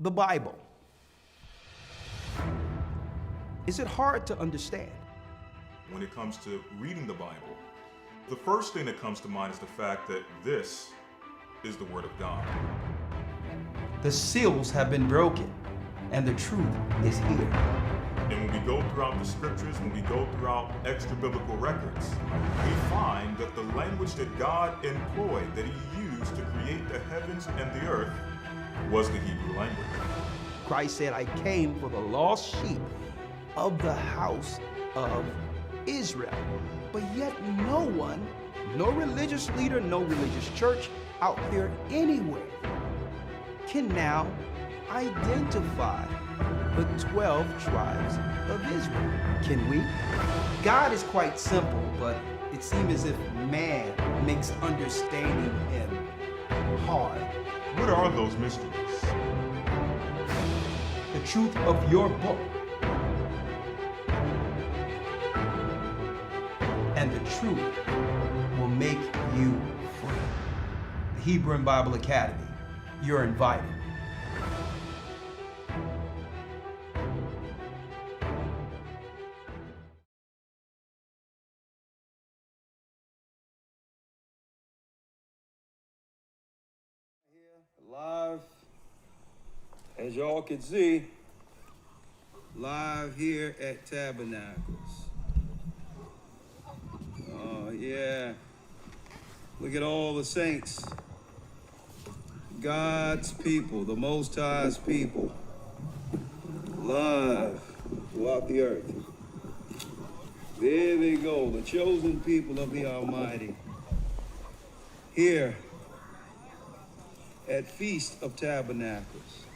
the Bible. Is it hard to understand? When it comes to reading the Bible, the first thing that comes to mind is the fact that this is the Word of God. The seals have been broken, and the truth is here. And when we go throughout the scriptures, when we go throughout extra biblical records, we find that the language that God employed, that He used to create the heavens and the earth, was the Hebrew language. Christ said, I came for the lost sheep of the house of Israel. But yet no one, no religious leader, no religious church out there anywhere can now identify the 12 tribes of Israel. Can we? God is quite simple, but it seems as if man makes understanding Him hard. What are those mysteries? The truth of your book and the truth will make you free. The Hebrew and Bible Academy, you're invited. Live, as y'all can see, live here at Tabernacles. Oh yeah, look at all the saints, God's people, the Most High's people, live throughout the earth. There they go, the chosen people of the Almighty, here at Feast of Tabernacles,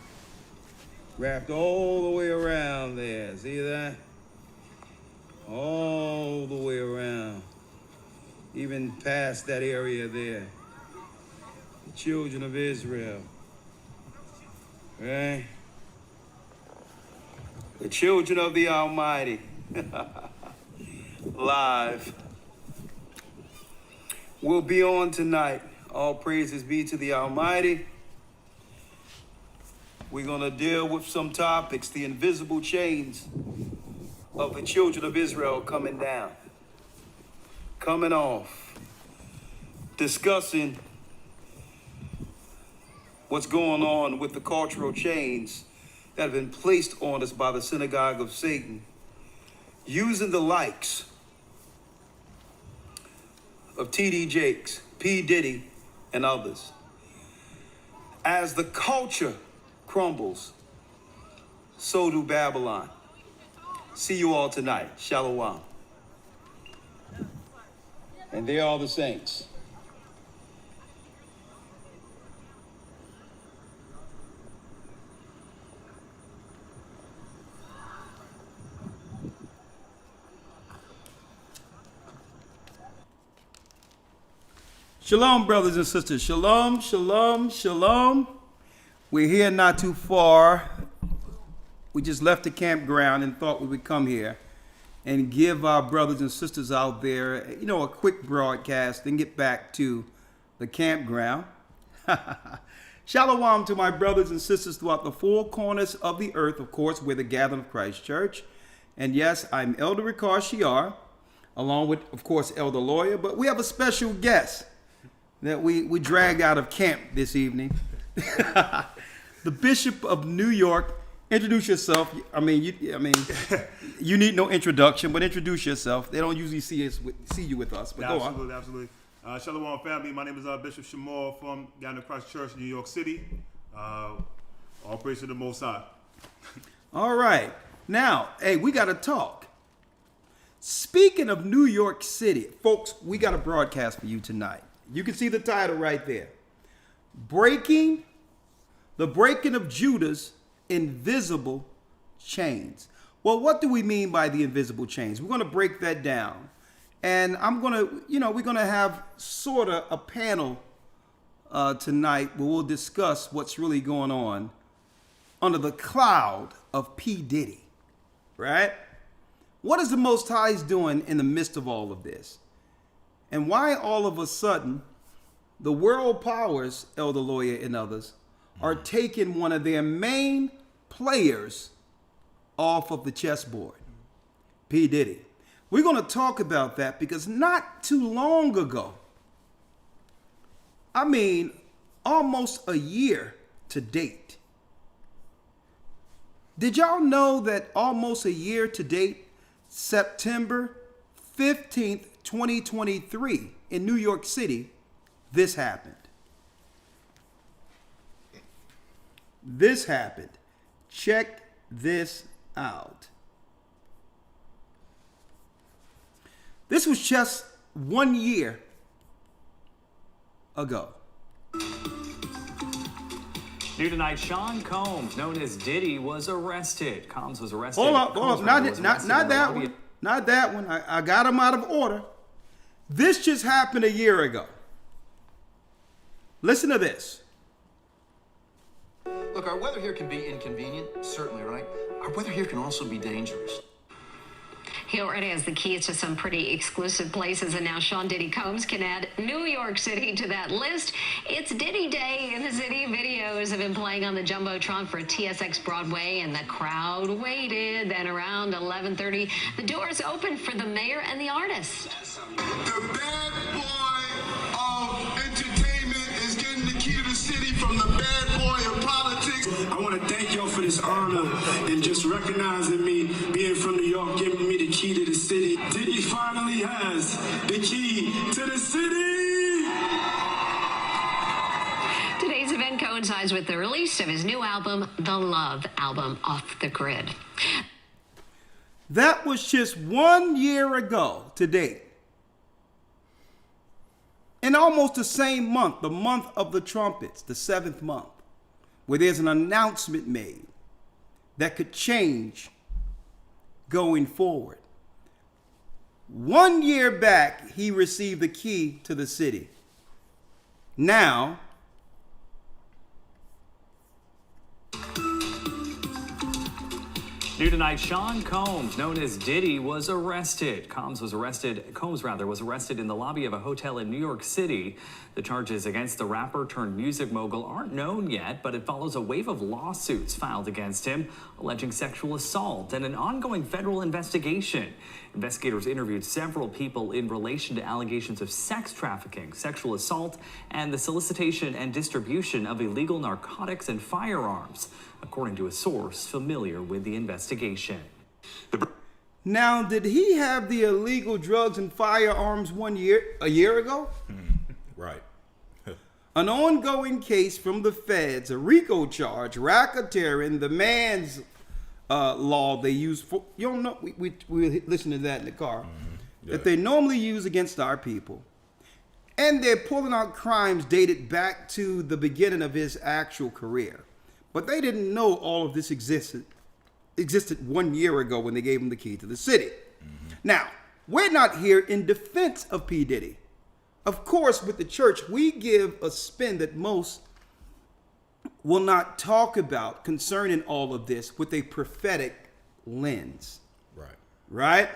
wrapped all the way around there. See that? All the way around, even past that area there. The children of Israel, right? The children of the Almighty, live. We'll be on tonight. All praises be to the Almighty. We're going to deal with some topics, the invisible chains of the children of Israel coming down, coming off, discussing what's going on with the cultural chains that have been placed on us by the synagogue of Satan, using the likes of T.D. Jakes, P. Diddy, and others. As the culture crumbles, so do Babylon. See you all tonight. Shalom. And they are the saints. Shalom, brothers and sisters. Shalom, shalom, shalom. We're here not too far. We just left the campground and thought we would come here and give our brothers and sisters out there, a quick broadcast and get back to the campground. Shalom to my brothers and sisters throughout the four corners of the earth. Of course, we're the Gathering of Christ Church. And yes, I'm Elder Ricard Shiar, along with, of course, Elder Lawyer. But we have a special guest that we dragged out of camp this evening. The Bishop of New York. Introduce yourself. You need no introduction, but introduce yourself. They don't usually see you with us, but go on. Absolutely. Shalom, family. My name is Bishop Shamor from Gathering of Christ Church, New York City. All praise to the Most High. All right. Now, hey, we got to talk. Speaking of New York City, folks, we got a broadcast for you tonight. You can see the title right there. The breaking of Judah's invisible chains. Well, what do we mean by the invisible chains? We're going to break that down. And we're going to have sort of a panel tonight where we'll discuss what's really going on under the cloud of P. Diddy, right? What is the Most High doing in the midst of all of this? And why all of a sudden the world powers, Elder Lawyer and others, are taking one of their main players off of the chessboard, P. Diddy. We're going to talk about that because not too long ago, I mean, almost a year to date. Did y'all know that almost a year to date, September 15th, 2023, in New York City, this happened? This happened. Check this out. This was just 1 year ago. New tonight, Sean Combs, known as Diddy, was arrested. Combs was arrested. Hold up. Not that one. Not that one. I got him out of order. This just happened a year ago. Listen to this. Look, our weather here can be inconvenient, certainly, right? Our weather here can also be dangerous. He already has the keys to some pretty exclusive places, and now Sean Diddy Combs can add New York City to that list. It's Diddy Day in the city. Videos have been playing on the Jumbotron for TSX Broadway, and the crowd waited. Then around 11:30, the doors opened for the mayor and the artist. The bad boy of entertainment is getting the key to the city from the bad boy of politics. I want to thank y'all for this honor and just recognizing me being from New York, giving me the key to the city. Diddy finally has the key to the city. Today's event coincides with the release of his new album, The Love Album, Off the Grid. That was just 1 year ago to date. In almost the same month, the month of the trumpets, the 7th month, where there's an announcement made that could change going forward. 1 year back, he received the key to the city. Now, New tonight, Sean Combs, known as Diddy, was arrested. Combs was arrested in the lobby of a hotel in New York City. The charges against the rapper turned music mogul aren't known yet, but it follows a wave of lawsuits filed against him, alleging sexual assault and an ongoing federal investigation. Investigators interviewed several people in relation to allegations of sex trafficking, sexual assault, and the solicitation and distribution of illegal narcotics and firearms, according to a source familiar with the investigation. Now, did he have the illegal drugs and firearms a year ago? Right. An ongoing case from the feds, a RICO charge, racketeering, the man's law they use for, you don't know, we listen to that in the car, that they normally use against our people. And they're pulling out crimes dated back to the beginning of his actual career. But they didn't know all of this existed 1 year ago when they gave him the key to the city. Now, we're not here in defense of P. Diddy. Of course, with the church, we give a spin that most will not talk about concerning all of this with a prophetic lens. Right?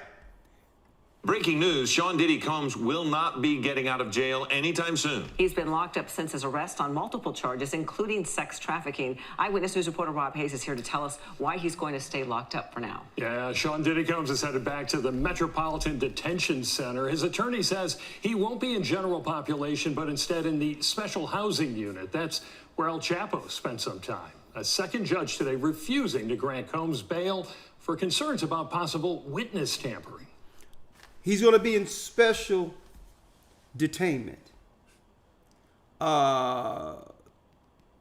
Breaking news, Sean Diddy Combs will not be getting out of jail anytime soon. He's been locked up since his arrest on multiple charges, including sex trafficking. Eyewitness News reporter Rob Hayes is here to tell us why he's going to stay locked up for now. Yeah, Sean Diddy Combs is headed back to the Metropolitan Detention Center. His attorney says he won't be in general population, but instead in the special housing unit. That's where El Chapo spent some time. A second judge today refusing to grant Combs bail for concerns about possible witness tampering. He's going to be in special detainment.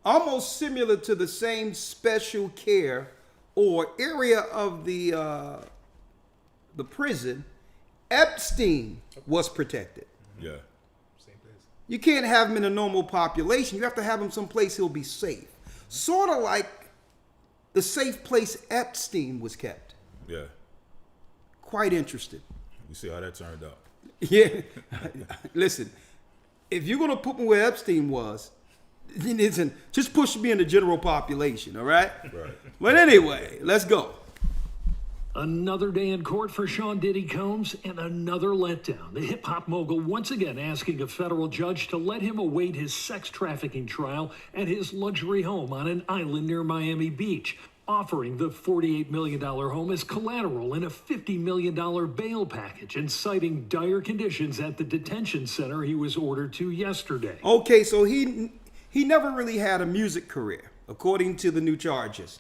Almost similar to the same special care or area of the prison Epstein was protected. Yeah. You can't have him in a normal population. You have to have him someplace he'll be safe. Sort of like the safe place Epstein was kept. Yeah. Quite interesting. We see how that turned out. Yeah. Listen, if you're going to put me where Epstein was, listen, just push me in the general population, all right? Right. But anyway, let's go. Another day in court for Sean Diddy Combs and another letdown. The hip-hop mogul once again asking a federal judge to let him await his sex trafficking trial at his luxury home on an island near Miami Beach, offering the $48 million home as collateral in a $50 million bail package and citing dire conditions at the detention center he was ordered to yesterday. Okay, so he never really had a music career, according to the new charges.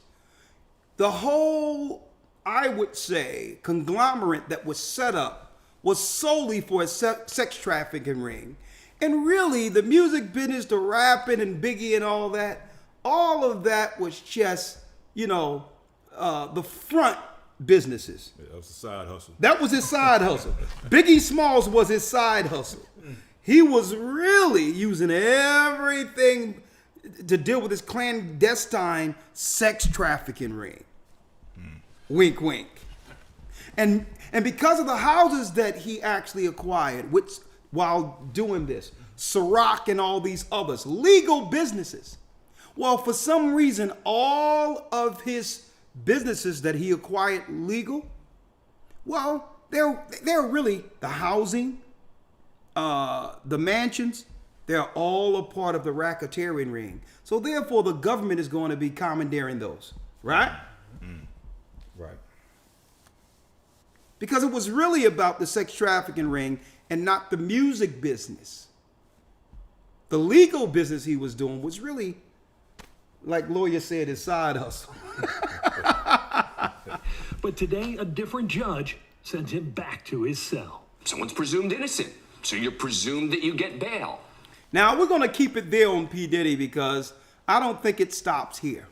The whole, I would say, conglomerate that was set up was solely for a sex trafficking ring. And really, the music business, the rapping and Biggie and all of that was just, the front businesses. Yeah, that was a side hustle. That was his side hustle. Biggie Smalls was his side hustle. He was really using everything to deal with this clandestine sex trafficking ring. Wink, wink. And because of the houses that he actually acquired, which while doing this, Ciroc and all these others, legal businesses. Well, for some reason, all of his businesses that he acquired legal, well, they're really the housing, the mansions, they're all a part of the racketeering ring. So therefore, the government is going to be commandeering those, right? Right. Because it was really about the sex trafficking ring and not the music business. The legal business he was doing was really, like lawyer said, his side hustle. But today, a different judge sends him back to his cell. Someone's presumed innocent, so you're presumed that you get bail. Now, we're going to keep it there on P. Diddy because I don't think it stops here.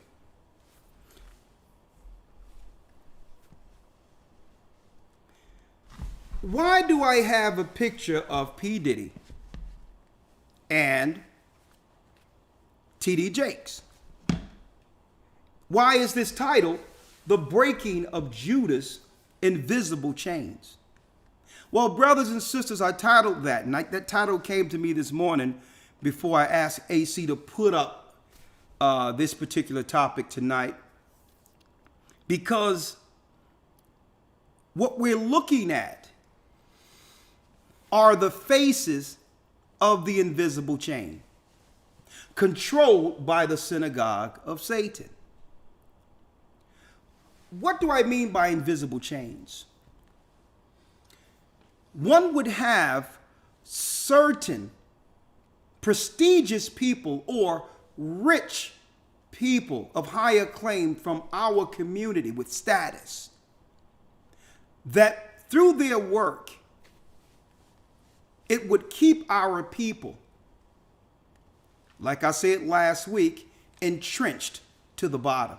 Why do I have a picture of P. Diddy and T.D. Jakes? Why is this titled The Breaking of Judas' Invisible Chains? Well, brothers and sisters, I titled that, and that title came to me this morning before I asked AC to put up this particular topic tonight, because what we're looking at are the faces of the invisible chain, controlled by the synagogue of Satan. What do I mean by invisible chains? One would have certain prestigious people or rich people of high acclaim from our community with status that through their work, it would keep our people, like I said last week, entrenched to the bottom.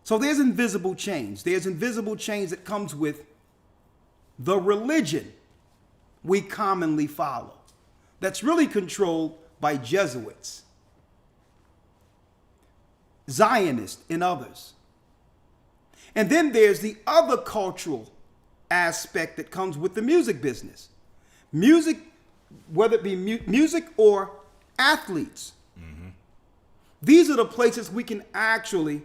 So there's invisible chains. There's invisible chains that comes with the religion we commonly follow. That's really controlled by Jesuits, Zionists, and others. And then there's the other cultural aspect that comes with the music business. Music, whether it be music or athletes. Mm-hmm. These are the places we can actually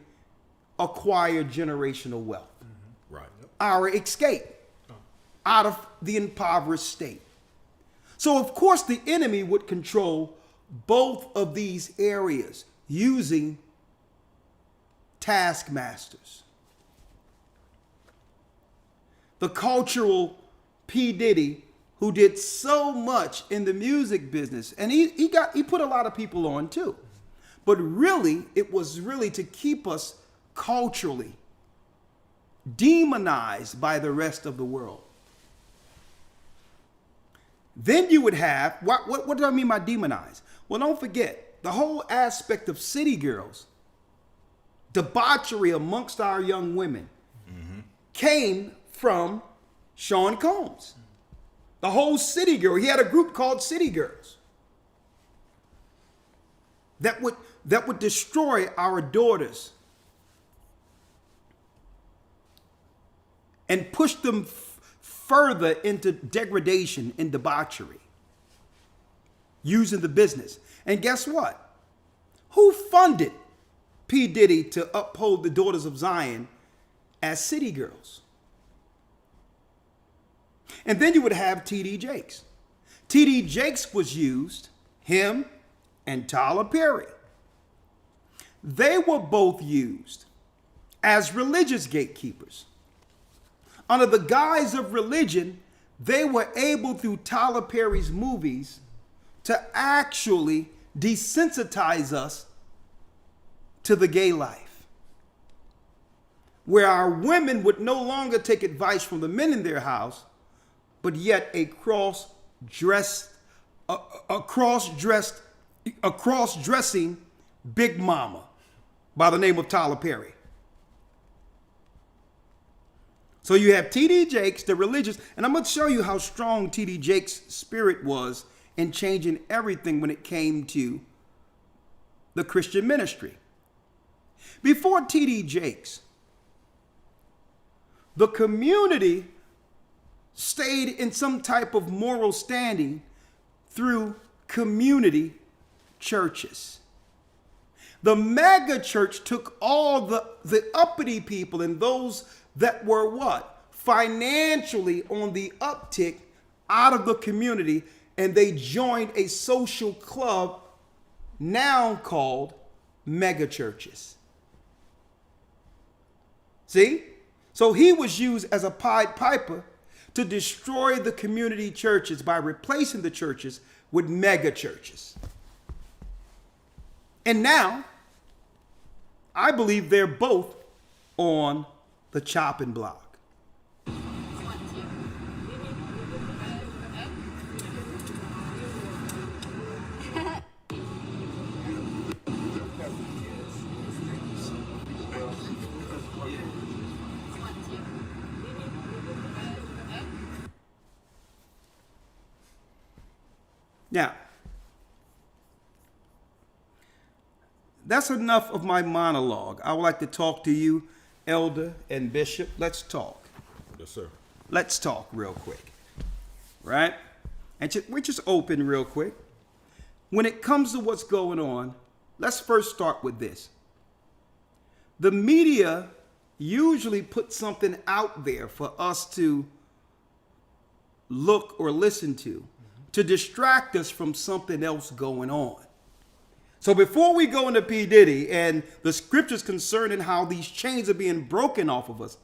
acquire generational wealth. Mm-hmm. Right. Yep. Our escape out of the impoverished state. So, of course, the enemy would control both of these areas using taskmasters. The cultural P. Diddy, who did so much in the music business, and he put a lot of people on too. But really, it was really to keep us culturally demonized by the rest of the world. Then you would have, what do I mean by demonized? Well, don't forget, the whole aspect of city girls, debauchery amongst our young women, came from Sean Combs. The whole City Girl, he had a group called City Girls that would destroy our daughters and push them further into degradation and debauchery using the business. And guess what? Who funded P. Diddy to uphold the Daughters of Zion as city girls. And then you would have T.D. Jakes. T.D. Jakes was used, him and Tyler Perry. They were both used as religious gatekeepers. Under the guise of religion, they were able, through Tyler Perry's movies, to actually desensitize us to the gay life, where our women would no longer take advice from the men in their house, but yet a cross-dressing big mama by the name of Tyler Perry. So you have T.D. Jakes, the religious, and I'm going to show you how strong T.D. Jakes' spirit was in changing everything when it came to the Christian ministry. Before T.D. Jakes, the community stayed in some type of moral standing through community churches. The mega church took all the uppity people and those that were what? Financially on the uptick out of the community, and they joined a social club now called mega churches. See? So he was used as a Pied Piper to destroy the community churches by replacing the churches with mega churches. And now, I believe they're both on the chopping block. Now, that's enough of my monologue. I would like to talk to you, Elder and Bishop. Let's talk. Yes, sir. Let's talk real quick, right? And we're just open real quick. When it comes to what's going on, let's first start with this. The media usually puts something out there for us to look or listen to distract us from something else going on. So before we go into P. Diddy and the scriptures concerning how these chains are being broken off of us,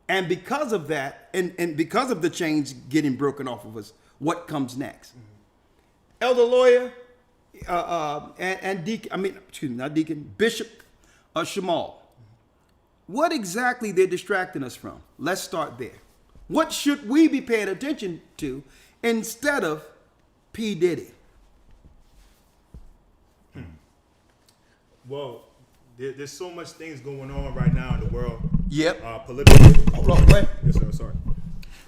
and because of that, and because of the chains getting broken off of us, what comes next? Elder Lawyer and Deacon, Bishop Shamal, what exactly they're distracting us from? Let's start there. What should we be paying attention to instead of P. Diddy? Well, there's so much things going on right now in the world. Yep. Political. Hold on, wait. Yes, sir. Sorry.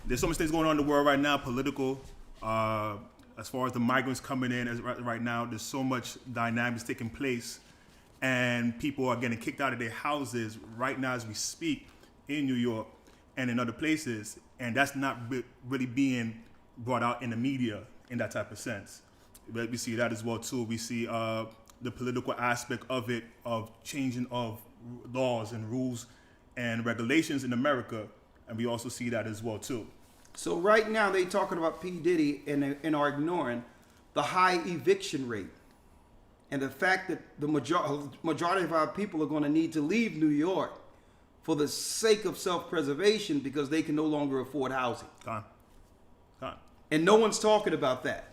There's so much things going on in the world right now. Political. As far as the migrants coming in, right now, there's so much dynamics taking place, and people are getting kicked out of their houses right now as we speak in New York and in other places, and that's not really being brought out in the media in that type of sense. But we see that as well too. We see the political aspect of it, of changing of laws and rules and regulations in America, and we also see that as well too. So right now they talking about P. Diddy and are ignoring the high eviction rate and the fact that the majority of our people are going to need to leave New York for the sake of self-preservation because they can no longer afford housing. And no one's talking about that.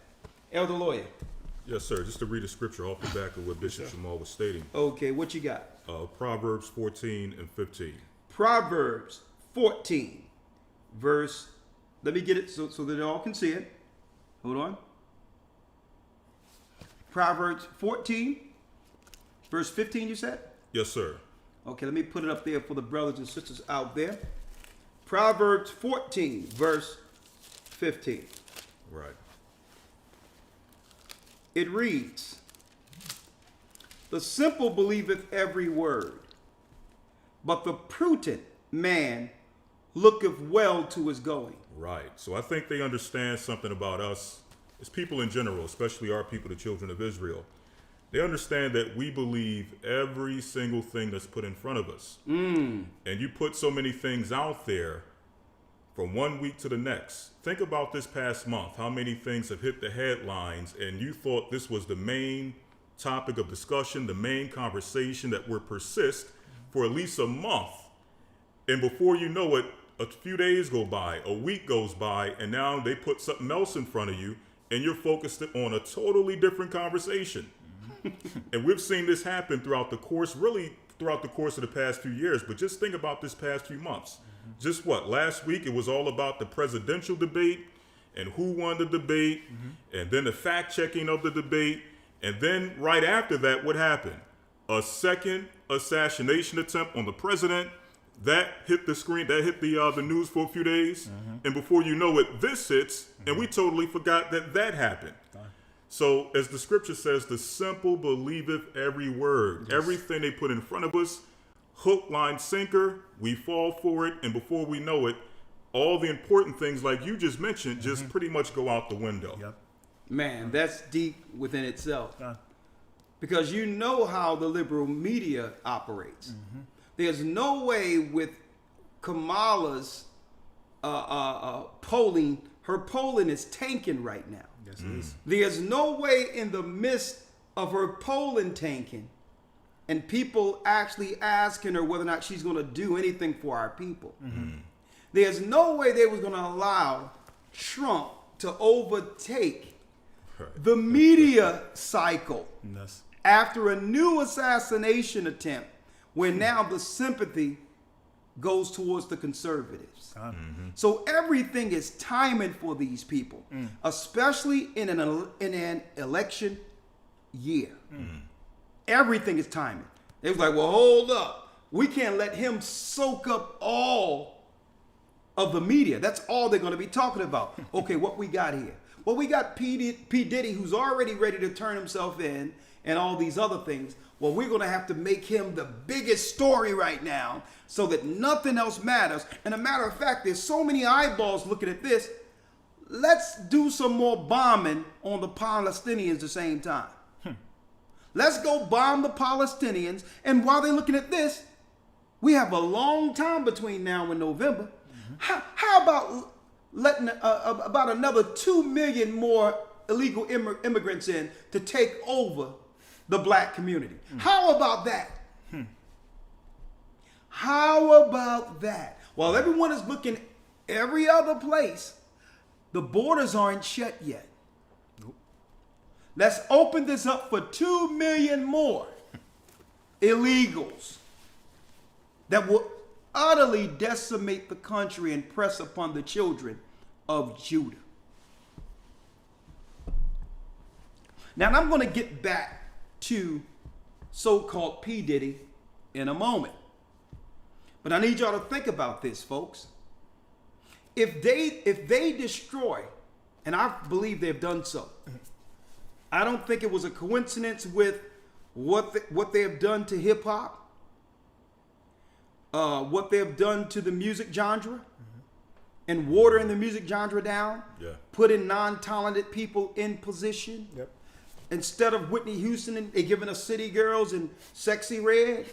Elder Lawyer. Yes, sir. Just to read a scripture off the back of what Bishop Shamal was stating. Okay, what you got? Proverbs 14 and 15. Proverbs 14, verse, let me get it so that all can see it. Hold on. Proverbs 14, verse 15, you said? Yes, sir. Okay, let me put it up there for the brothers and sisters out there. Proverbs 14, verse 15. Right. It reads, "The simple believeth every word, but the prudent man looketh well to his going." Right. So I think they understand something about us as people in general, especially our people, the children of Israel, They understand that we believe every single thing that's put in front of us. And you put so many things out there from one week to the next. Think about this past month, how many things have hit the headlines, and you thought this was the main topic of discussion, the main conversation that would persist for at least a month. And before you know it, a few days go by, a week goes by, and now they put something else in front of you, and you're focused on a totally different conversation. And we've seen this happen throughout the course of the past few years, but just think about this past few months. Just last week it was all about the presidential debate and who won the debate, and then the fact checking of the debate, and then right after that, what happened? A second assassination attempt on the president. That hit the screen, that hit the news for a few days, and before you know it, this hits, and we totally forgot that happened. So, as the scripture says, the simple believeth every word. Yes. Everything they put in front of us, hook, line, sinker, we fall for it, and before we know it, all the important things, like you just mentioned, just pretty much go out the window. Yep. Man, that's deep within itself. Because you know how the liberal media operates. There's no way with Kamala's polling, her polling is tanking right now. Yes, it is. There's no way in the midst of her polling tanking and people actually asking her whether or not she's going to do anything for our people. There's no way they was going to allow Trump to overtake the media cycle after a new assassination attempt, where now the sympathy goes towards the conservatives. So everything is timing for these people, especially in an election year. Everything is timing. It was like, well, hold up. We can't let him soak up all of the media. That's all they're going to be talking about. Okay, what we got here? Well, we got P. Diddy, who's already ready to turn himself in, and all these other things. Well, we're going to have to make him the biggest story right now so that nothing else matters. And a matter of fact, there's so many eyeballs looking at this. Let's do some more bombing on the Palestinians at the same time. Let's go bomb the Palestinians. And while they're looking at this, we have a long time between now and November. How about letting about another 2 million more illegal immigrants in to take over the black community? How about that? How about that? While everyone is looking every other place, the borders aren't shut yet. Let's open this up for 2 million more illegals that will utterly decimate the country and press upon the children of Judah. Now, I'm going to get back to so-called P. Diddy in a moment. But I need y'all to think about this, folks. If they destroy, and I believe they've done so, I don't think it was a coincidence with what they have done to hip hop, what they have done to the music genre, and watering the music genre down, putting non-talented people in position. Instead of Whitney Houston, they're giving us City Girls and Sexy Red.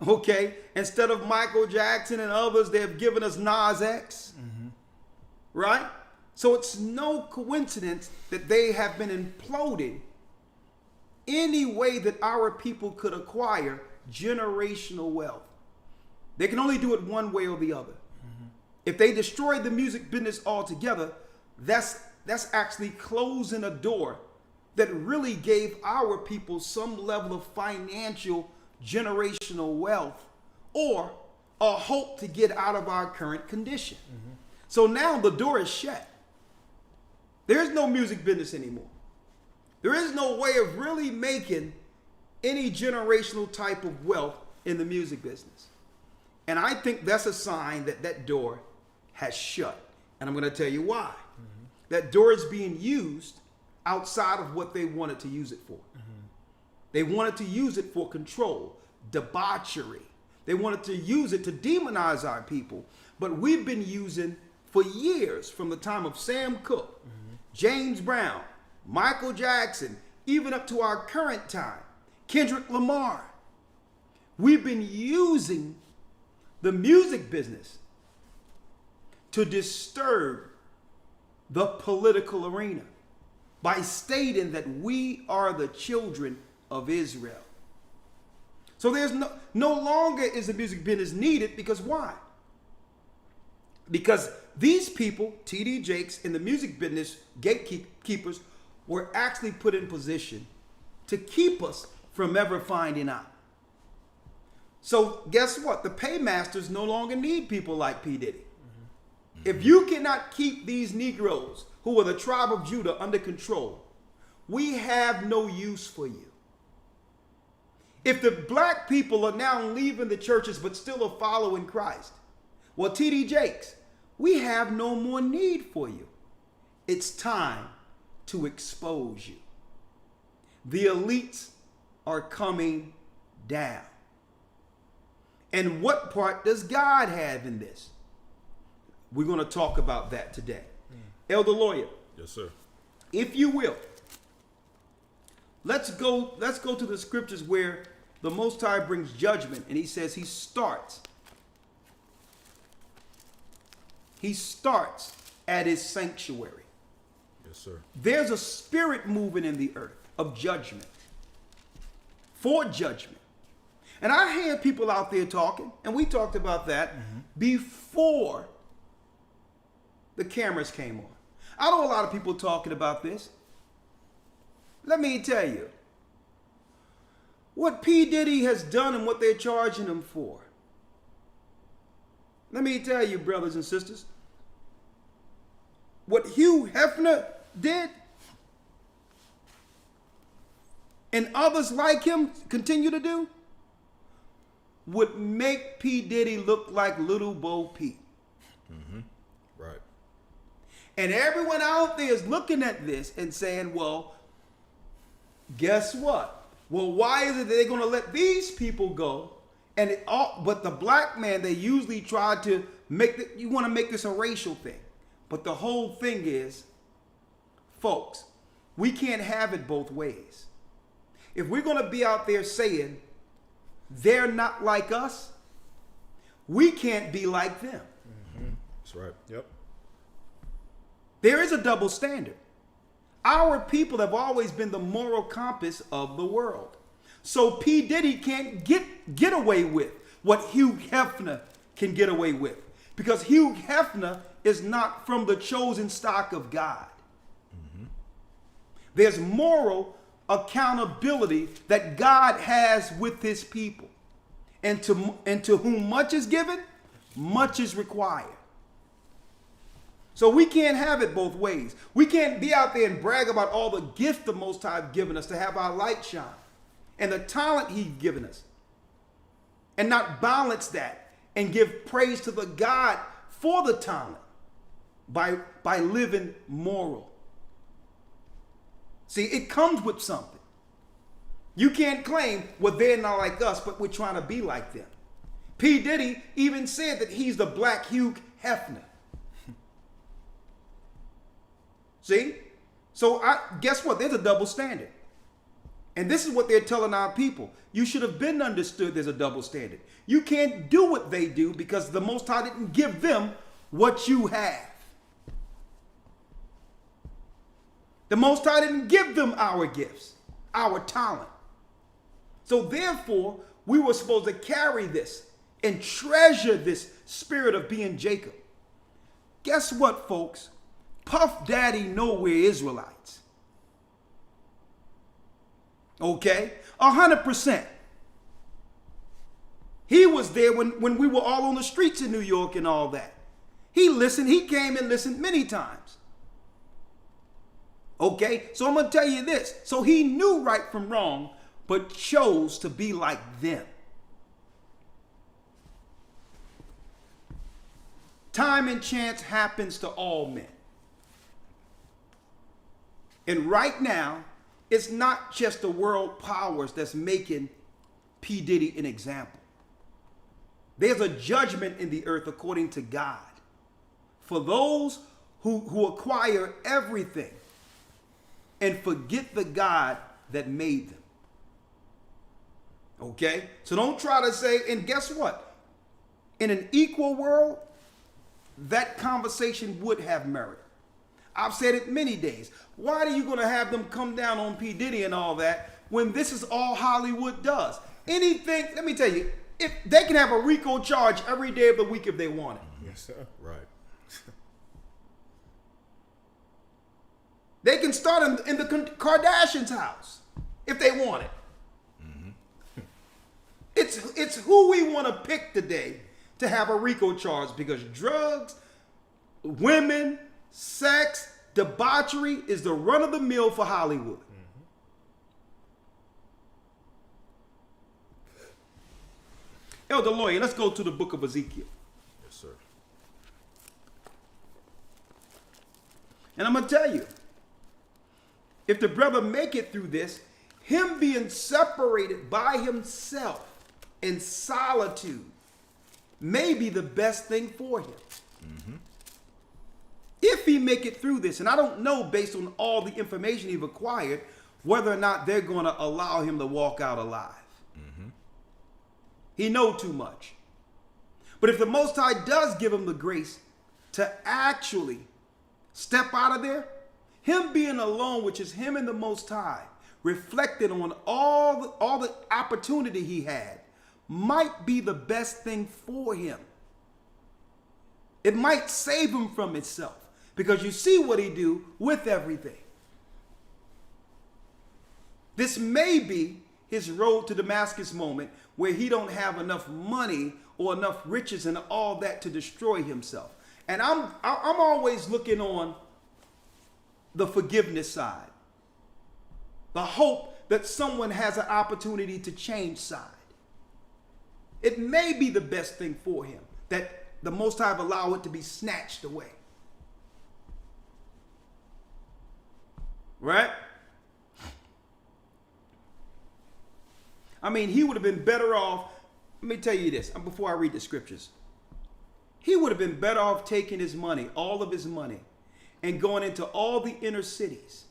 Okay, instead of Michael Jackson and others, they've given us Nas X. Right? So it's no coincidence that they have been imploded any way that our people could acquire generational wealth. They can only do it one way or the other. If they destroy the music business altogether, that's actually closing a door that really gave our people some level of financial generational wealth or a hope to get out of our current condition. So now the door is shut. There's no music business anymore. There is no way of really making any generational type of wealth in the music business. And I think that's a sign that that door has shut. And I'm going to tell you why. That door is being used outside of what they wanted to use it for. They wanted to use it for control, debauchery. They wanted to use it to demonize our people. But we've been using for years, from the time of Sam Cooke, James Brown, Michael Jackson, even up to our current time, Kendrick Lamar, we've been using the music business to disturb the political arena by stating that we are the children of Israel. So there's no longer is the music business needed, because why? Because these people, T.D. Jakes and the music business gatekeepers, were actually put in position to keep us from ever finding out. So guess what? The paymasters no longer need people like P. Diddy. If you cannot keep these Negroes, who are the tribe of Judah, under control, we have no use for you. If the black people are now leaving the churches but still are following Christ, well, T.D. Jakes, we have no more need for you. It's time to expose you. The elites are coming down. And what part does God have in this? We're going to talk about that today. Elder Lawyer. Yes, sir. If you will, let's go to the scriptures where the Most High brings judgment, and he says he starts at his sanctuary. Yes, sir. There's a spirit moving in the earth of judgment, for judgment. And I hear people out there talking, and we talked about that before the cameras came on. I know a lot of people talking about this. Let me tell you, what P. Diddy has done and what they're charging him for. Let me tell you, brothers and sisters, what Hugh Hefner did and others like him continue to do would make P. Diddy look like Little Bo Peep. Right. And everyone out there is looking at this and saying, well, guess what? Well, why is it that they're going to let these people go? And but the black man, they usually try to you want to make this a racial thing. But the whole thing is, folks, we can't have it both ways. If we're going to be out there saying they're not like us, we can't be like them. That's right. Yep. There is a double standard. Our people have always been the moral compass of the world. So P. Diddy can't get away with what Hugh Hefner can get away with, because Hugh Hefner is not from the chosen stock of God. There's moral accountability that God has with his people. And to whom much is given, much is required. So we can't have it both ways. We can't be out there and brag about all the gift the Most High has given us to have our light shine and the talent he's given us, and not balance that and give praise to the God for the talent by living moral. See, it comes with something. You can't claim, well, they're not like us, but we're trying to be like them. P. Diddy even said that he's the black Hugh Hefner. See? So guess what? There's a double standard. And this is what they're telling our people. You should have been understood there's a double standard. You can't do what they do because the Most High didn't give them what you have. The Most High didn't give them our gifts, our talent. So therefore, we were supposed to carry this and treasure this spirit of being Jacob. Guess what, folks? Puff Daddy know we're Israelites. Okay? 100%. He was there when we were all on the streets in New York and all that. He listened. He came and listened many times. Okay? So I'm going to tell you this. So he knew right from wrong, but chose to be like them. Time and chance happens to all men. And right now, it's not just the world powers that's making P. Diddy an example. There's a judgment in the earth according to God for those who acquire everything and forget the God that made them. Okay? So don't try to say, and guess what? In an equal world, that conversation would have merit. I've said it many days. Why are you going to have them come down on P. Diddy and all that when this is all Hollywood does? Anything, let me tell you, if they can have a RICO charge every day of the week if they want it. Yes, sir. Right. They can start in the Kardashians' house if they want it. It's who we want to pick today to have a RICO charge, because drugs, women, sex, debauchery is the run of the mill for Hollywood. Elder Lawyer, let's go to the book of Ezekiel. Yes, sir. And I'm going to tell you, if the brother make it through this, him being separated by himself in solitude may be the best thing for him. If he make it through this, and I don't know based on all the information he's acquired, whether or not they're going to allow him to walk out alive. He know too much. But if the Most High does give him the grace to actually step out of there, him being alone, which is him and the Most High, reflected on all the opportunity he had, might be the best thing for him. It might save him from itself, because you see what he do with everything. This may be his road to Damascus moment, where he don't have enough money or enough riches and all that to destroy himself. And I'm always looking on the forgiveness side, the hope that someone has an opportunity to change side. It may be the best thing for him that the Most High allow it to be snatched away. Right? I mean, he would have been better off. Let me tell you this before I read the scriptures. He would have been better off taking his money, all of his money, and going into all the inner cities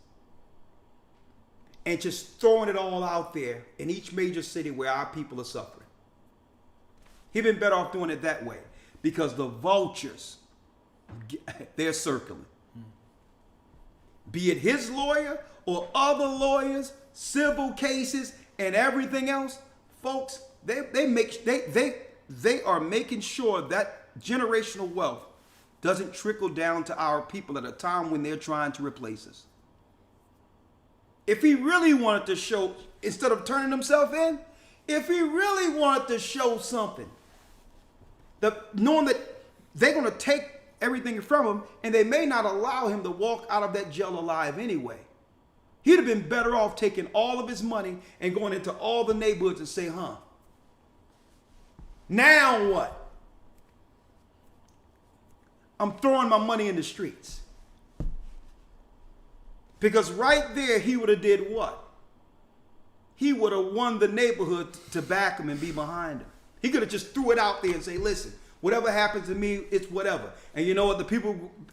and just throwing it all out there in each major city where our people are suffering. He'd been better off doing it that way, because the vultures, they're circling. Be it his lawyer or other lawyers, civil cases, and everything else, folks, they are making sure that generational wealth doesn't trickle down to our people at a time when they're trying to replace us. If he really wanted to show, instead of turning himself in, if he really wanted to show something, knowing that they're going to take everything from him and they may not allow him to walk out of that jail alive anyway, he'd have been better off taking all of his money and going into all the neighborhoods and say, now what? I'm throwing my money in the streets. Because right there, he would have did what? He would have won the neighborhood to back him and be behind him. He could have just threw it out there and say, listen, whatever happens to me, it's whatever. And you know what?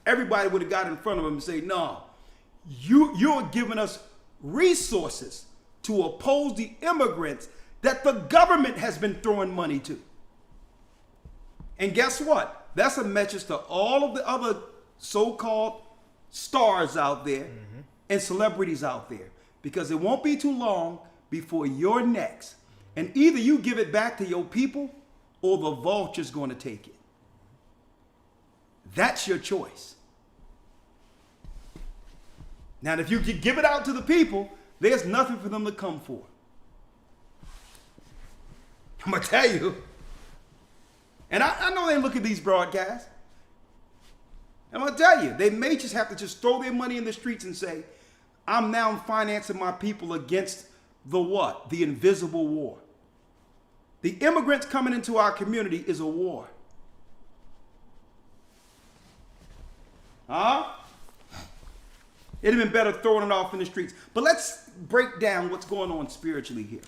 Everybody would have got in front of him and say, no, you're giving us resources to oppose the immigrants that the government has been throwing money to. And guess what? That's a message to all of the other so-called stars out there and celebrities out there, because it won't be too long before you're next. And either you give it back to your people or the vulture's going to take it. That's your choice. Now, if you give it out to the people, there's nothing for them to come for. I'm going to tell you. And I know they look at these broadcasts. I'm going to tell you, they may just have to just throw their money in the streets and say, I'm now financing my people against the what? The invisible war. The immigrants coming into our community is a war. It'd have been better throwing it off in the streets. But let's break down what's going on spiritually here.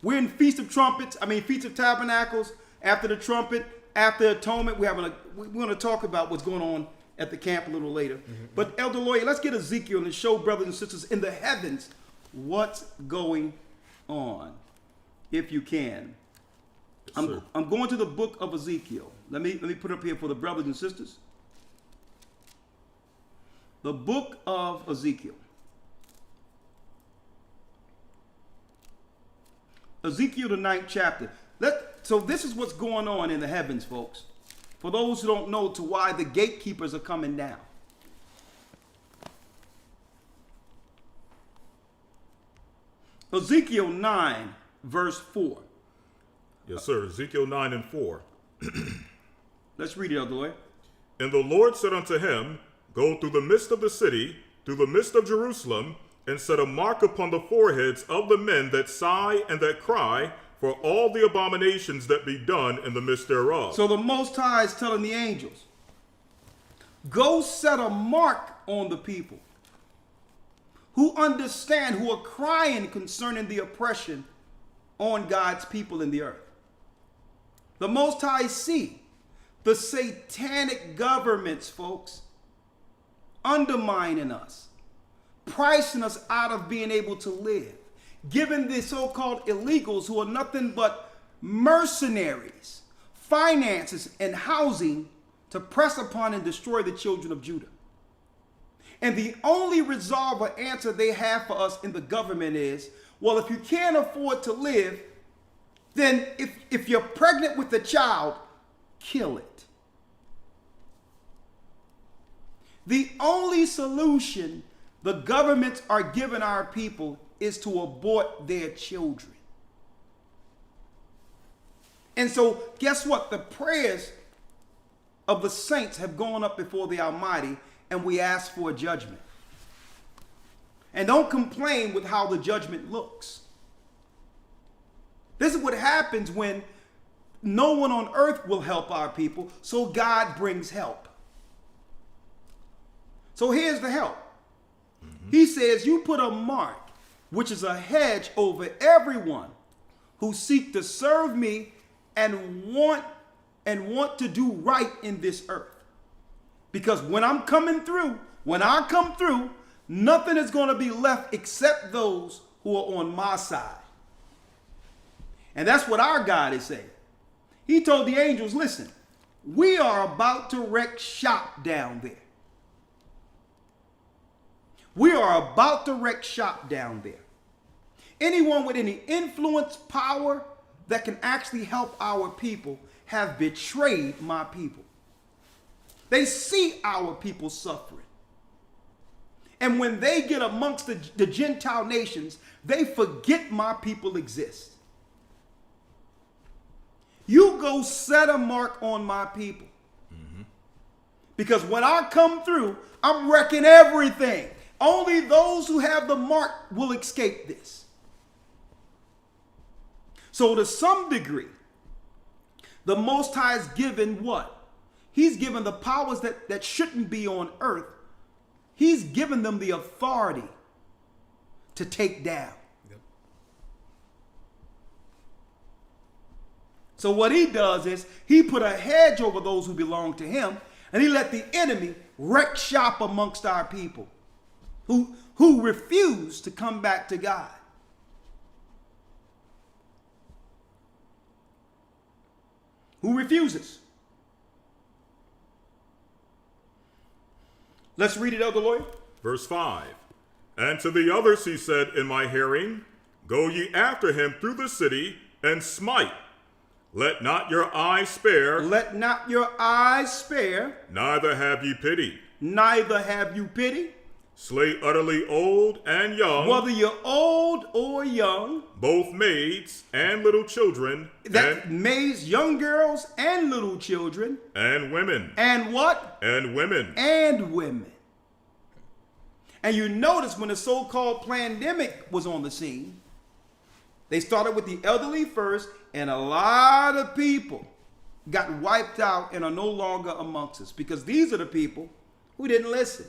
We're in Feast of Tabernacles. After the trumpet, after atonement, we're going to talk about what's going on at the camp a little later. But Elder Lawyer, let's get Ezekiel and show brothers and sisters in the heavens what's going on, if you can. Yes, I'm going to the book of Ezekiel. Let me put it up here for the brothers and sisters. The book of Ezekiel. Ezekiel, the 9th chapter. So this is what's going on in the heavens, folks. For those who don't know to why the gatekeepers are coming down. Ezekiel 9, verse 4. Yes, sir. Ezekiel 9 and 4. Let's read it, Elder Lloyd. And the Lord said unto him, Go through the midst of the city, through the midst of Jerusalem, and set a mark upon the foreheads of the men that sigh and that cry for all the abominations that be done in the midst thereof. So the Most High is telling the angels, go set a mark on the people who understand, who are crying concerning the oppression on God's people in the earth. The Most High see the satanic governments, folks, undermining us, pricing us out of being able to live, giving the so-called illegals who are nothing but mercenaries, finances, and housing to press upon and destroy the children of Judah. And the only resolve or answer they have for us in the government is, well, if you can't afford to live, then if you're pregnant with a child, kill it. The only solution the governments are giving our people is to abort their children. And so guess what? The prayers of the saints have gone up before the Almighty, and we ask for a judgment. And don't complain with how the judgment looks. This is what happens when no one on earth will help our people, so God brings help. So here's the help. He says, you put a mark, which is a hedge over everyone who seek to serve me and want to do right in this earth. Because when I come through, nothing is going to be left except those who are on my side. And that's what our God is saying. He told the angels, listen, we are about to wreck shop down there. We are about to wreck shop down there. Anyone with any influence, power that can actually help our people have betrayed my people. They see our people suffering. And when they get amongst the Gentile nations, they forget my people exist. You go set a mark on my people. Because when I come through, I'm wrecking everything. Only those who have the mark will escape this. So to some degree, the Most High has given what? He's given the powers that shouldn't be on earth. He's given them the authority to take down. Yep. So what he does is he put a hedge over those who belong to him, and he let the enemy wreck shop amongst our people who refuse to come back to God. Who refuses? Let's read it, Elder Lloyd. Verse 5. And to the others he said in my hearing, Go ye after him through the city and smite. Let not your eyes spare. Let not your eyes spare. Neither have ye pity. Neither have you pity. Slay utterly old and young. Whether you're old or young. Both maids and little children. Maids, young girls and little children. And women. And what? And women. And women. And you notice when the so-called pandemic was on the scene, they started with the elderly first, and a lot of people got wiped out and are no longer amongst us, because these are the people who didn't listen.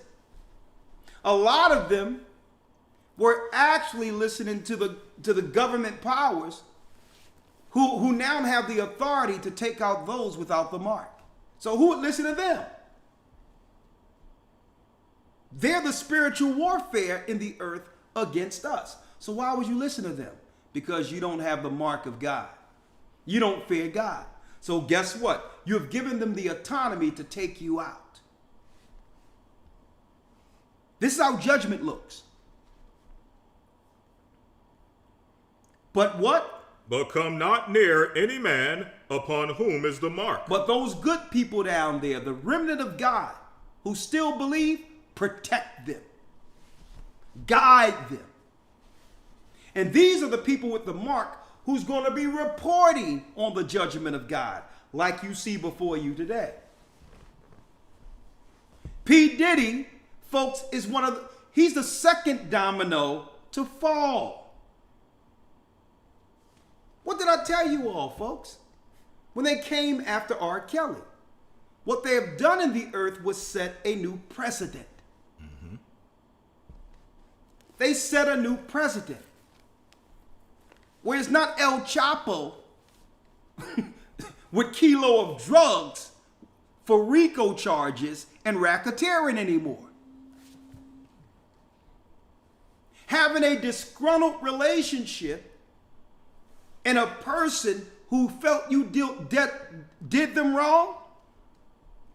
A lot of them were actually listening to the government powers who now have the authority to take out those without the mark. So who would listen to them? They're the spiritual warfare in the earth against us. So why would you listen to them? Because you don't have the mark of God. You don't fear God. So guess what? You have given them the autonomy to take you out. This is how judgment looks. But what? But come not near any man upon whom is the mark. But those good people down there, the remnant of God, who still believe, protect them. Guide them. And these are the people with the mark who's going to be reporting on the judgment of God, like you see before you today. P. Diddy, folks, is he's the second domino to fall. What did I tell you all, folks? When they came after R. Kelly, what they have done in the earth was set a new precedent. Mm-hmm. They set a new precedent. Where it's not El Chapo with kilo of drugs for RICO charges and racketeering anymore. Having a disgruntled relationship and a person who felt you did them wrong,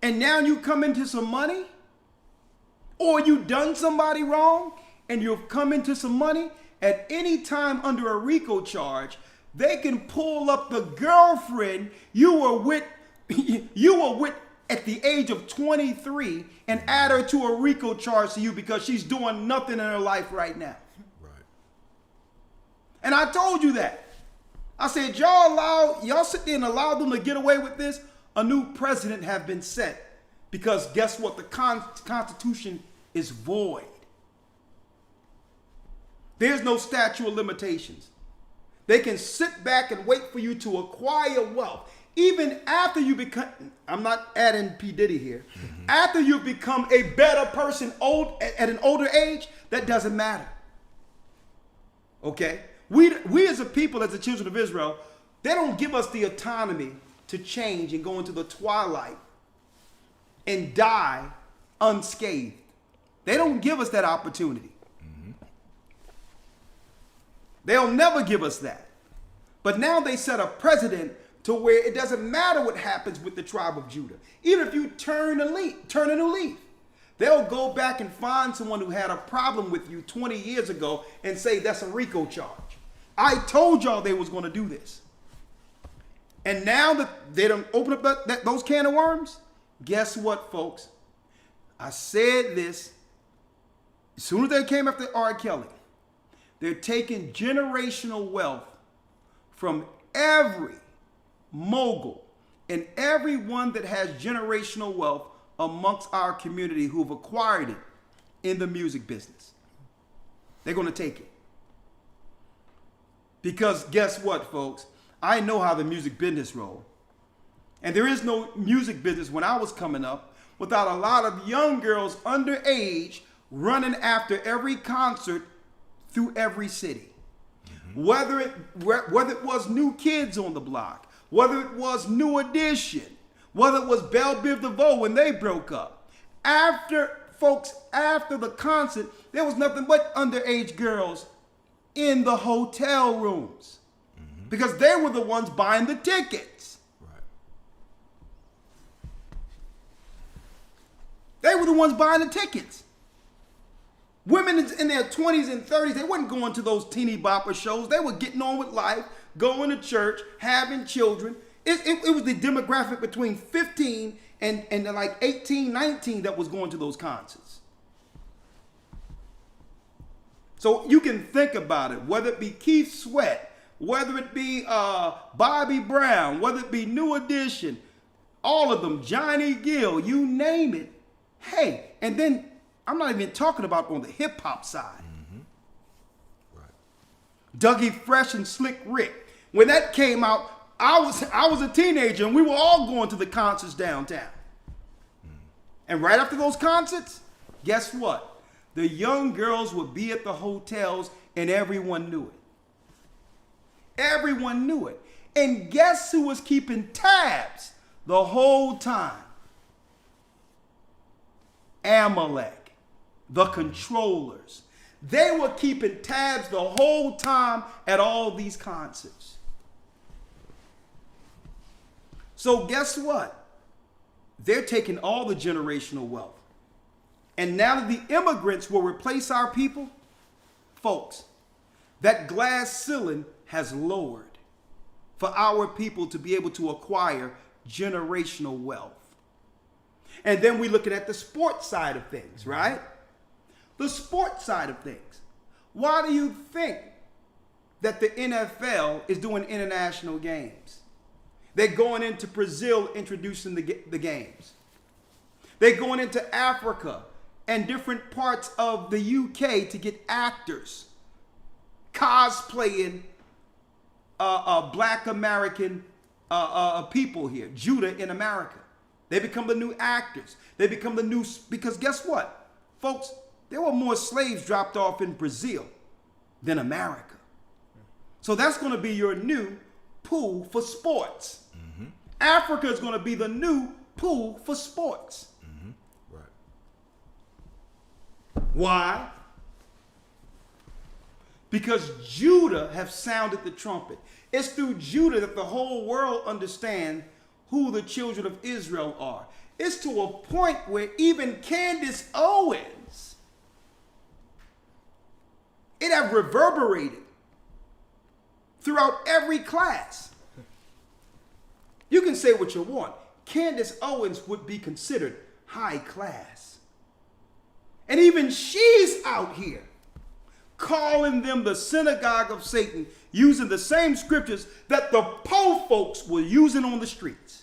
and now you come into some money, or you done somebody wrong and you've come into some money, at any time under a RICO charge, they can pull up the girlfriend you were with at the age of 23 and add her to a RICO charge to you because she's doing nothing in her life right now. Right. And I told you that. I said, y'all sit there and allow them to get away with this? A new president have been set. Because guess what? The Constitution is void. There's no statute of limitations. They can sit back and wait for you to acquire wealth. Even after you become, I'm not adding P. Diddy here. Mm-hmm. After you become a better person at an older age, that doesn't matter. Okay? We as a people, as the children of Israel, they don't give us the autonomy to change and go into the twilight and die unscathed. They don't give us that opportunity. Mm-hmm. They'll never give us that. But now they set a precedent to where it doesn't matter what happens with the tribe of Judah. Even if you turn a new leaf, they'll go back and find someone who had a problem with you 20 years ago and say that's a RICO charge. I told y'all they was going to do this. And now that they don't open up those can of worms, guess what, folks? I said this. As soon as they came after R. Kelly, they're taking generational wealth from every mogul and everyone that has generational wealth amongst our community who've acquired it in the music business. They're going to take it. Because guess what, folks? I know how the music business rolls. And there is no music business when I was coming up without a lot of young girls underage running after every concert through every city. Mm-hmm. Whether it was New Kids on the Block, whether it was New Edition, whether it was Belle Biv DeVoe when they broke up. After the concert, there was nothing but underage girls in the hotel rooms. Mm-hmm. Because they were the ones buying the tickets. Right. They were the ones buying the tickets. Women in their 20s and 30s, they weren't going to those teeny bopper shows. They were getting on with life, going to church, having children. It was the demographic between 15 and like 18, 19 that was going to those concerts. So you can think about it, whether it be Keith Sweat, whether it be Bobby Brown, whether it be New Edition, all of them, Johnny Gill, you name it. Hey, and then I'm not even talking about on the hip hop side. Mm-hmm. Right. Dougie Fresh and Slick Rick. When that came out, I was a teenager and we were all going to the concerts downtown. And right after those concerts, guess what? The young girls would be at the hotels and everyone knew it. Everyone knew it. And guess who was keeping tabs the whole time? Amalek, the controllers. They were keeping tabs the whole time at all these concerts. So guess what? They're taking all the generational wealth. And now that the immigrants will replace our people, folks, that glass ceiling has lowered for our people to be able to acquire generational wealth. And then we looking at the sports side of things, right? The sports side of things. Why do you think that the NFL is doing international games? They're going into Brazil introducing the games. They're going into Africa and different parts of the UK to get actors cosplaying Black American people here, Judah in America. They become the new actors. They become the new, because guess what, folks? There were more slaves dropped off in Brazil than America. So that's going to be your new pool for sports. Mm-hmm. Africa is going to be the new pool for sports. Mm-hmm. Right. Why? Because Judah have sounded the trumpet. It's through Judah that the whole world understands who the children of Israel are. It's to a point where even Candace Owens, it have reverberated throughout every class. You can say what you want. Candace Owens would be considered high class. And even she's out here calling them the synagogue of Satan, using the same scriptures that the po folks were using on the streets.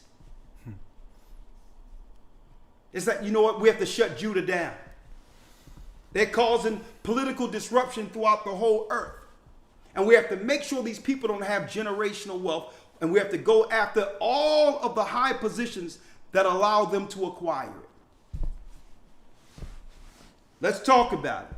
It's like, you know what? We have to shut Judah down. They're causing political disruption throughout the whole earth. And we have to make sure these people don't have generational wealth. And we have to go after all of the high positions that allow them to acquire it. Let's talk about it.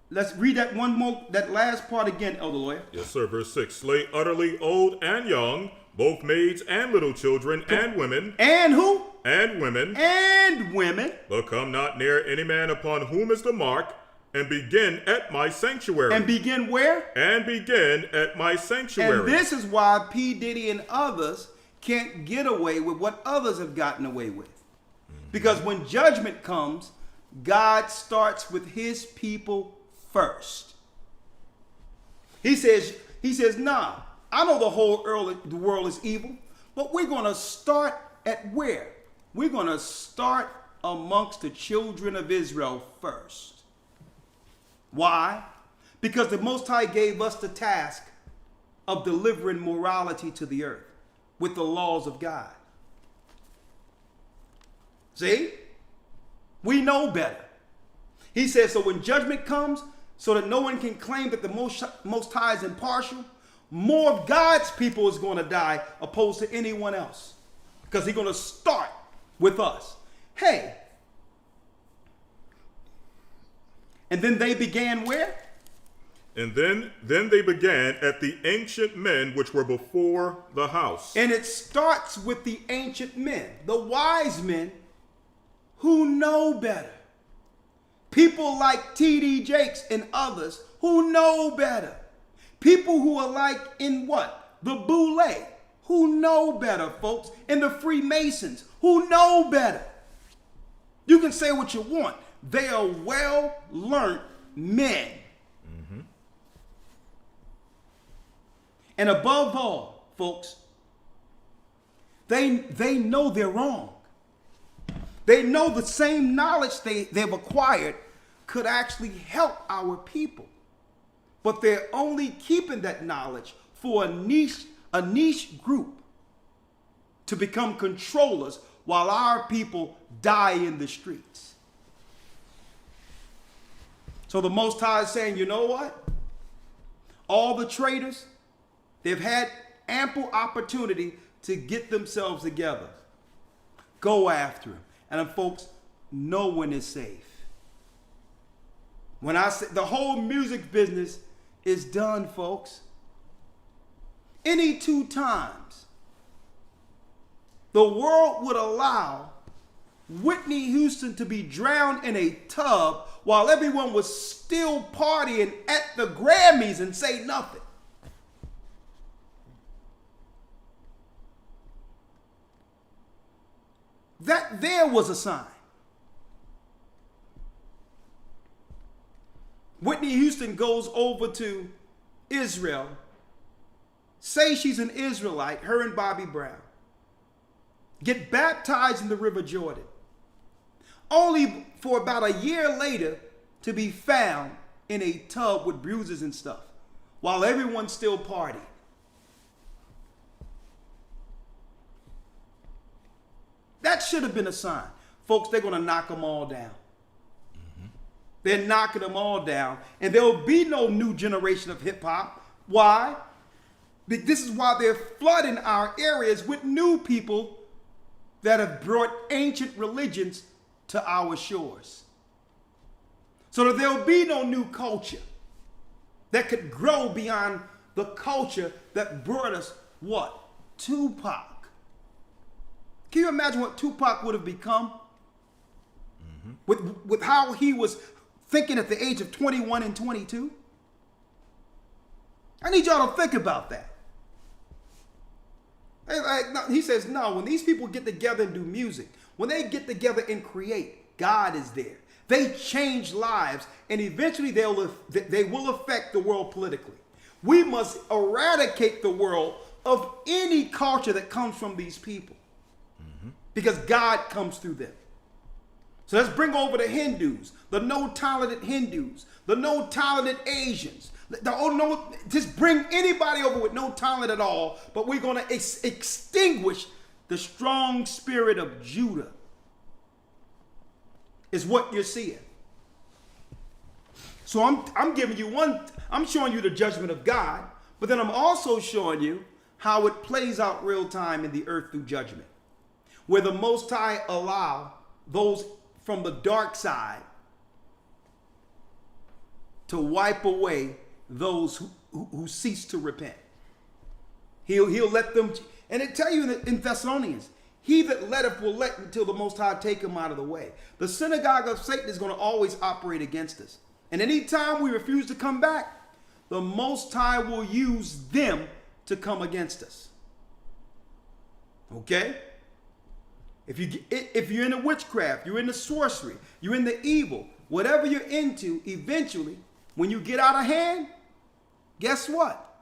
Let's read that last part again, Elder Lawyer. Yes, sir. Verse 6. Slay utterly old and young, both maids and little children and women. And who? And women. And women. But come not near any man upon whom is the mark, and begin at my sanctuary. And begin where? And begin at my sanctuary. And this is why P. Diddy and others can't get away with what others have gotten away with. Mm-hmm. Because when judgment comes, God starts with his people first. He says, nah, I know the whole world is evil, but we're going to start at where? We're going to start amongst the children of Israel first. Why? Because the Most High gave us the task of delivering morality to the earth with the laws of God. See? We know better. He says, so when judgment comes, so that no one can claim that the Most High is impartial, more of God's people is going to die opposed to anyone else. Because he's going to start with us. Hey. And then they began where? And then they began at the ancient men which were before the house. And it starts with the ancient men, the wise men who know better. People like T.D. Jakes and others who know better. People who are like in what? The Boule, who know better, folks. And the Freemasons, who know better. You can say what you want. They are well-learned men. Mm-hmm. And above all, folks, they know they're wrong. They know the same knowledge they've acquired could actually help our people. But they're only keeping that knowledge for a niche group to become controllers while our people die in the streets. So the Most High is saying, you know what? All the traitors, they've had ample opportunity to get themselves together. Go after them. And folks, no one is safe. When I say the whole music business is done, folks. Any 2 times the world would allow Whitney Houston to be drowned in a tub while everyone was still partying at the Grammys and say nothing. That there was a sign. Whitney Houston goes over to Israel, say she's an Israelite, her and Bobby Brown, get baptized in the River Jordan, only for about a year later to be found in a tub with bruises and stuff, while everyone's still partying. That should have been a sign. Folks, they're going to knock them all down. They're knocking them all down. And there will be no new generation of hip hop. Why? This is why they're flooding our areas with new people that have brought ancient religions to our shores. So that there will be no new culture that could grow beyond the culture that brought us what? Tupac. Can you imagine what Tupac would have become? With how he was thinking at the age of 21 and 22? I need y'all to think about that. He says, no, when these people get together and do music, when they get together and create, God is there. They change lives, and eventually they will affect the world politically. We must eradicate the world of any culture that comes from these people, because God comes through them. So let's bring over the Hindus, the no-talented Hindus, the no-talented Asians. Just bring anybody over with no talent at all, but we're going to extinguish the strong spirit of Judah, is what you're seeing. So I'm giving you I'm showing you the judgment of God, but then I'm also showing you how it plays out real time in the earth through judgment, where the Most High allow those from the dark side to wipe away those who cease to repent. He'll let them, and it tell you in Thessalonians, he that letteth will let until the Most High take him out of the way. The synagogue of Satan is going to always operate against us. And anytime we refuse to come back, the Most High will use them to come against us. Okay? If you're in the witchcraft, you're in the sorcery, you're in the evil, whatever you're into, eventually, when you get out of hand, guess what?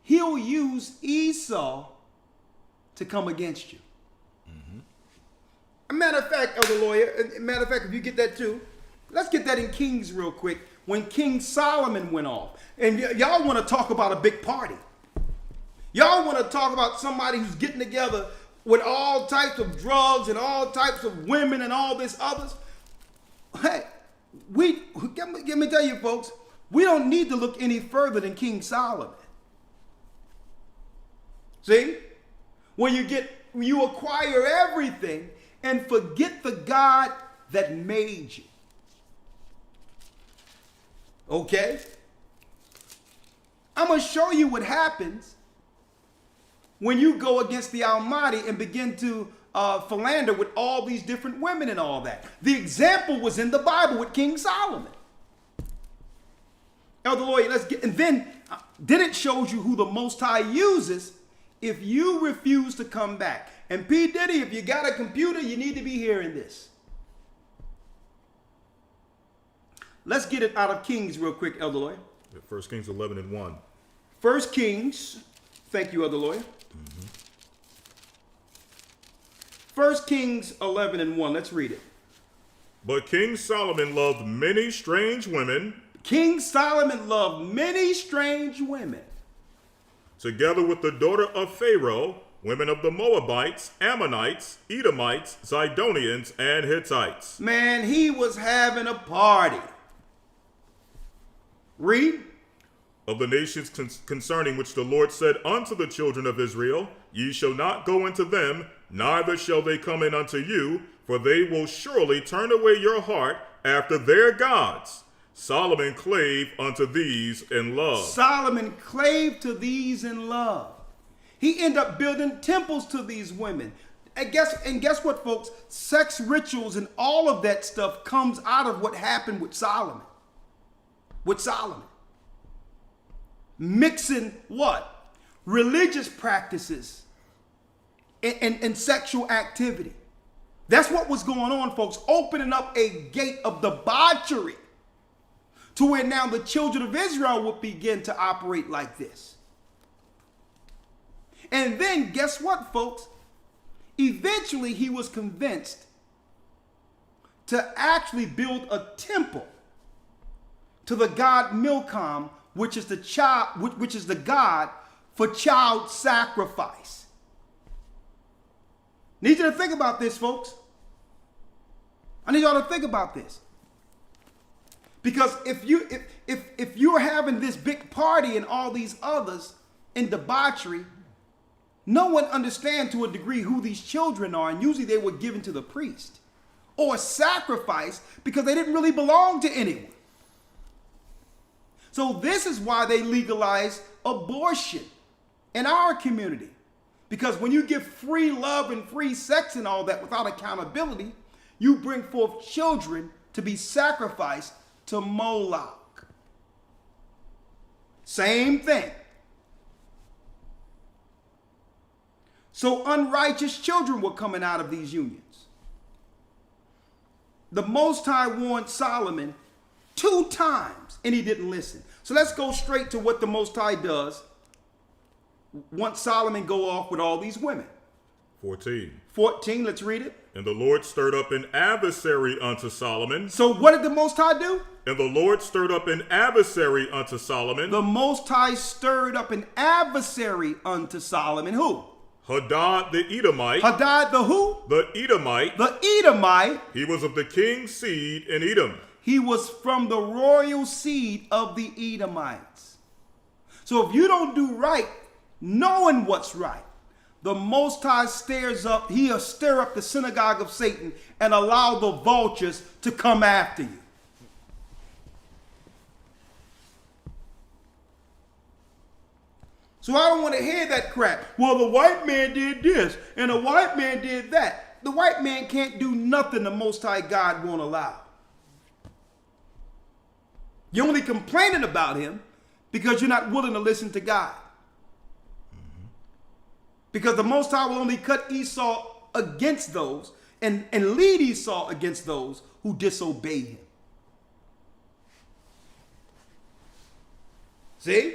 He'll use Esau to come against you. A matter of fact, Elder Lawyer, if you get that too, let's get that in Kings real quick. When King Solomon went off, and y'all want to talk about a big party. Y'all want to talk about somebody who's getting together with all types of drugs and all types of women and all this others. Hey, let me tell you folks, we don't need to look any further than King Solomon. See? When you acquire everything and forget the God that made you. Okay? I'm going to show you what happens when you go against the Almighty and begin to philander with all these different women and all that. The example was in the Bible with King Solomon. Elder Lawyer, and then it shows you who the Most High uses if you refuse to come back. And P. Diddy, if you got a computer, you need to be hearing this. Let's get it out of Kings real quick, Elder Lawyer. 1 Kings 11:1. 1 Kings, thank you, Elder Lawyer. 1 Kings 11:1, let's read it. But King Solomon loved many strange women. King Solomon loved many strange women. Together with the daughter of Pharaoh, women of the Moabites, Ammonites, Edomites, Zidonians, and Hittites. Man, he was having a party. Read. Of the nations concerning which the Lord said unto the children of Israel, Ye shall not go into them, neither shall they come in unto you, for they will surely turn away your heart after their gods. Solomon clave unto these in love. Solomon clave to these in love. He ended up building temples to these women. And guess what, folks? Sex rituals and all of that stuff comes out of what happened with Solomon. Mixing what? Religious practices and sexual activity. That's what was going on, folks. Opening up a gate of debauchery to where now the children of Israel would begin to operate like this. And then guess what, folks? Eventually he was convinced to actually build a temple to the god Milcom, which is the god for child sacrifice. Need you to think about this, folks. I need y'all to think about this. Because if you're having this big party and all these others in debauchery, no one understands to a degree who these children are, and usually they were given to the priest or sacrificed because they didn't really belong to anyone. So this is why they legalized abortion in our community. Because when you give free love and free sex and all that without accountability, you bring forth children to be sacrificed to Moloch. Same thing. So unrighteous children were coming out of these unions. The Most High warned Solomon 2 times and he didn't listen. So let's go straight to what the Most High does once Solomon go off with all these women. 14, let's read it. And the Lord stirred up an adversary unto Solomon. So what did the Most High do? And the Lord stirred up an adversary unto Solomon. The Most High stirred up an adversary unto Solomon. Who? Hadad the Edomite. Hadad the who? The Edomite. The Edomite. He was of the king's seed in Edom. He was from the royal seed of the Edomites. So if you don't do right, knowing what's right, the Most High he'll stir up the synagogue of Satan and allow the vultures to come after you. So I don't want to hear that crap. Well, the white man did this and the white man did that. The white man can't do nothing the Most High God won't allow. You're only complaining about him because you're not willing to listen to God. Because the Most High will only cut Esau against those and lead Esau against those who disobey him. See?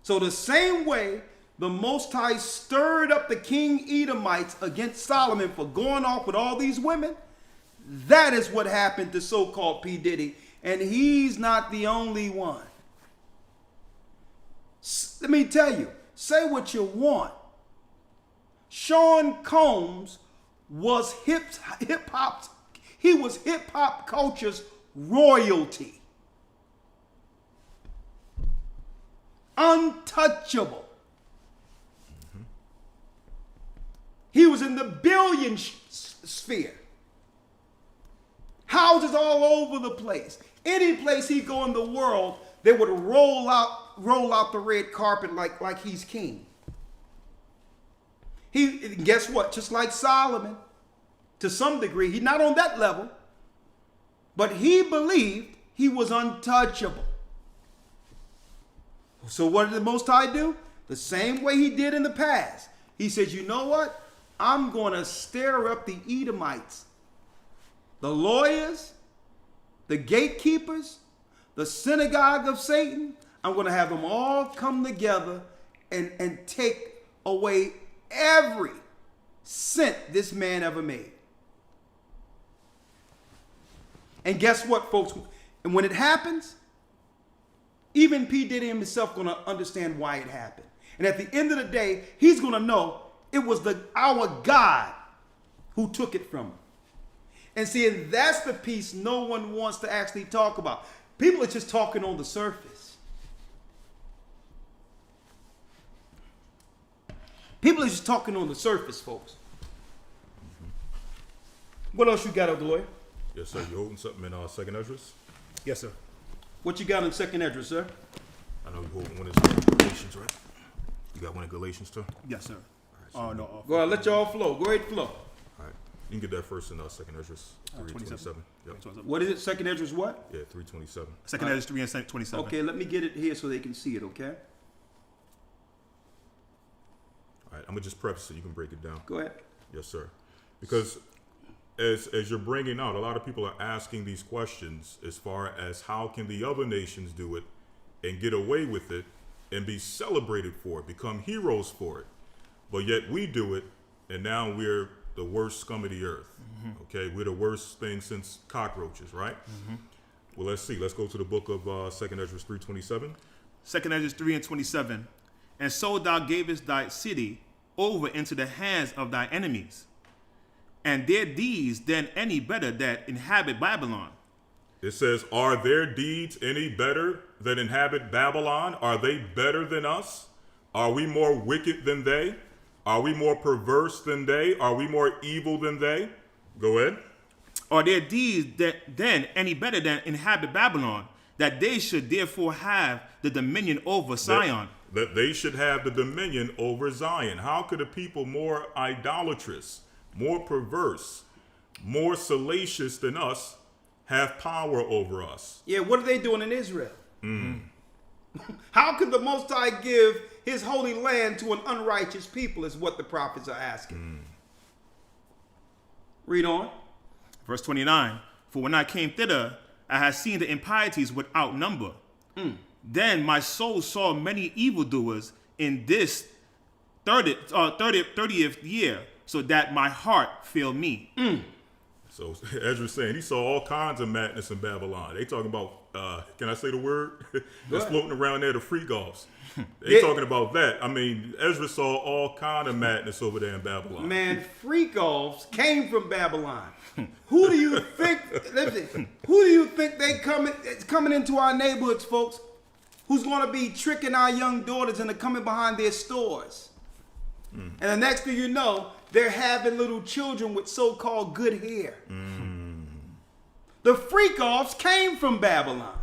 So the same way the Most High stirred up the King Edomites against Solomon for going off with all these women, that is what happened to so-called P. Diddy. And he's not the only one. Let me tell you, say what you want. Sean Combs was hip-hop. He was hip-hop culture's royalty. Untouchable. He was in the billion sphere. Houses all over the place. Any place he go in the world, they would roll out the red carpet like he's king. Guess what? Just like Solomon, to some degree, he's not on that level, but he believed he was untouchable. So what did the Most High do? The same way he did in the past. He says, you know what? I'm going to stir up the Edomites, the lawyers, the gatekeepers, the synagogue of Satan. I'm going to have them all come together and take away every cent this man ever made. And guess what, folks? And when it happens, even P. Diddy himself going to understand why it happened. And at the end of the day, he's going to know it was our God who took it from him. And see, and that's the piece no one wants to actually talk about. People are just talking on the surface. People are just talking on the surface, folks. What else you got, Lawyer? Yes, sir. You holding something in 2nd Esdras? Yes, sir. What you got in 2nd Esdras, sir? I know you holding one in Galatians, right? You got one in Galatians too? Yes, sir. All right. Oh, no. Go ahead, let y'all flow. Go ahead, flow. All right. You can get that first in 2nd Ezra 3:27. Yep. What is it? 2nd Ezra's what? Yeah, 3:27. 2nd Ezra 3 and 27. Okay, let me get it here so they can see it, okay? All right, I'm gonna just preface it. You can break it down. Go ahead. Yes, sir. Because as you're bringing out, a lot of people are asking these questions as far as how can the other nations do it and get away with it and be celebrated for it, become heroes for it, but yet we do it, and now we're the worst scum of the earth. Okay, we're the worst thing since cockroaches, right? Well, let's see. Let's go to the book of 2nd Ezra 3:27. 2nd Ezra 3 and 27. And so thou gavest thy city over into the hands of thy enemies. And their deeds then any better that inhabit Babylon? It says, are their deeds any better than inhabit Babylon? Are they better than us? Are we more wicked than they? Are we more perverse than they? Are we more evil than they? Go ahead. Are their deeds then any better than inhabit Babylon, that they should therefore have the dominion over Zion? That they should have the dominion over Zion. How could a people more idolatrous, more perverse, more salacious than us have power over us? Yeah, what are they doing in Israel? How could the Most High give his holy land to an unrighteous people is what the prophets are asking. Read on. Verse 29. For when I came thither, I had seen the impieties without number. Then my soul saw many evildoers in this 30th year, so that my heart failed me. So Ezra's saying he saw all kinds of madness in Babylon. They talking about, can I say the word? That's floating around there, the freak offs. They talking about that. I mean, Ezra saw all kind of madness over there in Babylon. Man, freak offs came from Babylon. Who do you think? Who do you think it's coming into our neighborhoods, folks? Who's going to be tricking our young daughters into coming behind their stores? And the next thing you know, they're having little children with so-called good hair. The freak offs came from Babylon.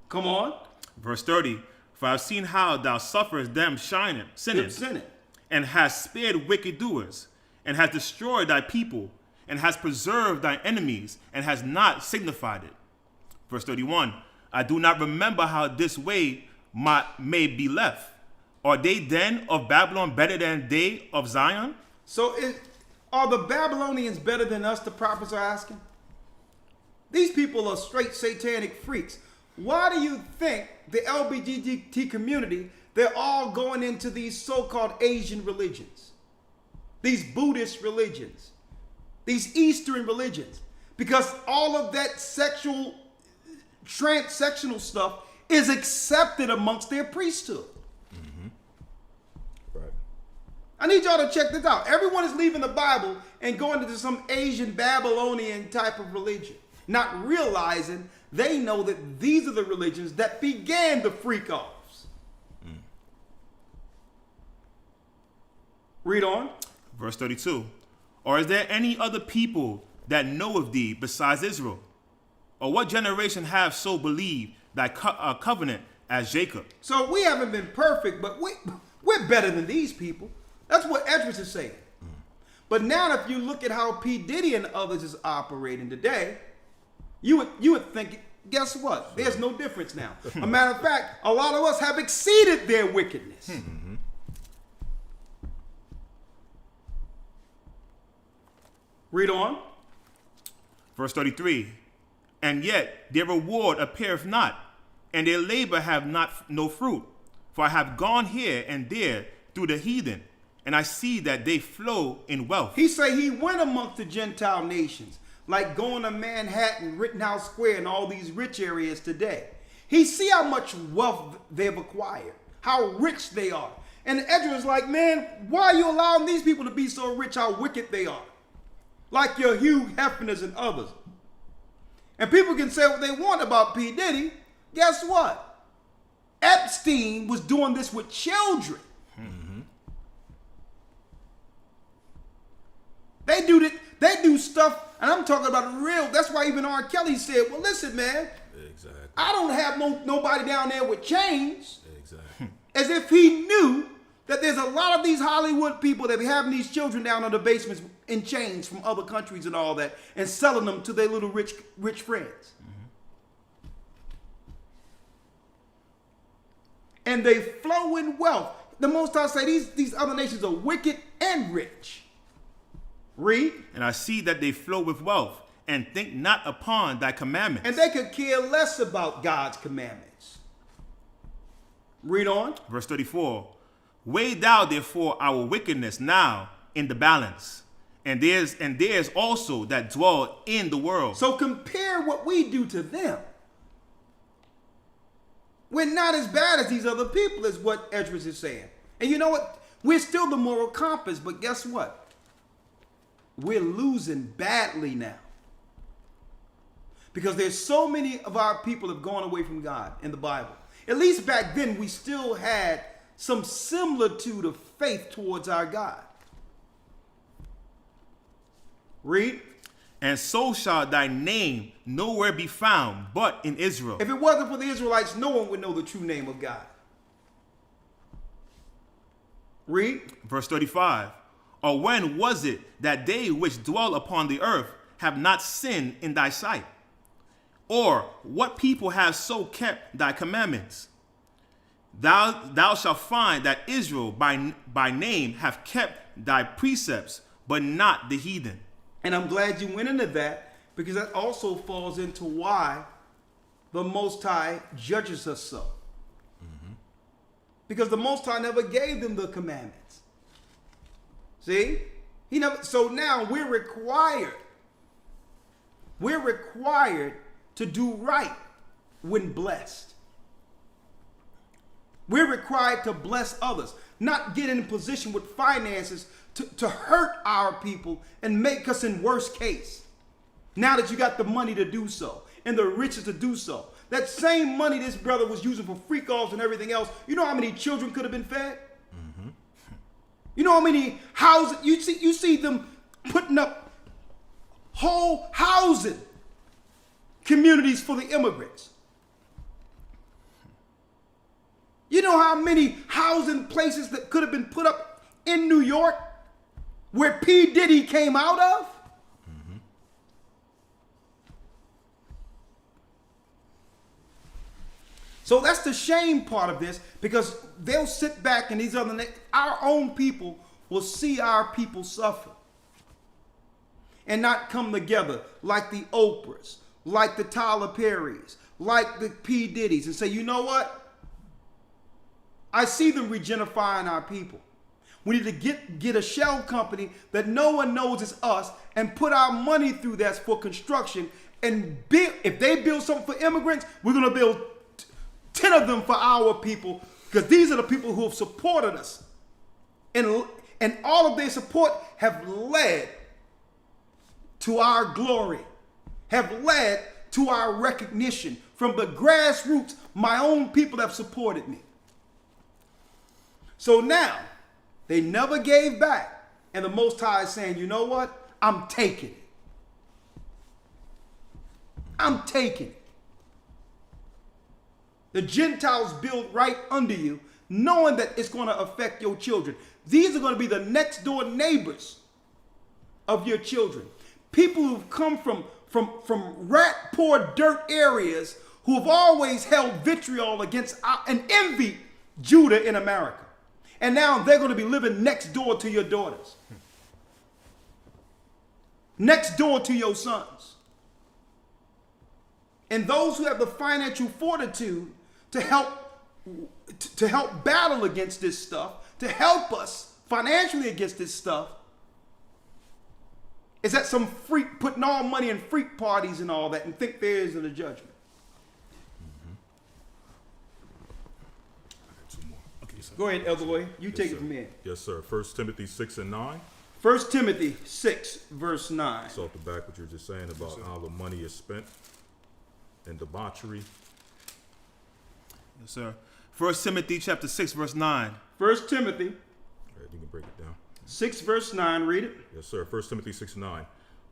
Come on. Verse 30. For I've seen how thou sufferest them sinning, and hast spared wicked doers, and hast destroyed thy people, and hast preserved thy enemies, and hast not signified it. Verse 31. I do not remember how this way may be left. Are they then of Babylon better than they of Zion? So are the Babylonians better than us, the prophets are asking? These people are straight satanic freaks. Why do you think the LGBT community, they're all going into these so-called Asian religions, these Buddhist religions, these Eastern religions? Because all of that transsectional stuff is accepted amongst their priesthood. Right. I need y'all to check this out. Everyone is leaving the Bible and going into some Asian Babylonian type of religion, not realizing they know that these are the religions that began the freak offs. Read on. Verse 32. Or is there any other people that know of thee besides Israel? Or what generation have so believed thy covenant as Jacob? So we haven't been perfect, but we're better than these people. That's what Esdras is saying. But now if you look at how P. Diddy and others is operating today, you would think, guess what? There's no difference now. A matter of fact, a lot of us have exceeded their wickedness. Read on. Verse 33. And yet their reward appeareth not, and their labor have no fruit. For I have gone here and there through the heathen, and I see that they flow in wealth. He say he went amongst the Gentile nations, like going to Manhattan, Rittenhouse Square, and all these rich areas today. He see how much wealth they've acquired, how rich they are. And Esdras is like, man, why are you allowing these people to be so rich, how wicked they are? Like your Hugh Hefners and others. And people can say what they want about P. Diddy. Guess what? Epstein was doing this with children. They do stuff, and I'm talking about real. That's why even R. Kelly said, well, listen, man. Exactly. I don't have nobody down there with chains. Exactly. As if he knew that there's a lot of these Hollywood people that be having these children down in the basements in chains from other countries and all that, and selling them to their little rich friends. And they flow in wealth. The Most High say these other nations are wicked and rich. Read. And I see that they flow with wealth, and think not upon thy commandments. And they could care less about God's commandments. Read on. Verse 34. Weigh thou therefore our wickedness now in the balance, and there's also that dwell in the world. So compare what we do to them. We're not as bad as these other people, is what Esdras is saying. And you know what? We're still the moral compass, but guess what? We're losing badly now. Because there's so many of our people have gone away from God in the Bible. At least back then, we still had some similitude of faith towards our God. Read. And so shall thy name nowhere be found but in Israel. If it wasn't for the Israelites, no one would know the true name of God. Read. Verse 35. Or when was it that they which dwell upon the earth have not sinned in thy sight? Or what people have so kept thy commandments? Thou shalt find that Israel by name have kept thy precepts, but not the heathen. And I'm glad you went into that, because that also falls into why the Most High judges us so. Because the Most High never gave them the commandments. See? He never. So now we're required to do right when blessed. We're required to bless others, not get in a position with finances to hurt our people and make us in worst case. Now that you got the money to do so and the riches to do so. That same money this brother was using for freak offs and everything else, you know how many children could have been fed? You know how many houses, you see them putting up whole housing communities for the immigrants. You know how many housing places that could have been put up in New York where P. Diddy came out of? So that's the shame part of this, because they'll sit back and our own people will see our people suffer and not come together like the Oprahs, like the Tyler Perrys, like the P. Diddy's, and say, you know what? I see them regenifying our people. We need to get a shell company that no one knows is us and put our money through that for construction, and if they build something for immigrants, we're going to build 10 of them for our people, because these are the people who have supported us. And all of their support have led to our glory, have led to our recognition. From the grassroots, my own people have supported me. So now, they never gave back. And the Most High is saying, you know what? I'm taking it. I'm taking it. The Gentiles build right under you, knowing that it's going to affect your children. These are going to be the next door neighbors of your children. People who've come from rat poor dirt areas, who have always held vitriol against and envied Judah in America. And now they're going to be living next door to your daughters. Next door to your sons. And those who have the financial fortitude to help battle against this stuff, to help us financially against this stuff, is that some freak putting all money in freak parties and all that and think there isn't a judgment. Okay, sir. Go ahead, Elder Boy. You take it from here. Yes, sir. 1 Timothy 6 and 9. 1 Timothy 6, verse 9. It's off the back what you were just saying about how the money is spent in debauchery. Yes, sir. 1 Timothy chapter 6, verse 9. 1 Timothy. All right, you can break it down. 6 verse 9, read it. Yes, sir. 1 Timothy 6 and 9.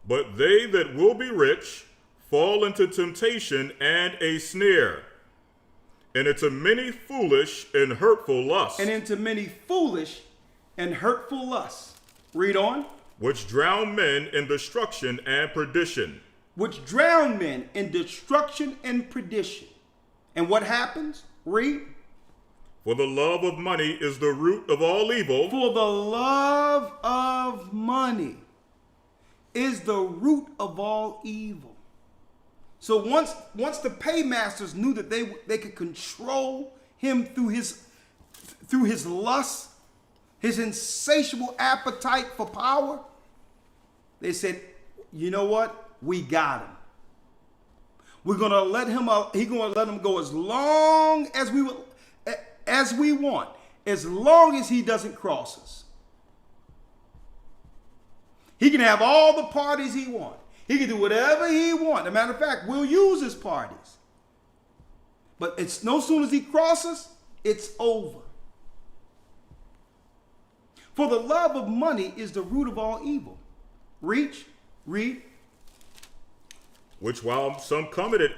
But they that will be rich fall into temptation and a snare, And into many foolish and hurtful lusts. And into many foolish and hurtful lusts. Read on. Which drown men in destruction and perdition. Which drown men in destruction and perdition. And what happens? Read. For the love of money is the root of all evil. For the love of money is the root of all evil. So once the paymasters knew that they could control him through his lust, his insatiable appetite for power, they said, you know what? We got him. We're gonna let him out. He's gonna let him go as long as we want, as long as he doesn't cross us. He can have all the parties he wants. He can do whatever he wants. As a matter of fact, we'll use his parties. But it's no sooner as he crosses, it's over. For the love of money is the root of all evil. Read. Which while some coveted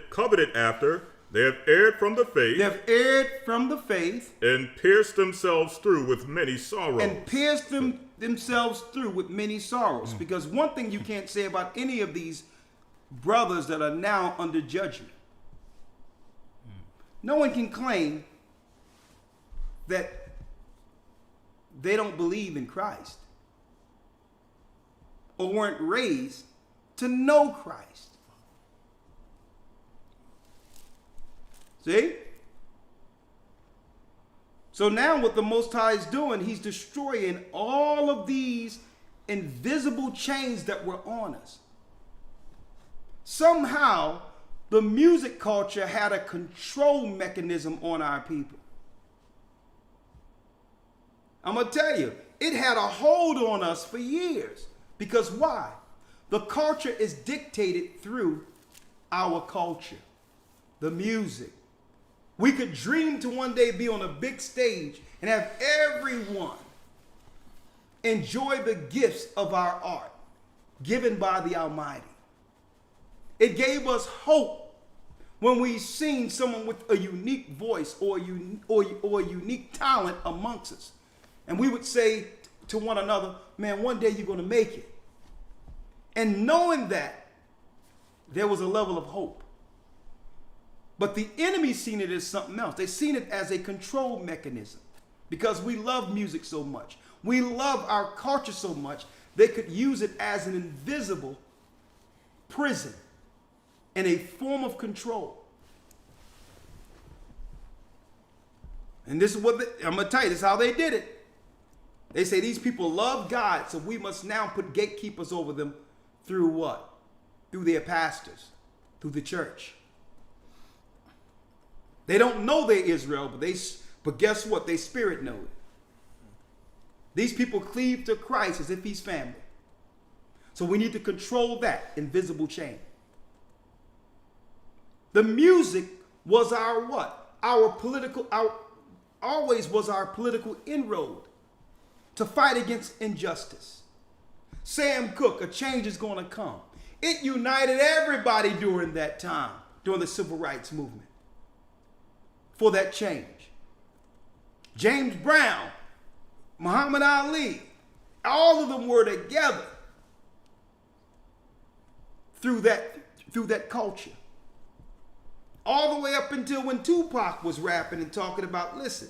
after, they have erred from the faith. They have erred from the faith. And pierced themselves through with many sorrows. And pierced themselves through with many sorrows. Because one thing you can't say about any of these brothers that are now under judgment. No one can claim that they don't believe in Christ or weren't raised to know Christ. See? So now what the Most High is doing, he's destroying all of these invisible chains that were on us. Somehow, the music culture had a control mechanism on our people. I'm going to tell you, it had a hold on us for years. Because why? The culture is dictated through our culture, the music. We could dream to one day be on a big stage and have everyone enjoy the gifts of our art given by the Almighty. It gave us hope when we seen someone with a unique voice or a unique talent amongst us. And we would say to one another, man, one day you're going to make it. And knowing that, there was a level of hope. But the enemy seen it as something else. They seen it as a control mechanism because we love music so much. We love our culture so much. They could use it as an invisible prison and a form of control. And this is what I'm going to tell you, this is how they did it. They say these people love God, so we must now put gatekeepers over them through what? Through their pastors, through the church. They don't know they're Israel, but guess what? They spirit know it. These people cleave to Christ as if he's family. So we need to control that invisible chain. The music was our what? Always was our political inroad to fight against injustice. Sam Cooke, a change is going to come. It united everybody during that time, during the civil rights movement. For that change. James Brown, Muhammad Ali, all of them were together through that culture. All the way up until when Tupac was rapping and talking about, listen,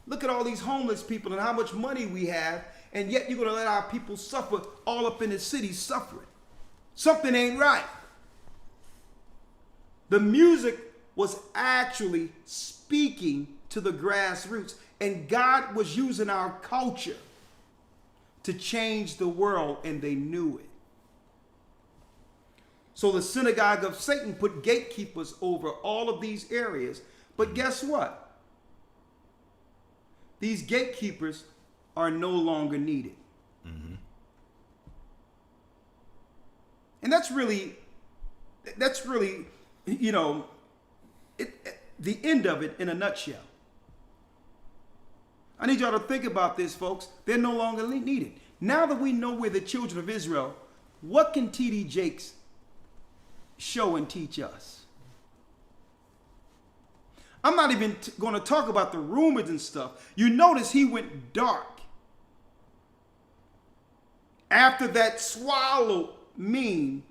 look at all these homeless people and how much money we have, and yet you're going to let our people suffer all up in the city suffering. Something ain't right. The music was actually speaking to the grassroots. And God was using our culture to change the world, and they knew it. So the synagogue of Satan put gatekeepers over all of these areas. But guess what? These gatekeepers are no longer needed. Mm-hmm. And that's really, you know, the end of it in a nutshell. I need y'all to think about this, folks. They're no longer needed. Now that we know we're the children of Israel, what can T.D. Jakes show and teach us? I'm not even going to talk about the rumors and stuff. You notice he went dark after that swallow meme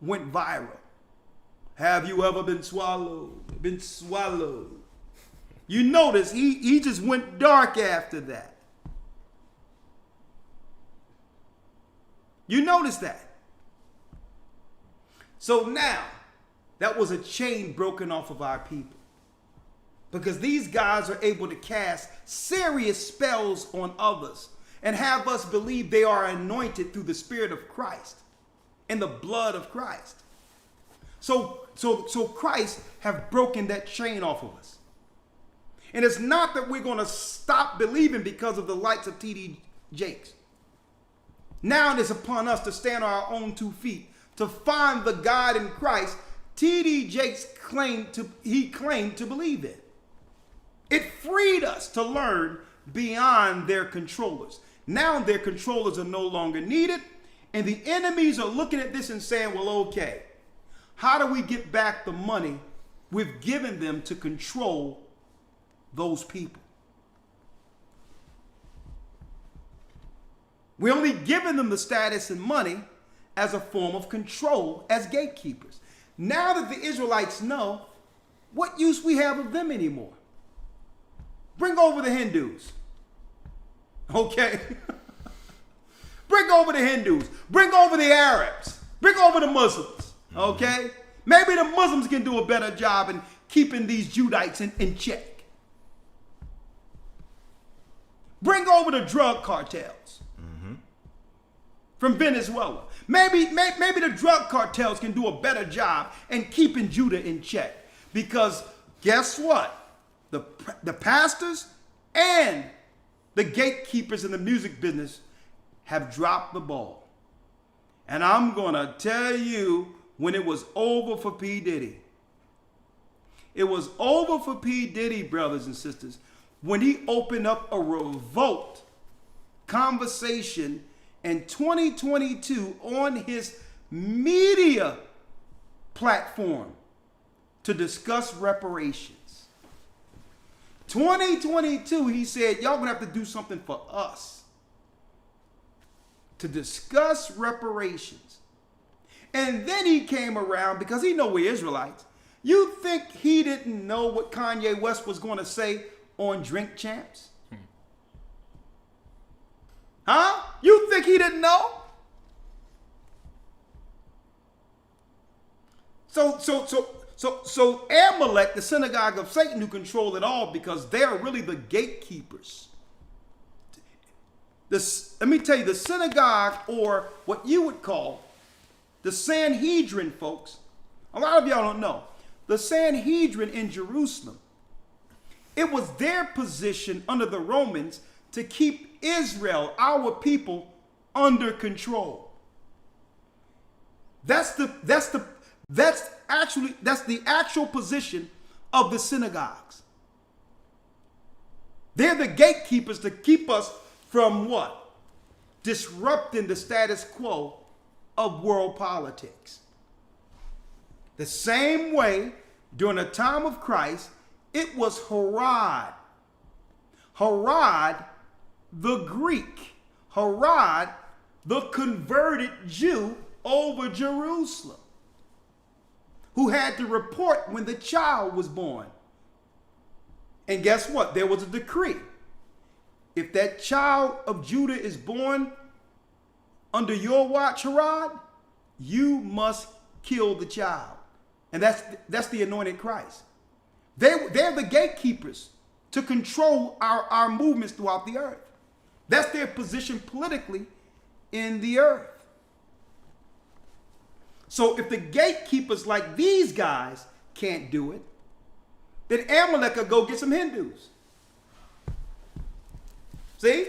went viral. Have you ever been swallowed? Been swallowed. You notice he just went dark after that. You notice that. So now, that was a chain broken off of our people. Because these guys are able to cast serious spells on others and have us believe they are anointed through the Spirit of Christ and the blood of Christ. So Christ have broken that chain off of us. And it's not that we're going to stop believing because of the likes of T.D. Jakes. Now it is upon us to stand on our own 2 feet, to find the God in Christ T.D. Jakes claimed to believe in. It freed us to learn beyond their controllers. Now their controllers are no longer needed, and the enemies are looking at this and saying, well, okay, how do we get back the money we've given them to control those people? We're only giving them the status and money as a form of control as gatekeepers. Now that the Israelites know, what use we have of them anymore? Bring over the Hindus. Okay? Bring over the Hindus. Bring over the Arabs. Bring over the Muslims. Okay? Maybe the Muslims can do a better job in keeping these Judites in check. Bring over the drug cartels from Venezuela. Maybe the drug cartels can do a better job in keeping Judah in check. Because guess what? The pastors and the gatekeepers in the music business have dropped the ball. And I'm going to tell you, when it was over for P. Diddy, it was over for P. Diddy, brothers and sisters, when he opened up a revolt conversation in 2022 on his media platform to discuss reparations. 2022, he said, y'all gonna have to do something for us to discuss reparations. And then he came around because he know we're Israelites. You think he didn't know what Kanye West was going to say on Drink Champs? Huh? You think he didn't know? So Amalek, the synagogue of Satan, who control it all, because they're really the gatekeepers. Let me tell you, the synagogue, or what you would call the Sanhedrin, folks, a lot of y'all don't know. The Sanhedrin in Jerusalem, it was their position under the Romans to keep Israel, our people, under control. That's the actual position of the synagogues. They're the gatekeepers to keep us from what? Disrupting the status quo of world politics. The same way during the time of Christ, it was Herod. Herod, the Greek. Herod, the converted Jew over Jerusalem, who had to report when the child was born. And guess what? There was a decree. If that child of Judah is born under your watch, Herod, you must kill the child. And that's the anointed Christ. They're the gatekeepers to control our movements throughout the earth. That's their position politically in the earth. So if the gatekeepers like these guys can't do it, then Amalek will go get some Hindus. See?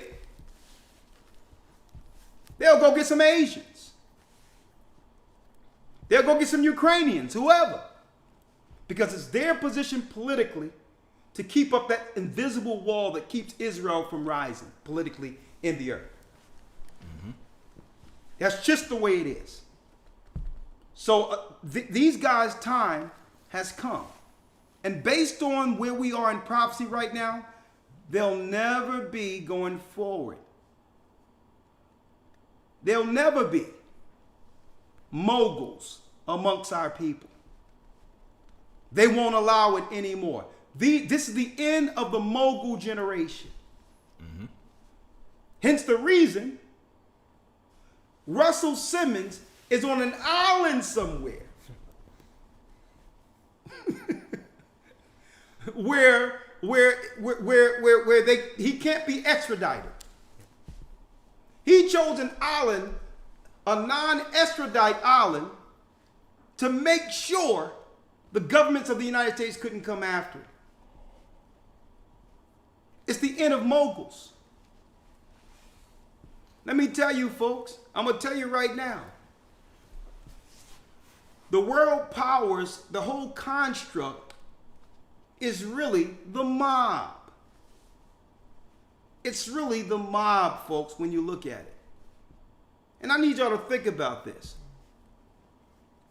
They'll go get some Asians. They'll go get some Ukrainians, whoever. Because it's their position politically to keep up that invisible wall that keeps Israel from rising politically in the earth. That's just the way it is. So these guys' time has come. And based on where we are in prophecy right now, there'll never be going forward. There'll never be moguls amongst our people. They won't allow it anymore. This is the end of the mogul generation. Mm-hmm. Hence the reason Russell Simmons is on an island somewhere where he can't be extradited. He chose an island, a non-extradite island, to make sure the governments of the United States couldn't come after it. It's the end of moguls. Let me tell you, folks, I'm going to tell you right now. The world powers, the whole construct, is really the mob. It's really the mob, folks, when you look at it. And I need y'all to think about this.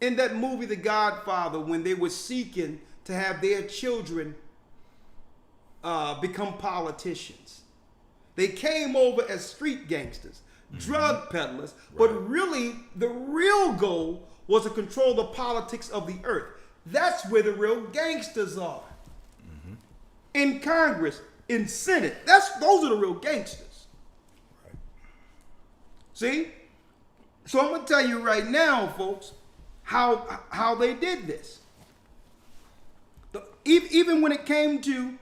In that movie, The Godfather, when they were seeking to have their children become politicians, they came over as street gangsters, drug peddlers, but really the real goal was to control the politics of the earth. That's where the real gangsters are. In Congress, in Senate, those are the real gangsters. Right. See? So I'm going to tell you right now, folks, how they did this. Even when it came to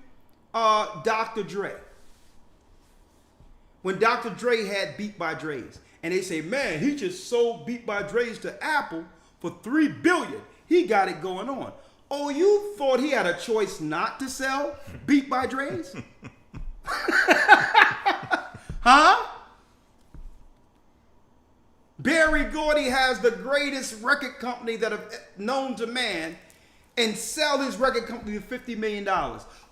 Dr. Dre. When Dr. Dre had Beat by Dre's, and they say, man, he just sold Beat by Dre's to Apple for $3 billion. He got it going on. Oh, you thought he had a choice not to sell Beat by Dre's? Huh? Barry Gordy has the greatest record company that have known to man and sell his record company for $50 million.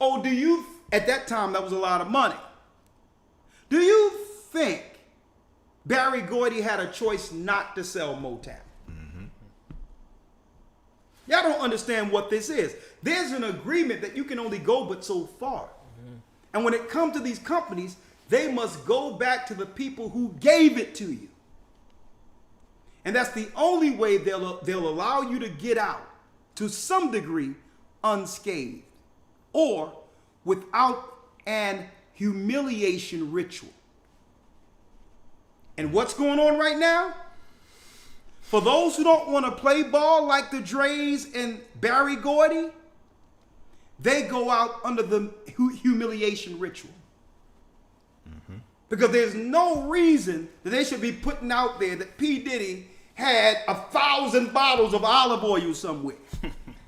Oh, do you, at that time, that was a lot of money. Do you think Barry Gordy had a choice not to sell Motown? Y'all don't understand what this is. There's an agreement that you can only go but so far. And when it comes to these companies, they must go back to the people who gave it to you. And that's the only way they'll allow you to get out to some degree unscathed or without an humiliation ritual. And what's going on right now? For those who don't want to play ball like the Dre's and Barry Gordy, they go out under the humiliation ritual. Because there's no reason that they should be putting out there that P. Diddy had 1,000 bottles of olive oil somewhere.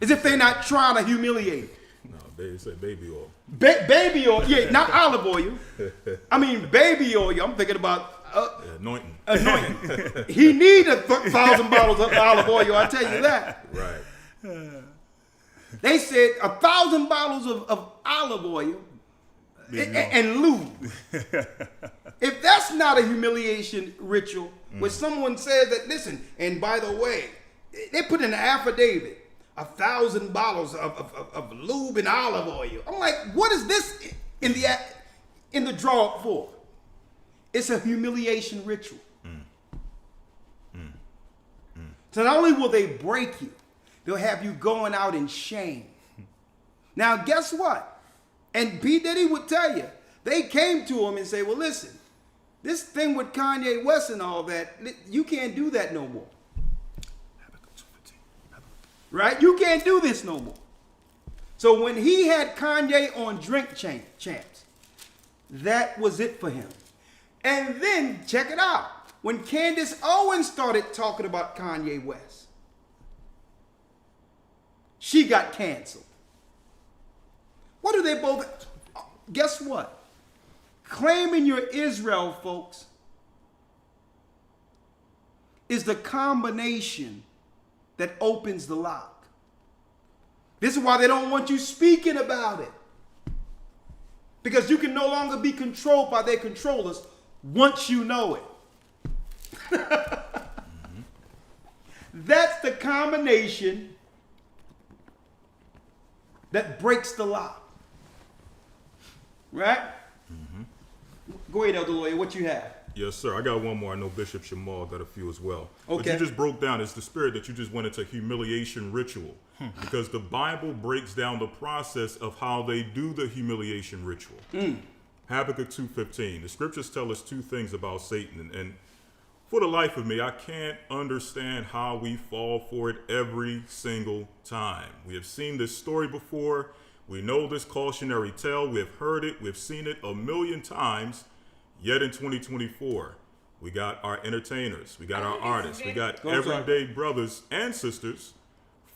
As if they're not trying to humiliate it. No, they say baby oil. Baby oil, yeah, not olive oil. I mean baby oil. I'm thinking about anointing. He need 1,000 bottles of olive oil, I tell you that. Right. They said 1,000 bottles of olive oil and lube. If that's not a humiliation ritual, where someone says that, listen, and by the way, they put in an affidavit, 1,000 bottles of lube and olive oil. I'm like, what is this in the drawer for? It's a humiliation ritual. So not only will they break you, they'll have you going out in shame. Now, guess what? And P. Diddy would tell you, they came to him and say, well, listen, this thing with Kanye West and all that, you can't do that no more. Right? You can't do this no more. So when he had Kanye on Drink Champs, that was it for him. And then, check it out. When Candace Owens started talking about Kanye West, she got canceled. What do they both... Guess what? Claiming you're Israel, folks, is the combination that opens the lock. This is why they don't want you speaking about it. Because you can no longer be controlled by their controllers once you know it. That's the combination that breaks the law. Right? Go ahead, Elder Lawyer, what you have? Yes, sir. I got one more. I know Bishop Shamal got a few as well. But Okay. you just broke down, it's the spirit that you just went into humiliation ritual. Because the Bible breaks down the process of how they do the humiliation ritual. Habakkuk 2:15. The scriptures tell us two things about Satan. And for the life of me, I can't understand how we fall for it every single time. We have seen this story before. We know this cautionary tale. We have heard it. We've seen it a million times. Yet in 2024, we got our entertainers, we got our artists, we got everyday brothers and sisters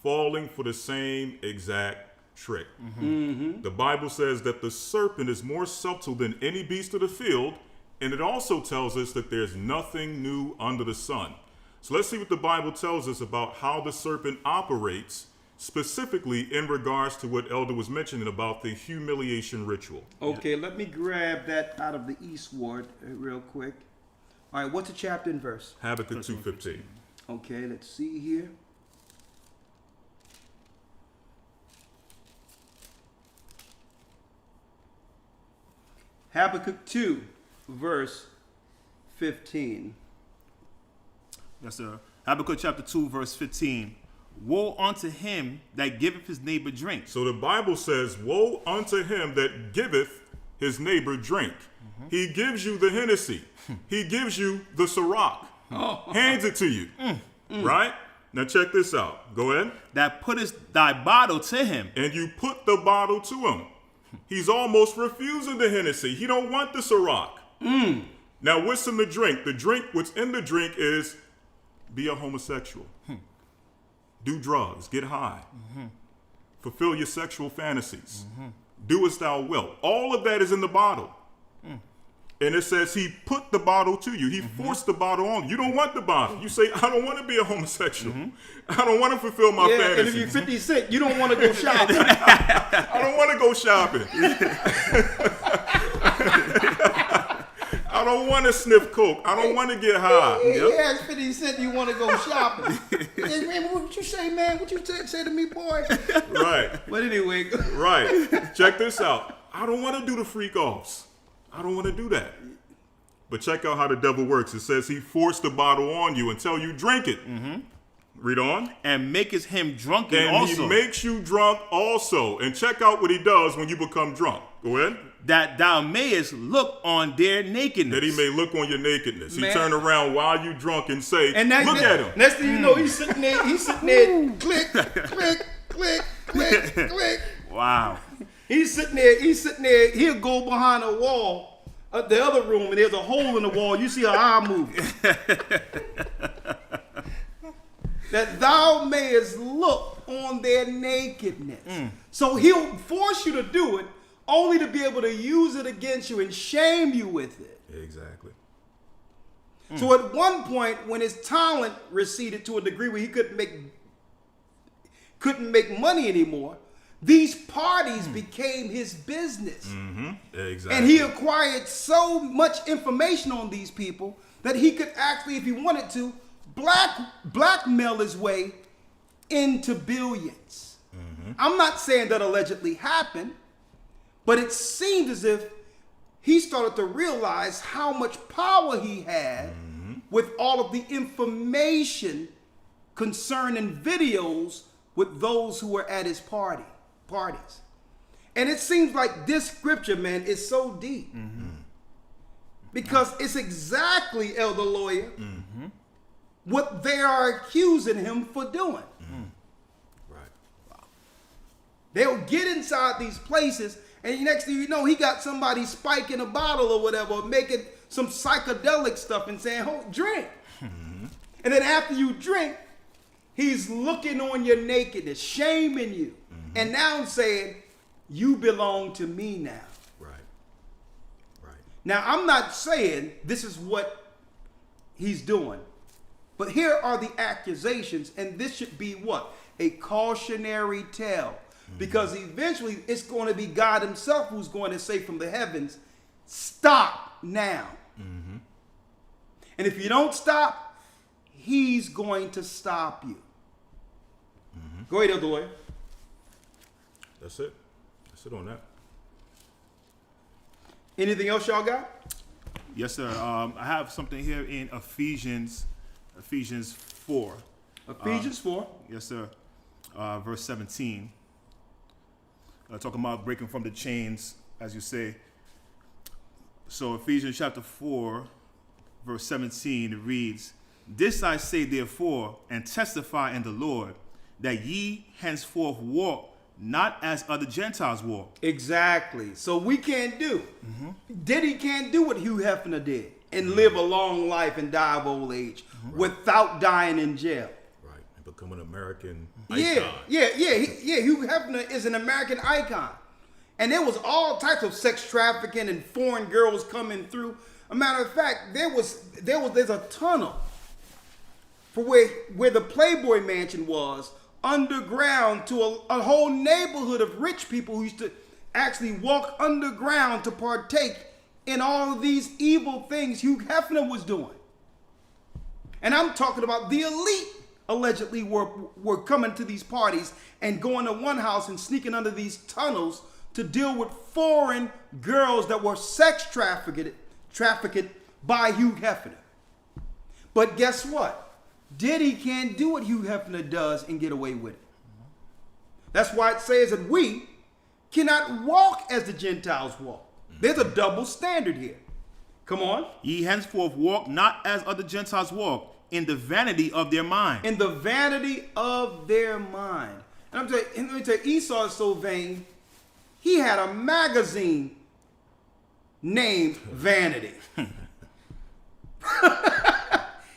falling for the same exact trick. The Bible says that the serpent is more subtle than any beast of the field, and it also tells us that there's nothing new under the sun. So let's see what the Bible tells us about how the serpent operates, specifically in regards to what Elder was mentioning about the humiliation ritual. Okay, let me grab that out of the Eastward real quick. All right, what's the chapter and verse? Habakkuk 2:15. Okay, let's see here. Habakkuk 2, verse 15. Yes, sir. Habakkuk chapter 2, verse 15. Woe unto him that giveth his neighbor drink. So the Bible says, woe unto him that giveth his neighbor drink. He gives you the Hennessy. He gives you the Ciroc. Hands it to you. Right? Now check this out. Go ahead. That puttest thy bottle to him. And you put the bottle to him. He's almost refusing the Hennessy. He don't want the Ciroc. Now what's in the drink? The drink, what's in the drink is be a homosexual. Do drugs, get high, fulfill your sexual fantasies, do as thou wilt. All of that is in the bottle. And it says he put the bottle to you. He forced the bottle on you. You don't want the bottle. You say, I don't want to be a homosexual. I don't want to fulfill my fantasies. And if you're 50 Cent, you don't want to go shopping. I don't want to go shopping. I don't want to sniff coke. I don't want to get high. He asked 50 Cent, you want to go shopping. Hey, man, what you say, man? What you say to me, boy? Right. But anyway. Right. Check this out. I don't want to do the freak offs. I don't want to do that. But check out how the devil works. It says he forced the bottle on you until you drink it. Read on. And maketh him drunken and also. He makes you drunk also. And check out what he does when you become drunk. Go ahead. That thou mayest look on their nakedness. That he may look on your nakedness. Man. He turn around while you drunk and say, And look at him. Next thing you know, he's sitting there, click, click, click, click, click. Wow. He's sitting there, he'll go behind a wall, the other room, and there's a hole in the wall. You see her eye moving. That thou mayest look on their nakedness. So he'll force you to do it, only to be able to use it against you and shame you with it. Exactly. So at one point, when his talent receded to a degree where he couldn't make money anymore, these parties became his business. Exactly. And he acquired so much information on these people that he could actually, if he wanted to, blackmail his way into billions. I'm not saying that allegedly happened, but it seemed as if he started to realize how much power he had with all of the information concerning videos with those who were at his parties. And it seems like this scripture, man, is so deep. Because it's exactly, Elder Lawyer, what they are accusing him for doing. Right. They'll get inside these places, and next thing you know, he got somebody spiking a bottle or whatever, making some psychedelic stuff and saying, oh, drink. And then after you drink, he's looking on your nakedness, shaming you. And now saying, you belong to me now. Right. Right. Now, I'm not saying this is what he's doing, but here are the accusations, and this should be what? A cautionary tale. Because eventually it's going to be God himself who's going to say from the heavens, stop now. And if you don't stop, he's going to stop you. Go ahead, Elder Lawyer. That's it. That's it on that. Anything else y'all got? Yes, sir. I have something here in Ephesians 4. Ephesians 4. Yes, sir. Verse 17. Talking about breaking from the chains, as you say. So Ephesians chapter 4, verse 17, it reads, "This I say therefore, and testify in the Lord, that ye henceforth walk not as other Gentiles walk." Exactly. So we can't do. Diddy can't do what Hugh Hefner did and live a long life and die of old age without dying in jail. Right. And become an American Yeah, icon. yeah. Hugh Hefner is an American icon. And there was all types of sex trafficking and foreign girls coming through. A matter of fact, there's a tunnel for where the Playboy Mansion was, underground, to a whole neighborhood of rich people who used to actually walk underground to partake in all of these evil things Hugh Hefner was doing. And I'm talking about the elite allegedly were coming to these parties and going to one house and sneaking under these tunnels to deal with foreign girls that were sex trafficked by Hugh Hefner. But guess what? Diddy can't do what Hugh Hefner does and get away with it. That's why it says that we cannot walk as the Gentiles walk. There's a double standard here. Come on. "Ye henceforth walk not as other Gentiles walk, in the vanity of their mind." In the vanity of their mind. And let me tell you, Esau is so vain, he had a magazine named Vanity.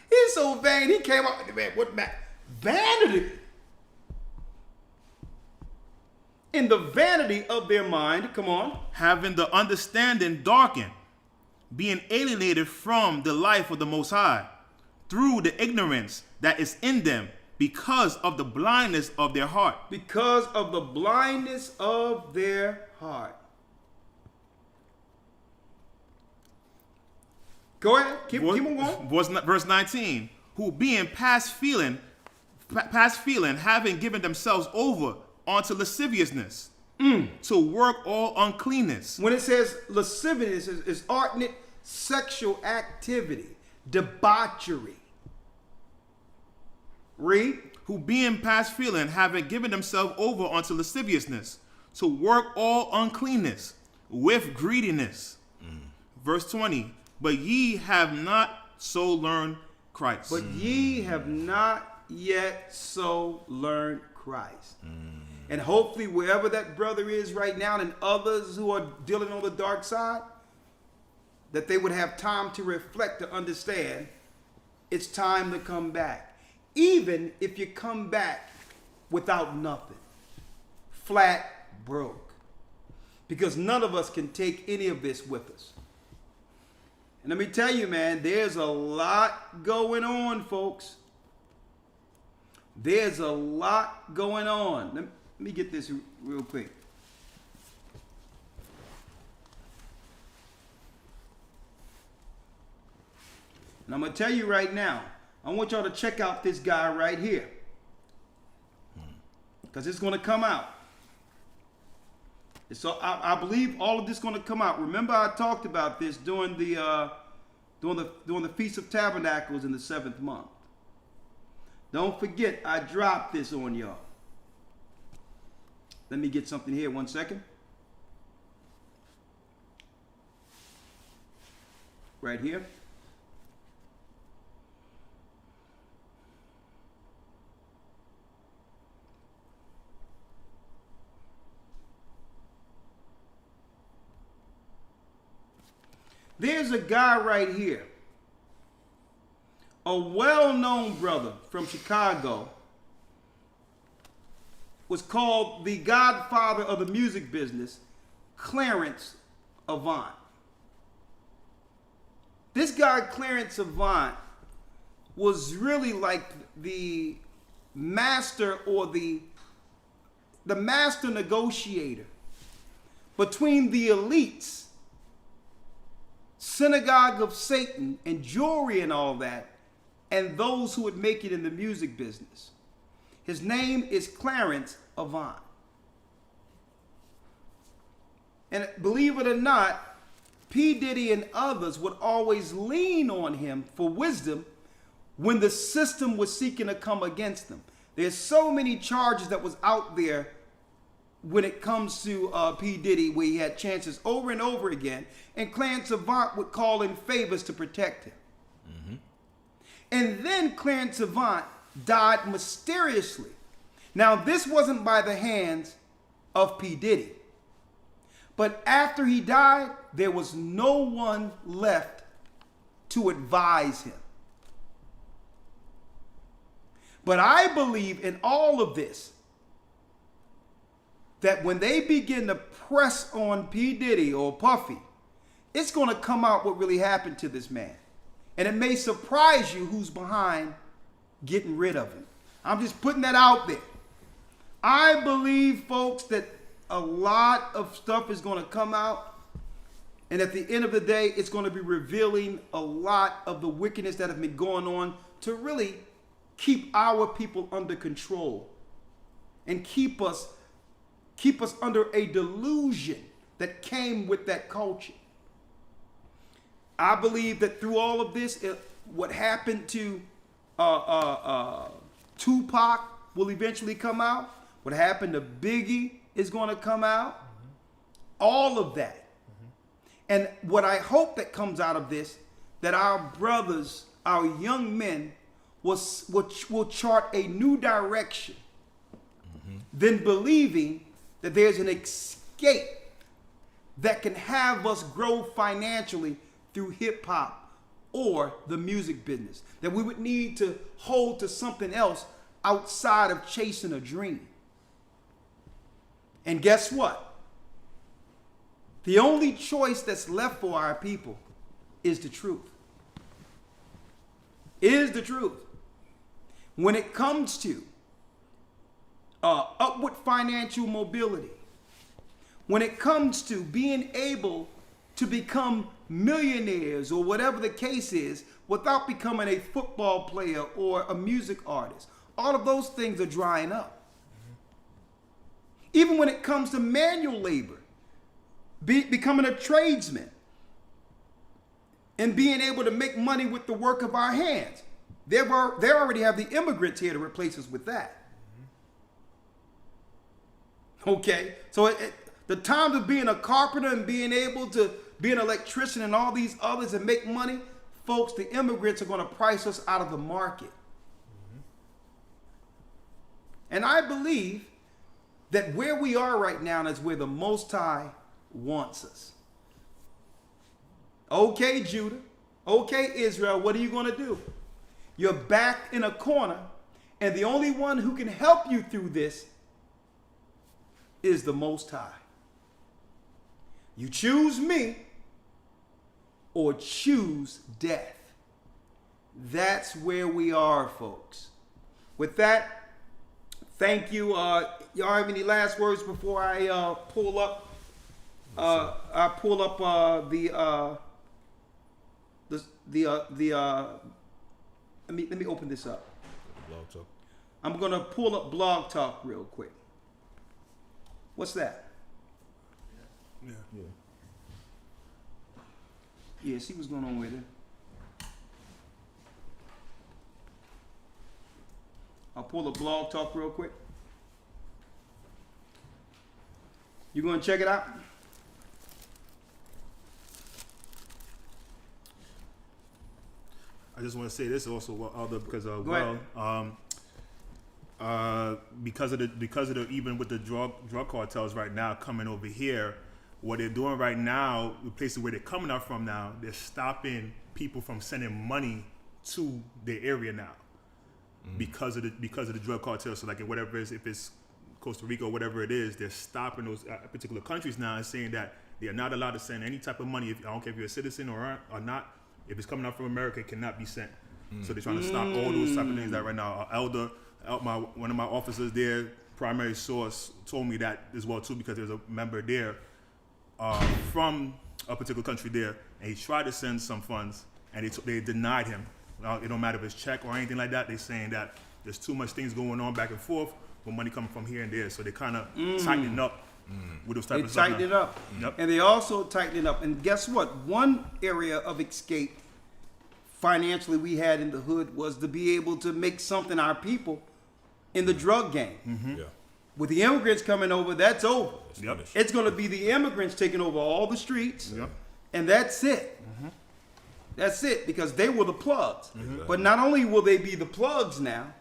He's so vain, he came up with, man, Vanity. In the vanity of their mind, come on. "Having the understanding darkened, being alienated from the life of the Most High, through the ignorance that is in them, because of the blindness of their heart." Because of the blindness of their heart. Go ahead. Keep on going. Verse 19. "Who being past feeling, having given themselves over unto lasciviousness, to work all uncleanness." When it says lasciviousness, it's ardent sexual activity, debauchery. Read. "Who being past feeling, having given themselves over unto lasciviousness, to work all uncleanness with greediness." Verse 20. "But ye have not so learned Christ." But ye have not yet so learned Christ. And hopefully wherever that brother is right now and others who are dealing on the dark side, that they would have time to reflect, to understand it's time to come back. Even if you come back without nothing, flat broke. Because none of us can take any of this with us. And let me tell you, man, there's a lot going on, folks. There's a lot going on. Let me get this real quick. And I'm going to tell you right now, I want y'all to check out this guy right here. Because it's going to come out. So I believe all of this is going to come out. Remember I talked about this during the Feast of Tabernacles in the 7th month. Don't forget, I dropped this on y'all. Let me get something here, 1 second. Right here. There's a guy right here, a well-known brother from Chicago, was called the godfather of the music business, Clarence Avant. This guy, Clarence Avant, was really like the master or the master negotiator between the elites, synagogue of Satan and jewelry and all that, and those who would make it in the music business. His name is Clarence Avant. And believe it or not, P. Diddy and others would always lean on him for wisdom when the system was seeking to come against them. There's so many charges that was out there when it comes to P. Diddy, where he had chances over and over again, and Clarence Avant would call in favors to protect him. And then Clarence Avant died mysteriously. Now, this wasn't by the hands of P. Diddy. But after he died, there was no one left to advise him. But I believe in all of this, that when they begin to press on P. Diddy or Puffy, it's going to come out what really happened to this man. And it may surprise you who's behind getting rid of him. I'm just putting that out there. I believe, folks, that a lot of stuff is going to come out. And at the end of the day, it's going to be revealing a lot of the wickedness that have been going on to really keep our people under control and keep us under a delusion that came with that culture. I believe that through all of this, what happened to Tupac will eventually come out. What happened to Biggie is going to come out. All of that. And what I hope that comes out of this, that our brothers, our young men, will chart a new direction than believing that there's an escape that can have us grow financially through hip hop or the music business. That we would need to hold to something else outside of chasing a dream. And guess what? The only choice that's left for our people is the truth. Is the truth. When it comes to upward financial mobility, when it comes to being able to become millionaires or whatever the case is without becoming a football player or a music artist, all of those things are drying up. Even when it comes to manual labor, becoming a tradesman and being able to make money with the work of our hands. They already have the immigrants here to replace us with that. Okay, so the times of being a carpenter and being able to be an electrician and all these others and make money, folks, the immigrants are going to price us out of the market. And I believe that where we are right now is where the Most High wants us. Okay, Judah. Okay, Israel, what are you going to do? You're backed in a corner, and the only one who can help you through this is the Most High. You choose me or choose death. That's where we are, folks. With that, thank you. Y'all have any last words before I pull up? Let me open this up. Blog Talk. I'm gonna pull up Blog Talk real quick. What's that? Yeah, see what's going on with it. I'll pull up Blog Talk real quick. You gonna check it out? I just want to say this also, because because of the even with the drug cartels right now coming over here, what they're doing right now, the places where they're coming out from now, they're stopping people from sending money to the area now because of the drug cartels. So like whatever it is, if it's Costa Rica or whatever it is, they're stopping those particular countries now and saying that they are not allowed to send any type of money. I don't care if you're a citizen or not. If it's coming out from America, it cannot be sent. So they're trying to stop all those type of things that right now. One of my officers there, primary source, told me that as well too, because there's a member there from a particular country there, and he tried to send some funds, and they denied him. It don't matter if it's check or anything like that. They're saying that there's too much things going on back and forth with money coming from here and there, so they're kind of tightening up with those type They of stuff. tightened it now. up. Yep. And they also tightened it up. And guess what? One area of escape financially we had in the hood was to be able to make something our people in the drug game. Mm-hmm. Yeah. With the immigrants coming over, that's over. Yep. It's going to be the immigrants taking over all the streets, Yep. and that's it. That's it, because they were the plugs. But not only will they be the plugs now,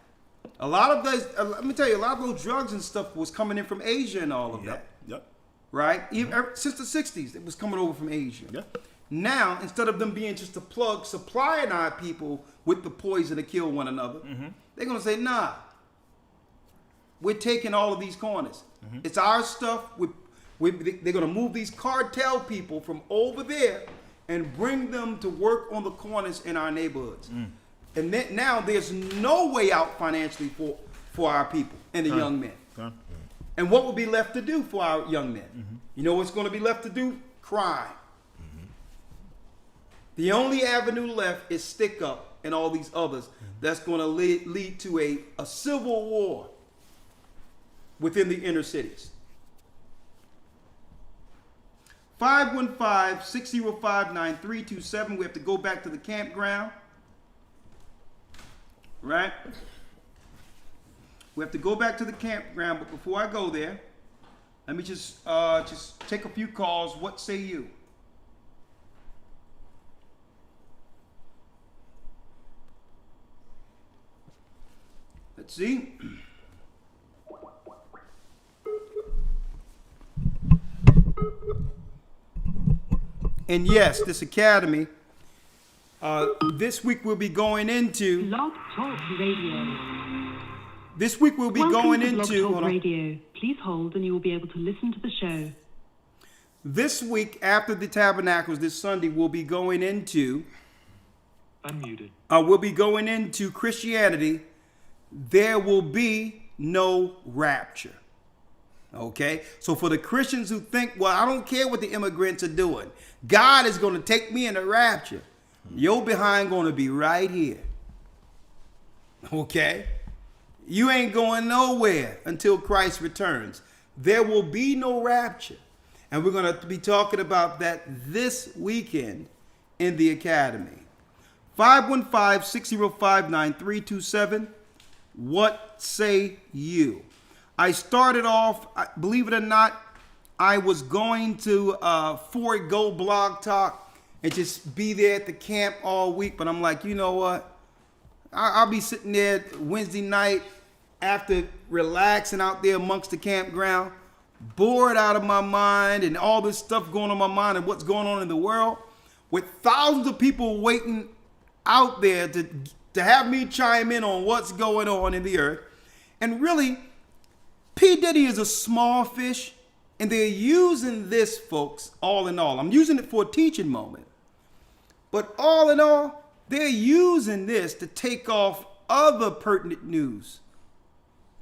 a lot of those, let me tell you, a lot of those drugs and stuff was coming in from Asia and all of that, Yep. right? Even since the 60s, it was coming over from Asia. Yep. Now, instead of them being just a plug supplying our people with the poison to kill one another, they're going to say, nah, we're taking all of these corners. It's our stuff. They're going to move these cartel people from over there and bring them to work on the corners in our neighborhoods. And then, now there's no way out financially for our people and the young men. And what will be left to do for our young men? You know what's going to be left to do? Crime. The only avenue left is stick up and all these others that's going to lead to a civil war within the inner cities. 515-605-9327. We have to go back to the campground. Right? We have to go back to the campground, but before I go there, let me just take a few calls. What say you? Let's see. And yes, this academy, this week we'll be going into. Blog Talk Radio. This week we'll be going into. Blog Talk Radio. Please hold, and you will be able to listen to the show. This week after the Tabernacles, this Sunday, we'll be going into. Unmuted. We'll be going into Christianity. There will be no rapture. Okay? So for the Christians who think, well, I don't care what the immigrants are doing, God is going to take me in the rapture, your behind going to be right here. Okay? You ain't going nowhere until Christ returns. There will be no rapture. And we're going to be talking about that this weekend in the Academy. 515-605-9327. What say you? I started off, believe it or not, I was going to forego Blog Talk and just be there at the camp all week. But I'm like, you know what? I'll be sitting there Wednesday night after relaxing out there amongst the campground, bored out of my mind and all this stuff going on in my mind and what's going on in the world, with thousands of people waiting out there to have me chime in on what's going on in the earth. And really, P. Diddy is a small fish, and they're using this, folks, all in all. I'm using it for a teaching moment. But all in all, they're using this to take off other pertinent news,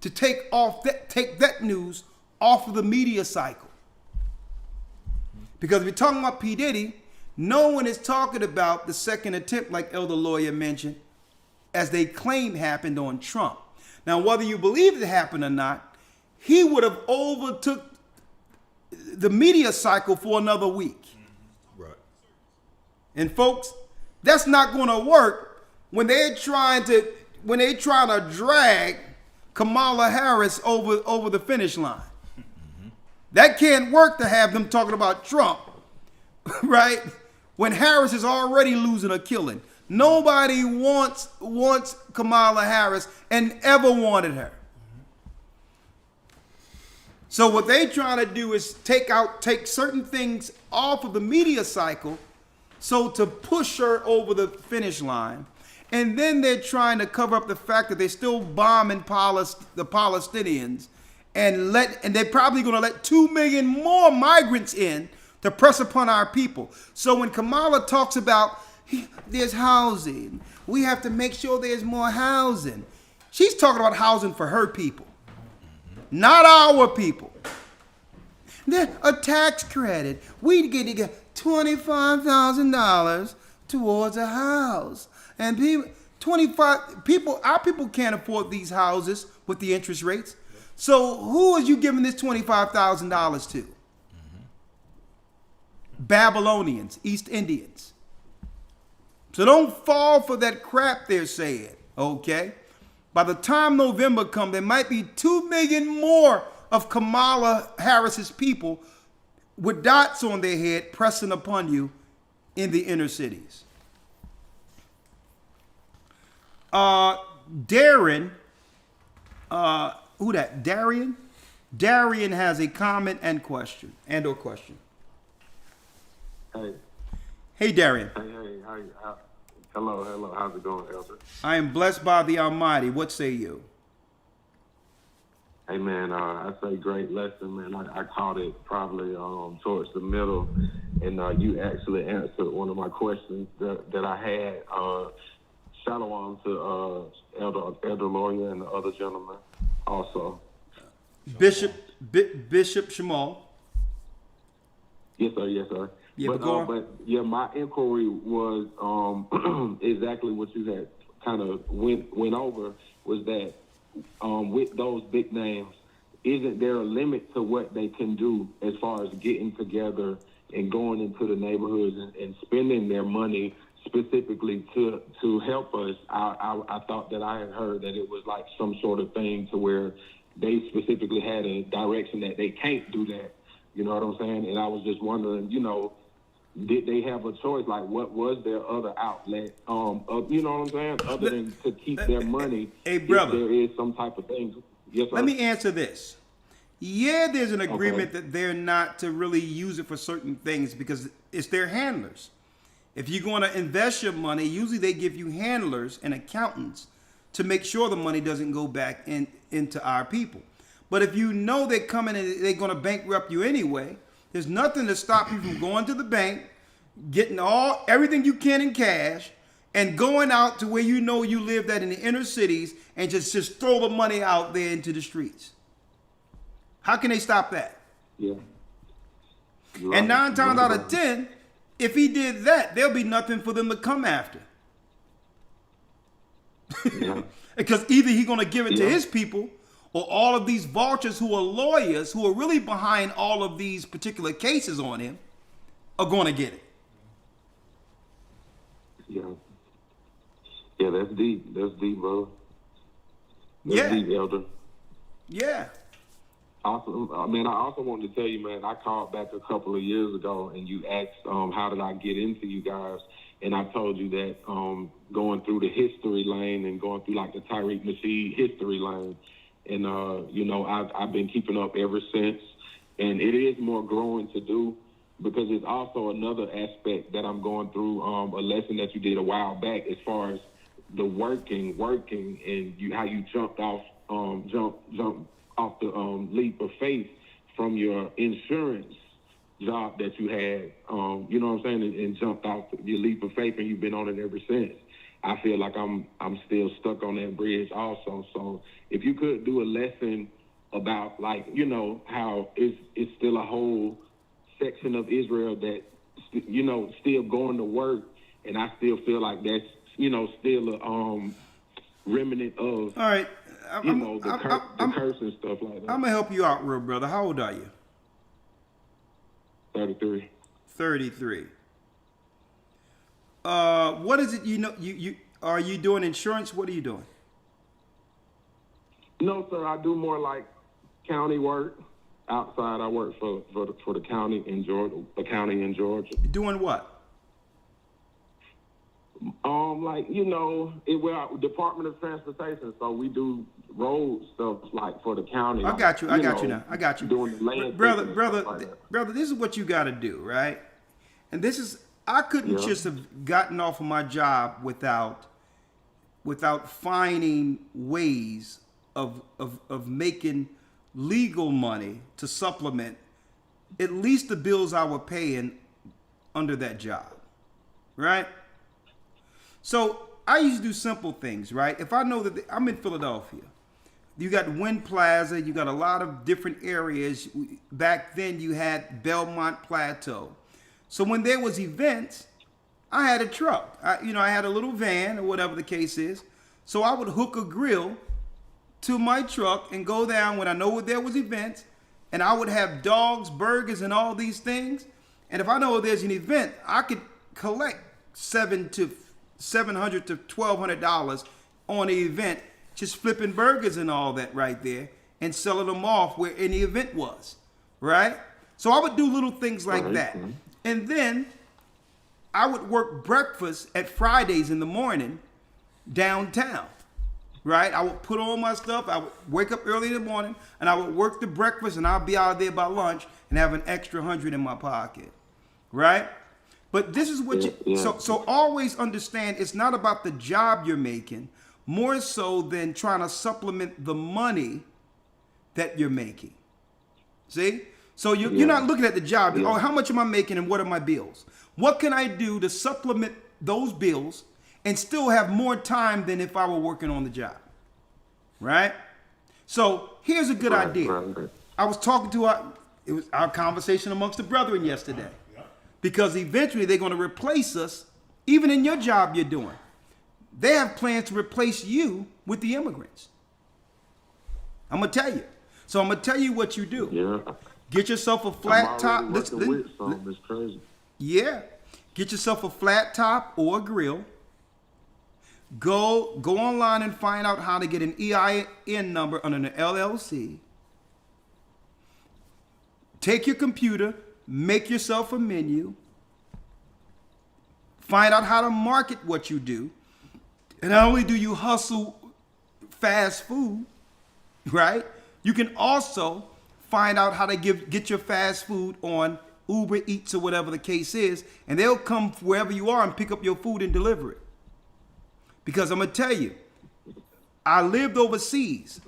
to take that news off of the media cycle. Because if we're talking about P. Diddy, no one is talking about the second attempt, like Elder Lawyer mentioned, as they claim happened on Trump. Now, whether you believe it happened or not, he would have overtook the media cycle for another week. Right. And folks, that's not going to work when they're trying to drag Kamala Harris over the finish line. That can't work to have them talking about Trump, right? When Harris is already losing or killing. Nobody wants Kamala Harris and ever wanted her. So what they trying to do is take certain things off of the media cycle, so to push her over the finish line. And then they're trying to cover up the fact that they're still bombing the Palestinians, and they're probably going to let 2 million more migrants in to press upon our people. So when Kamala talks about there's housing, we have to make sure there's more housing, she's talking about housing for her people, not our people. A tax credit. We get $25,000 towards a house. And our people can't afford these houses with the interest rates. So who is you giving this $25,000 to? Babylonians, East Indians. So don't fall for that crap they're saying, okay? By the time November comes, there might be 2 million more of Kamala Harris's people with dots on their head pressing upon you in the inner cities. Darren, who that? Darian? Darian has a comment and question, and/or question. Hey. Hey, Darian. Hey, hello, how's it going, Elder? I am blessed by the Almighty. What say you? Hey, man, I say great lesson, man. I caught it probably towards the middle, and you actually answered one of my questions that I had. Shalom to Elder Lawyer and the other gentleman also. Bishop Shamal. Yes, sir. Yeah, but yeah, my inquiry was exactly what you had kind of went over, was that with those big names, isn't there a limit to what they can do as far as getting together and going into the neighborhoods and spending their money specifically to help us? I thought that I had heard that it was like some sort of thing to where they specifically had a direction that they can't do that. You know what I'm saying? And I was just wondering, did they have a choice? Like, what was their other outlet? You know what I'm saying? Other than to keep their money. Hey, brother. If there is some type of thing. Yes, sir. Let me answer this. Yeah, there's an agreement that they're not to really use it for certain things because it's their handlers. If you're going to invest your money, usually they give you handlers and accountants to make sure the money doesn't go back into our people. But if you know they're coming and they're going to bankrupt you anyway, there's nothing to stop you from going to the bank, getting everything you can in cash, and going out to where you know you live in the inner cities and just throw the money out there into the streets. How can they stop that? Yeah. And 9 times out of 10, if he did that, there'll be nothing for them to come after. Yeah. Because either he's going to give it to his people, or all of these vultures who are lawyers, who are really behind all of these particular cases on him, are going to get it. Yeah, that's deep. That's deep, bro. That's deep, Elder. Yeah. Awesome. Man, I also wanted to tell you, man, I called back a couple of years ago and you asked how did I get into you guys, and I told you that going through the history lane and going through like the Tariq Nasheed history lane, and I've been keeping up ever since, and it is more growing to do, because it's also another aspect that I'm going through, a lesson that you did a while back as far as the working and how you jumped off the leap of faith from your insurance job that you had, you know what I'm saying, and jumped off your leap of faith, and you've been on it ever since. I feel like I'm still stuck on that bridge also. So if you could do a lesson about, like, how it's still a whole section of Israel that, still going to work, and I still feel like that's, still a remnant of, all right. the curse and stuff like that. I'm going to help you out, real brother. How old are you? 33. 33. What is it you are you doing insurance? What are you doing? No, sir. I do more like county work. Outside, I work for the county in Georgia. Doing what? We're Department of Transportation, so we do road stuff like for the county. I got you. I got you now. I got you. Doing the land, brother. This is what you got to do, right? And this is, I couldn't just have gotten off of my job without finding ways of making legal money to supplement at least the bills I were paying under that job, right? So I used to do simple things, right? If I know that I'm in Philadelphia, you got Wynn Plaza, you got a lot of different areas. Back then you had Belmont Plateau. So when there was events, I had a truck. I had a little van or whatever the case is. So I would hook a grill to my truck and go down when I know there was events, and I would have dogs, burgers, and all these things. And if I know there's an event, I could collect $700 to $1,200 on the event, just flipping burgers and all that right there and selling them off where any event was, right? So I would do little things like that. And then I would work breakfast at Fridays in the morning downtown, right? I would put on my stuff. I would wake up early in the morning and I would work the breakfast, and I'll be out there by lunch and have an extra 100 in my pocket, right? But this is what so always understand, it's not about the job you're making, more so than trying to supplement the money that you're making. See? So you're not looking at the job. Oh, how much am I making and what are my bills? What can I do to supplement those bills and still have more time than if I were working on the job? Right? So here's a good idea. I was talking to it was our conversation amongst the brethren yesterday. Because eventually they're going to replace us, even in your job you're doing. They have plans to replace you with the immigrants. I'm going to tell you. So I'm going to tell you what you do. Yeah. Get yourself a flat top. It's crazy. Yeah. Get yourself a flat top or a grill. Go online and find out how to get an EIN number under an LLC. Take your computer, make yourself a menu. Find out how to market what you do. And not only do you hustle fast food, right? You can also find out how to get your fast food on Uber Eats or whatever the case is, and they'll come wherever you are and pick up your food and deliver it. Because I'm going to tell you, I lived overseas.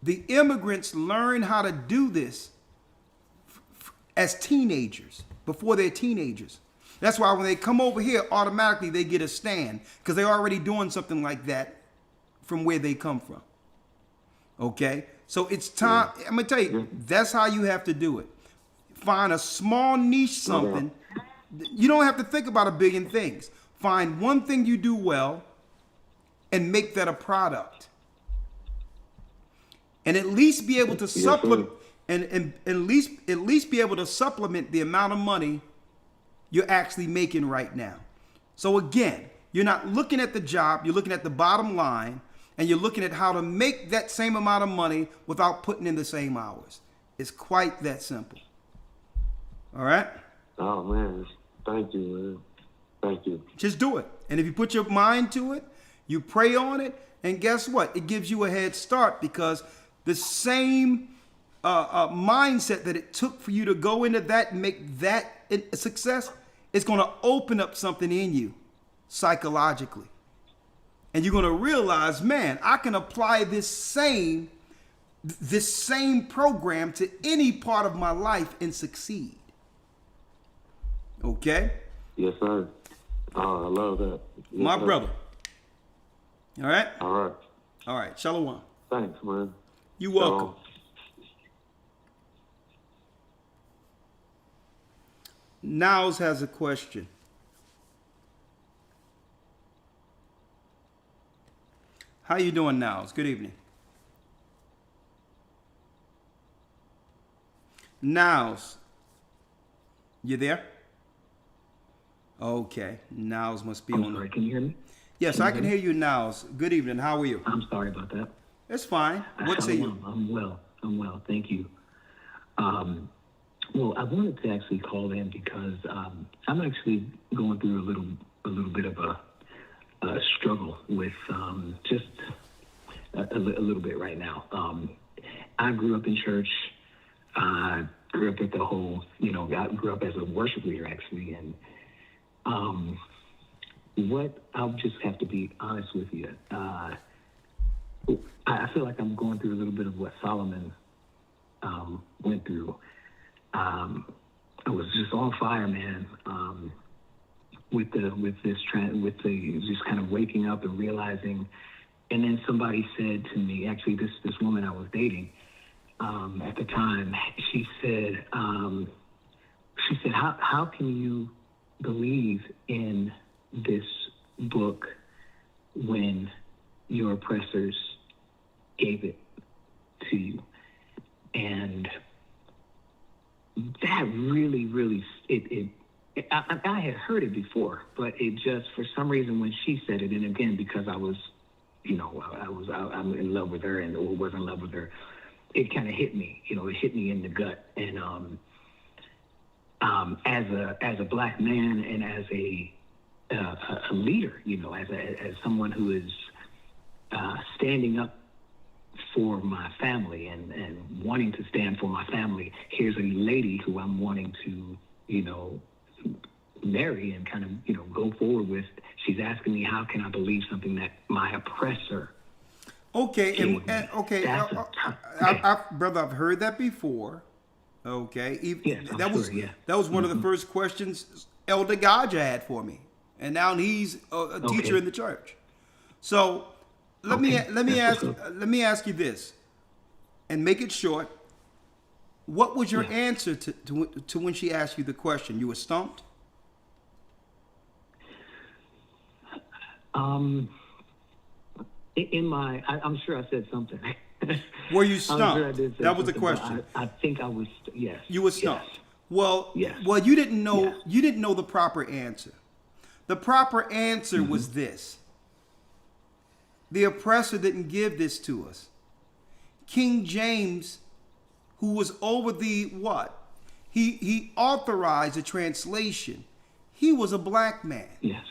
The immigrants learn how to do this as teenagers, before they're teenagers. That's why when they come over here, automatically they get a stand, because they're already doing something like that from where they come from. Okay? So it's time. I'm going to tell you, that's how you have to do it. Find a small niche something. You don't have to think about a billion things. Find one thing you do well and make that a product. And at least be able to supplement and at least be able to supplement the amount of money you're actually making right now. So again, you're not looking at the job, you're looking at the bottom line, and you're looking at how to make that same amount of money without putting in the same hours. It's quite that simple. All right? Oh, man. Thank you, man. Thank you. Just do it. And if you put your mind to it, you pray on it, and guess what? It gives you a head start, because the same mindset that it took for you to go into that and make that a success, it's going to open up something in you psychologically. And you're going to realize, man, I can apply this same program to any part of my life and succeed. Okay? Yes, sir. Oh, I love that. Yes, my sir. brother. All right? All right. All right. Shalom. Thanks, man. You're welcome. Niles has a question. How you doing, Niles? Good evening. Niles, you there? Okay, Niles must be on. Sorry, can you hear me? Yes, I can hear you, Niles. Good evening. How are you? I'm sorry about that. It's fine. What say you? I'm well. Thank you. Well, I wanted to actually call in because I'm actually going through a little bit of a struggle with just a little bit right now. I grew up in church. I grew up with the whole, I grew up as a worship leader actually, and what I'll just have to be honest with you. I feel like I'm going through a little bit of what Solomon went through. I was just on fire, man. With just kind of waking up and realizing, and then somebody said to me, actually this woman I was dating at the time, she said, how can you believe in this book when your oppressors gave it to you. And that really, really, I had heard it before, but it just, for some reason, when she said it, and again, because I was, I'm in love with her or was in love with her, it kind of hit me, it hit me in the gut. And as a black man and as a leader, as someone who is standing up for my family and wanting to stand for my family, here's a lady who I'm wanting to, marry and kind of, go forward with. She's asking me, how can I believe something that my oppressor? Okay, okay, brother, I've heard that before. Okay, yes, that was one of the first questions Elder Gaja had for me, and now he's a teacher in the church. So let me ask you this, and make it short. What was your answer to when she asked you the question? You were stumped? I'm sure I said something. Were you stumped? Sure that was the question. I think I was. Yes. You were stumped. Yes. Well, you didn't know. Yes. You didn't know the proper answer. The proper answer was this. The oppressor didn't give this to us. King James, who was over the what? He authorized a translation. He was a black man. Yes.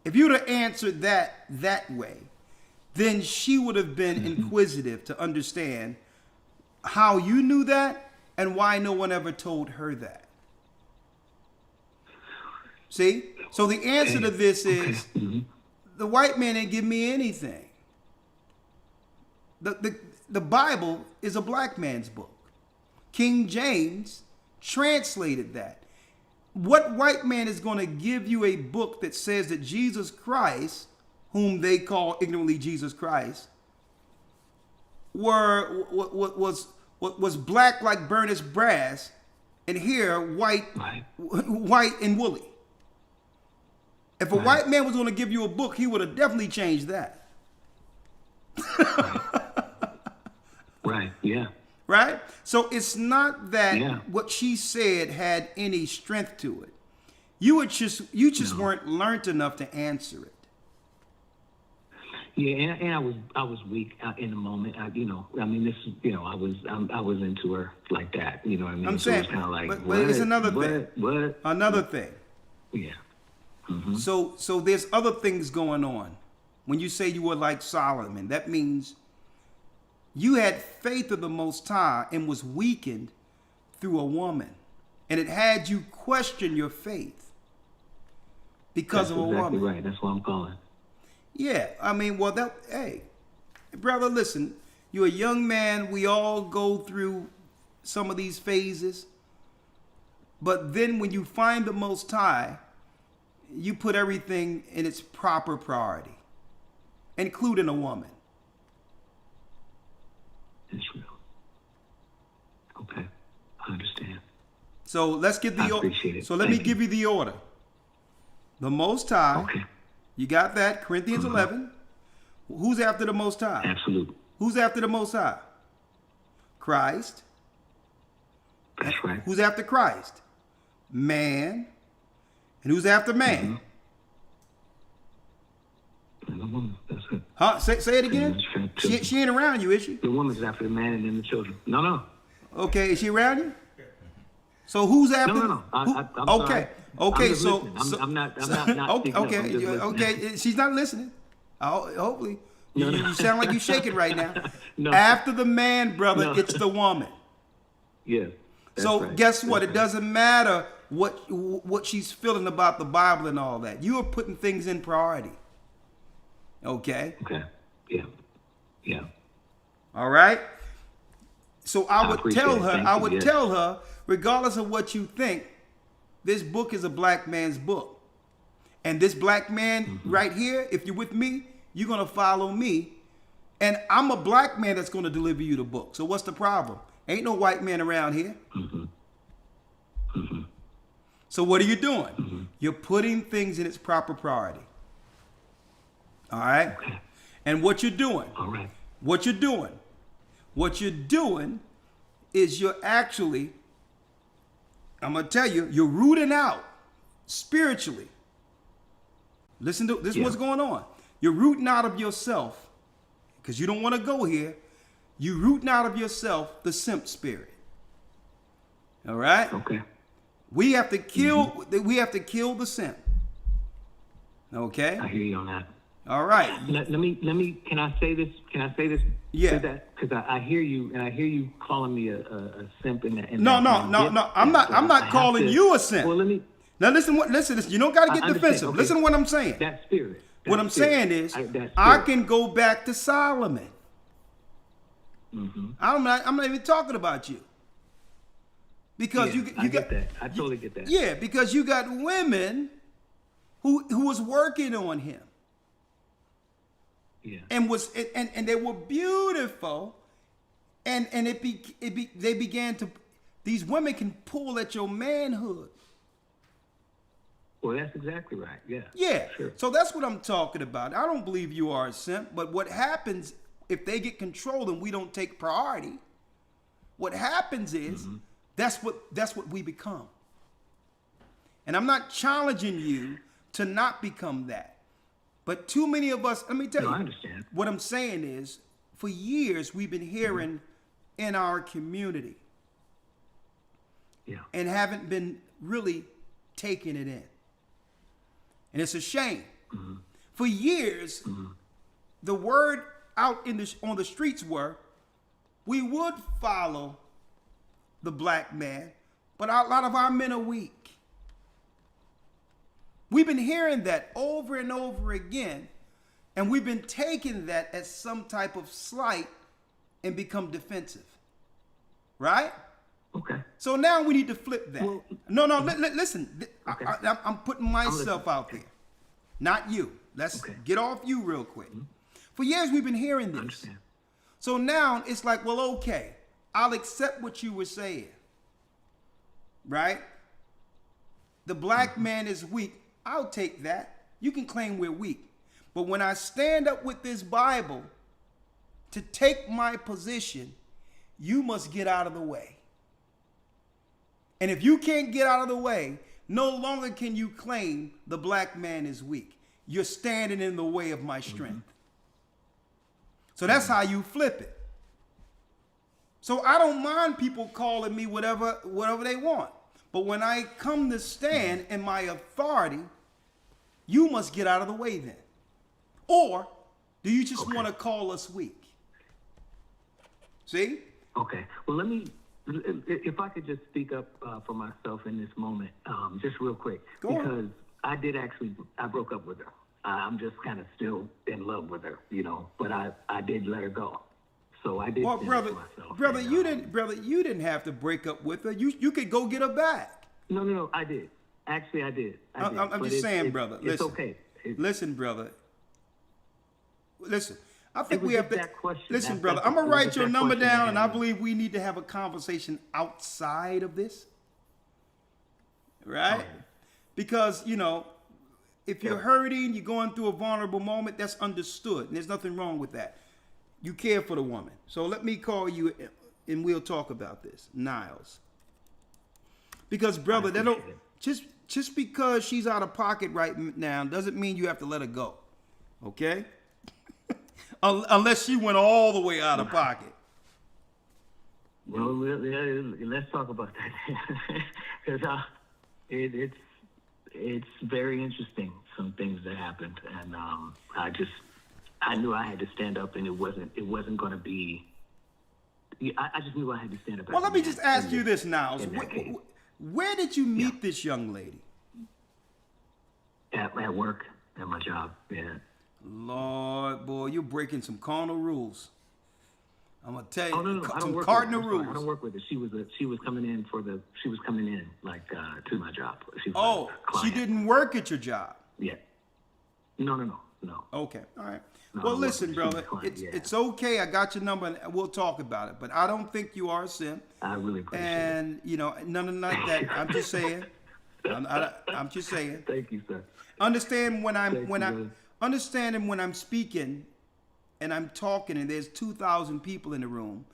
If you'd have answered that way, then she would have been inquisitive to understand how you knew that and why no one ever told her that. See? So the answer to this is the white man didn't give me anything. The Bible is a black man's book. King James translated that. What white man is going to give you a book that says that Jesus Christ, whom they call ignorantly Jesus Christ, was black like burnished brass, and here white and woolly? If a white man was going to give you a book, he would have definitely changed that. Right. Yeah. Right? So it's not that what she said had any strength to it. You just weren't learned enough to answer it. Yeah, and I was weak in the moment. I was into her like that. You know what I mean? I'm saying, so but it's another thing. Another thing. Yeah. So there's other things going on. When you say you were like Solomon, that means you had faith of the Most High and was weakened through a woman. And it had you question your faith because of a woman. That's exactly right. That's what I'm calling. Yeah. I mean, hey, brother, listen, you're a young man. We all go through some of these phases. But then when you find the Most High, you put everything in its proper priority, including a woman. It's real. Okay, I understand. So let's get the order. So let me give you the order. The Most High. Okay. You got that? Corinthians 11. Who's after the Most High? Absolutely. Who's after the Most High? Christ. That's right. Who's after Christ? Man. And who's after man? The woman. That's it. Huh? Say it again. She ain't around you, is she? The woman's after the man and then the children. No. Okay, is she around you? So who's after? No. I'm okay. Sorry. Okay. I'm So I'm not speaking up. Okay. She's not listening. Hopefully. No. You sound like you're shaking right now. No. After the man, brother, it's the woman. Yeah. So right. guess what? It doesn't matter what she's feeling about the Bible and all that. You are putting things in priority. Okay. Okay. Yeah. All right. So I would tell her, regardless of what you think, this book is a black man's book. And this black man right here, if you're with me, you're going to follow me. And I'm a black man that's going to deliver you the book. So what's the problem? Ain't no white man around here. So what are you doing? You're putting things in its proper priority. All right? Okay. And what you're doing, All right. what you're doing is you're actually, I'm going to tell you, you're rooting out spiritually. Listen to this, what's going on. You're rooting out of yourself, because you don't want to go here. You're rooting out of yourself the simp spirit. All right? Okay. We have to kill, we have to kill the simp. Okay? I hear you on that. All right. Let me, can I say this? Yeah. Because I hear you, and I hear you calling me a simp. No. I'm not calling you a simp. Well, let me. Now listen, you don't got to get defensive. Okay. Listen to what I'm saying. That spirit. What I'm saying is, I can go back to Solomon. Mm-hmm. I'm not even talking about you. Because you get that. I totally get that. Yeah, because you got women who was working on him. Yeah. And they were beautiful, and they began to, these women can pull at your manhood. Well, that's exactly right. Yeah. Yeah. Sure. So that's what I'm talking about. I don't believe you are a simp, but what happens if they get control and we don't take priority? What happens is that's what we become. And I'm not challenging you to not become that. But too many of us, let me tell you, I understand. What I'm saying is, for years we've been hearing in our community and haven't been really taking it in. And it's a shame. For years, the word out on the streets were, we would follow the black man, but a lot of our men are weak. We've been hearing that over and over again, and we've been taking that as some type of slight and become defensive. Right? Okay. So now we need to flip that. Well, listen. Okay. I'm putting myself out there, not you. Let's get off you real quick. For years we've been hearing this. So now it's like, well, okay, I'll accept what you were saying. Right? The black man is weak. I'll take that. You can claim we're weak. But when I stand up with this Bible to take my position, you must get out of the way. And if you can't get out of the way, no longer can you claim the black man is weak. You're standing in the way of my strength. So that's how you flip it. So I don't mind people calling me whatever they want. But when I come to stand in my authority, you must get out of the way then. Or do you just want to call us weak? See? Okay. Well, let me, if I could just speak up for myself in this moment, just real quick. Go because on. I broke up with her. I'm just kind of still in love with her, but I did let her go. So I did. Well, brother, you didn't have to break up with her. You could go get her back. No, I did. Actually, I did. I'm just saying, brother. It's Listen, okay. Listen, brother. Listen. I think we have to. Question. Listen, brother. I'm gonna write your number down, and I believe we need to have a conversation outside of this, right? Because if you're hurting, you're going through a vulnerable moment, that's understood, and there's nothing wrong with that. You care for the woman. So let me call you and we'll talk about this. Niles. Because brother, they don't just because she's out of pocket right now doesn't mean you have to let her go. Okay? Unless she went all the way out of pocket. Well, let's talk about that. Because it's very interesting, some things that happened, and I knew I had to stand up, and it wasn't going to be. I just knew I had to stand up. Well, let me just ask you this now: where did you meet this young lady? At work, at my job. Yeah. Lord, boy, you're breaking some carnal rules. I'm gonna tell you, some cardinal rules. I don't work with her. She was coming in to my job. She didn't work at your job. Yeah. No. Okay, all right. No, well, listen, brother, it's okay. I got your number, and we'll talk about it. But I don't think you are a simp. I really appreciate it. And none like that. I'm just saying. I'm just saying. Thank you, sir. Understanding when I'm speaking, and I'm talking and there's 2,000 people in the room,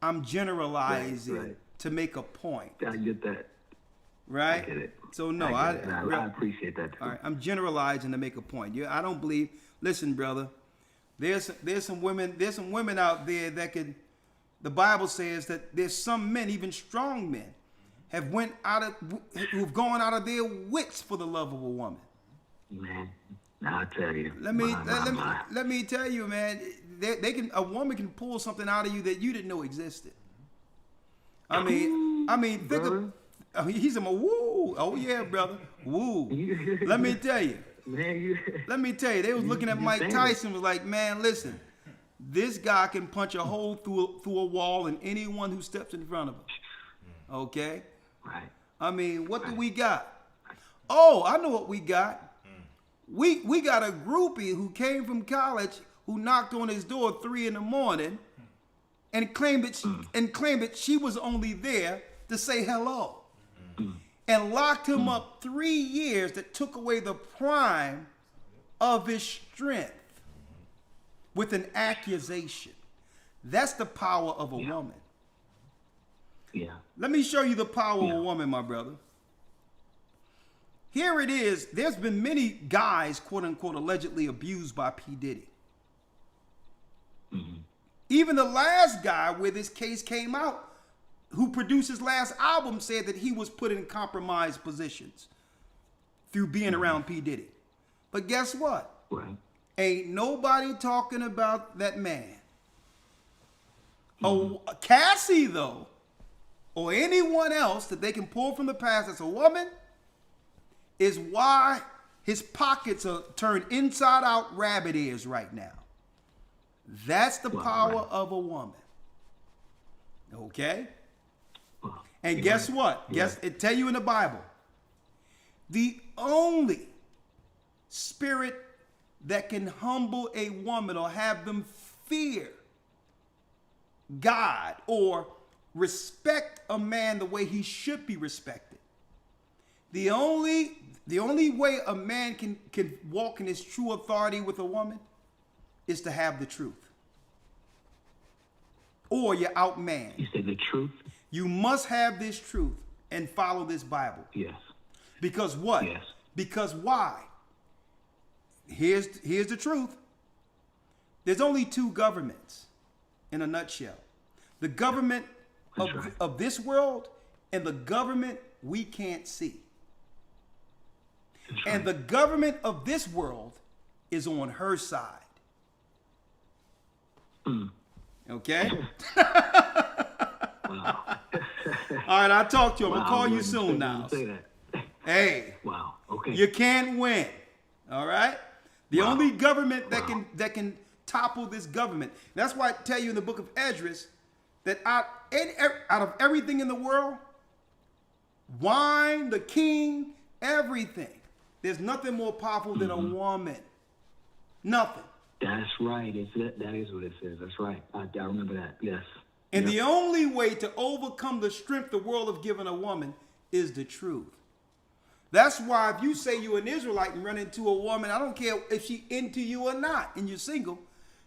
I'm generalizing Right. to make a point. I get that. Right? I get it. So no, I get it. I appreciate that too. All right, I'm generalizing to make a point. I don't believe. Listen, brother, there's some women out there that can. The Bible says that there's some men, even strong men, who've gone out of their wits for the love of a woman. Man, I'll tell you. Let me tell you, man. A woman can pull something out of you that you didn't know existed. I mean, think of. He's a woo. Oh yeah, brother. Woo. Let me tell you. Man, Let me tell you. They was looking at Mike Tyson, was like, man, listen, this guy can punch a hole through a wall in anyone who steps in front of him. Okay. Right. I mean, what do we got? Oh, I know what we got. We got a groupie who came from college who knocked on his door at 3 a.m. and claimed that she was only there to say hello. And locked him up 3 years that took away the prime of his strength with an accusation. That's the power of a woman. Yeah. Let me show you the power of a woman, my brother. Here it is. There's been many guys, quote unquote, allegedly abused by P. Diddy. Even the last guy where this case came out, who produced his last album, said that he was put in compromised positions through being around P. Diddy. But guess what? Right. Ain't nobody talking about that man. Oh, Cassie, though, or anyone else that they can pull from the past as a woman, is why his pockets are turned inside out rabbit ears right now. That's the power of a woman. Okay? And guess what? Guess it tell you in the Bible. The only spirit that can humble a woman or have them fear God or respect a man the way he should be respected. The only way a man can walk in his true authority with a woman is to have the truth. Or you're outmanned. You say the truth? You must have this truth and follow this Bible. Yes. Because what? Yes. Because why? Here's the truth. There's only two governments in a nutshell. The government of this world and the government we can't see. And the government of this world is on her side. Okay? All right, I'll talk to you. I'm going to call you soon now. Hey. Wow. Okay. You can't win. All right? The only government that can topple this government. That's why I tell you in the book of Esdras that out of everything in the world, wine, the king, everything, there's nothing more powerful than a woman. Nothing. That's right. That is what it says. That's right. I remember that. Yes. And the only way to overcome the strength the world has given a woman is the truth. That's why if you say you're an Israelite and run into a woman, I don't care if she into you or not, and you're single,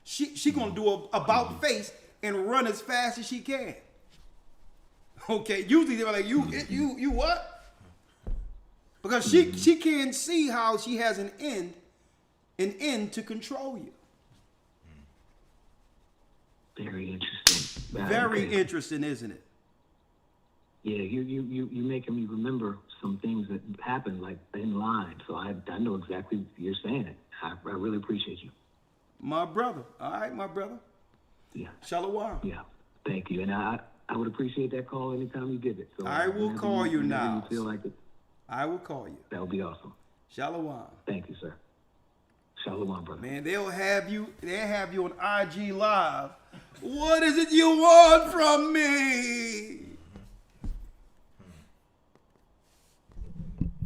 she gonna do a about face and run as fast as she can. Okay, usually they're like, you what? Because she can't see how she has an end to control you. Very interesting. Very interesting, isn't it? Yeah, you making me remember some things that happened like in line. So I know exactly what you're saying. I really appreciate you. My brother. All right, my brother. Yeah. Shalom. Yeah. Thank you. And I would appreciate that call anytime you give it. So I will call you now. You feel like it. I will call you. That would be awesome. Shalom. Thank you, sir. Shalom, brother. Man, they'll have you on IG Live. What is it you want from me?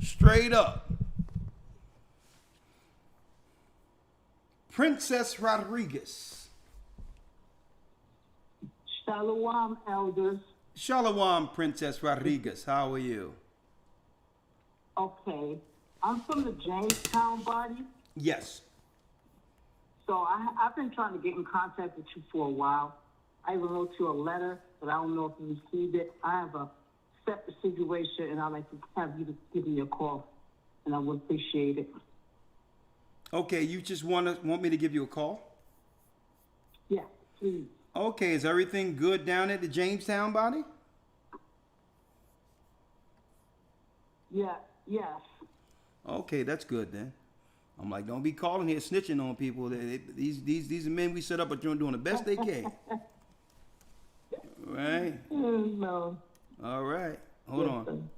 Straight up. Princess Rodriguez. Shalom, elders. Shalom, Princess Rodriguez. How are you? Okay. I'm from the Jamestown body. Yes. So I've been trying to get in contact with you for a while. I even wrote you a letter, but I don't know if you received it. I have a separate situation, and I'd like to have you to give me a call, and I would appreciate it. Okay, you just want me to give you a call? Yeah, please. Okay, is everything good down at the Jamestown body? Yeah, yes. Okay, that's good then. I'm like, don't be calling here snitching on people. These men we set up are doing the best they can. Right? No. All right. Hold on.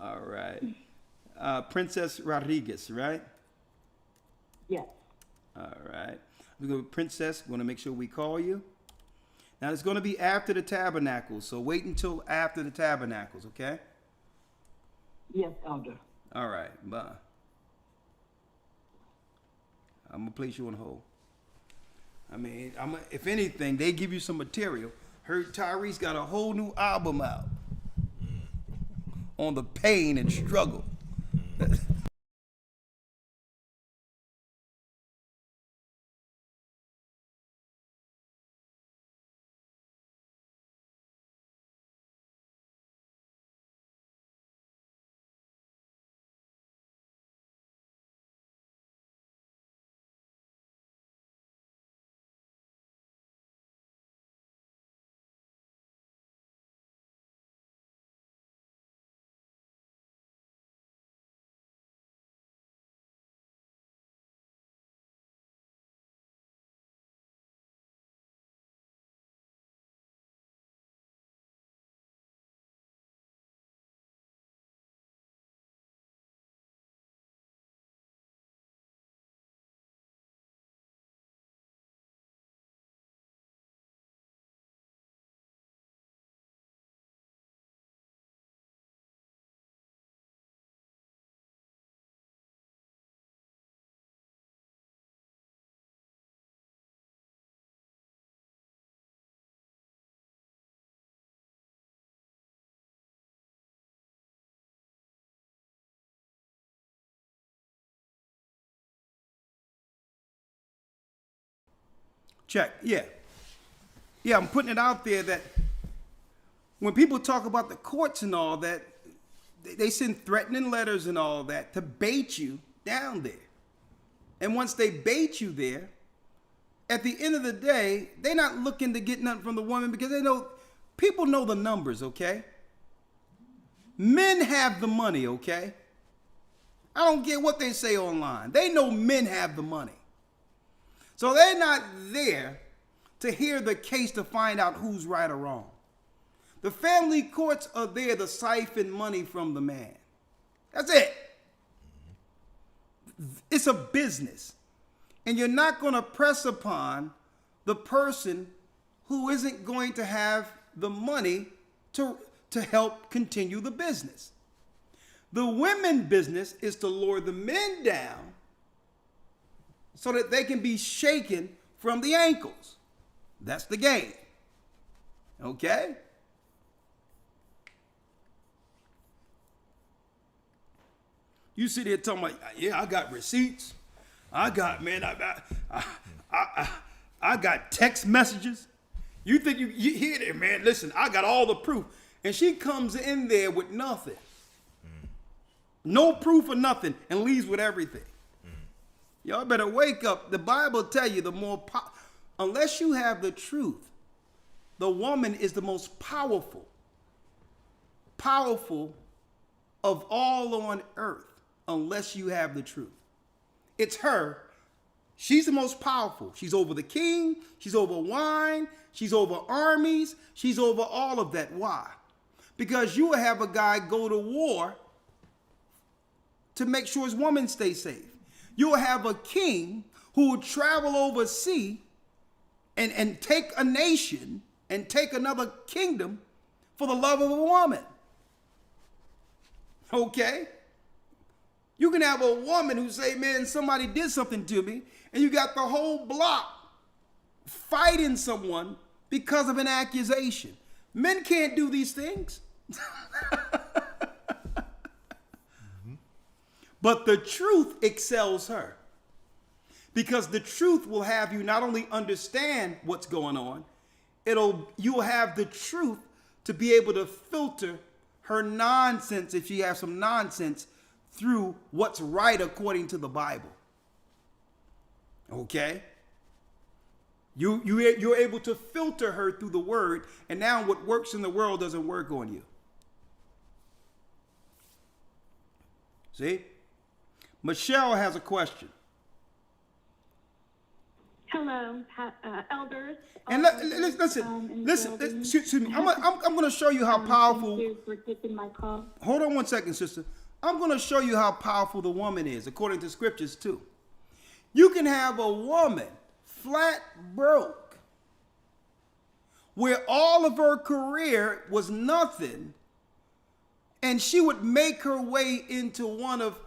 All right. Princess Rodriguez, right? Yes. All right. We're going to Princess. We're going to make sure we call you. Now, it's going to be after the Tabernacles, so wait until after the Tabernacles, okay? Yes, Elder. All right. Bye. I'm going to place you on hold. I mean, if anything, they give you some material. Heard Tyrese got a whole new album out on the pain and struggle. Check. Yeah. Yeah, I'm putting it out there that when people talk about the courts and all that, they send threatening letters and all that to bait you down there. And once they bait you there, at the end of the day, they're not looking to get nothing from the woman because they know, people know the numbers, okay? Men have the money, okay? I don't care what they say online. They know men have the money. So they're not there to hear the case to find out who's right or wrong. The family courts are there to siphon money from the man. That's it. It's a business. And you're not going to press upon the person who isn't going to have the money to help continue the business. The women business is to lure the men down so that they can be shaken from the ankles. That's the game. Okay? You sit here talking about, yeah, I got receipts. I got text messages. You think you hear that, man? Listen, I got all the proof. And she comes in there with nothing. No proof or nothing, and leaves with everything. Y'all better wake up. The Bible tell you unless you have the truth, the woman is the most powerful of all on earth, unless you have the truth. It's her. She's the most powerful. She's over the king. She's over wine. She's over armies. She's over all of that. Why? Because you will have a guy go to war to make sure his woman stays safe. You'll have a king who will travel overseas and take a nation and take another kingdom for the love of a woman. Okay? You can have a woman who say, man, somebody did something to me, and you got the whole block fighting someone because of an accusation. Men can't do these things. But the truth excels her. Because the truth will have you not only understand what's going on, you'll have the truth to be able to filter her nonsense, if she has some nonsense, through what's right according to the Bible. Okay? You're able to filter her through the word, and now what works in the world doesn't work on you. See? Michelle has a question. Hello, elders. And listen. Excuse me. I'm going to show you how powerful. Thank you for taking my call. Hold on one second, sister. I'm going to show you how powerful the woman is, according to scriptures too. You can have a woman flat broke, where all of her career was nothing, and she would make her way into one of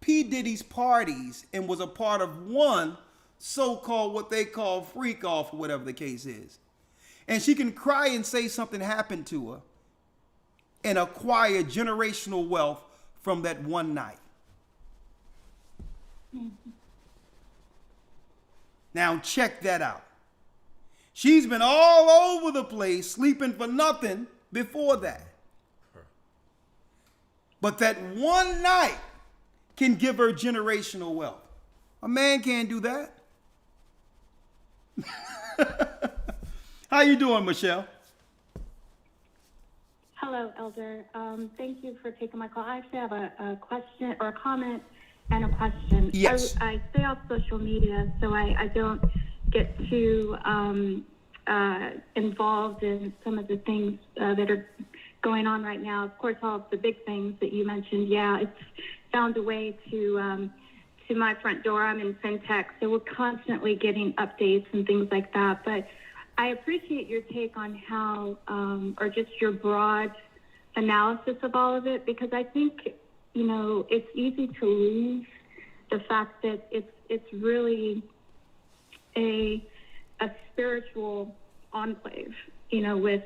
P. Diddy's parties and was a part of one so-called what they call freak off, or whatever the case is. And she can cry and say something happened to her and acquire generational wealth from that one night. Now check that out. She's been all over the place sleeping for nothing before that. But that one night can give her generational wealth. A man can't do that. How you doing, Michelle? Hello, Elder. Thank you for taking my call. I actually have a question or a comment and a question. Yes. I stay off social media, so I don't get too involved in some of the things that are going on right now. Of course, all of the big things that you mentioned, yeah, it's found a way to my front door. I'm in fintech, so we're constantly getting updates and things like that. But I appreciate your take on how, or just your broad analysis of all of it, because I think, you know, it's easy to lose the fact that it's really a spiritual enclave, you know, with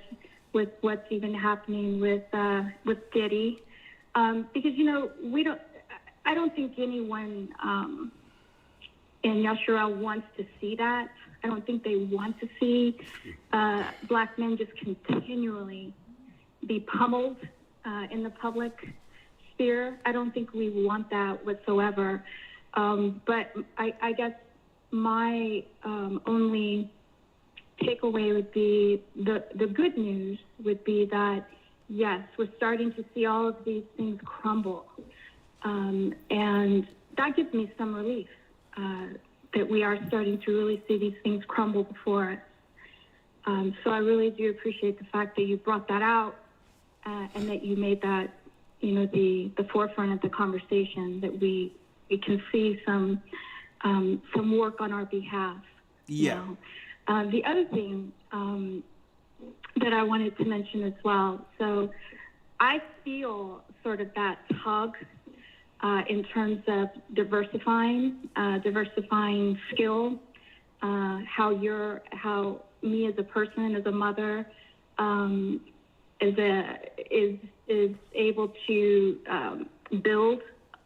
what's even happening with Diddy, because, you know, I don't think anyone in Yashara wants to see that. I don't think they want to see black men just continually be pummeled in the public sphere. I don't think we want that whatsoever. But I guess my only takeaway would be the good news would be that, yes, we're starting to see all of these things crumble. And that gives me some relief that we are starting to really see these things crumble before us. So I really do appreciate the fact that you brought that out and that you made that, you know, the forefront of the conversation, that we can see some work on our behalf. Yeah. You know? The other thing that I wanted to mention as well, so I feel sort of that tug in terms of diversifying skill, how me as a person, as a mother, is able to build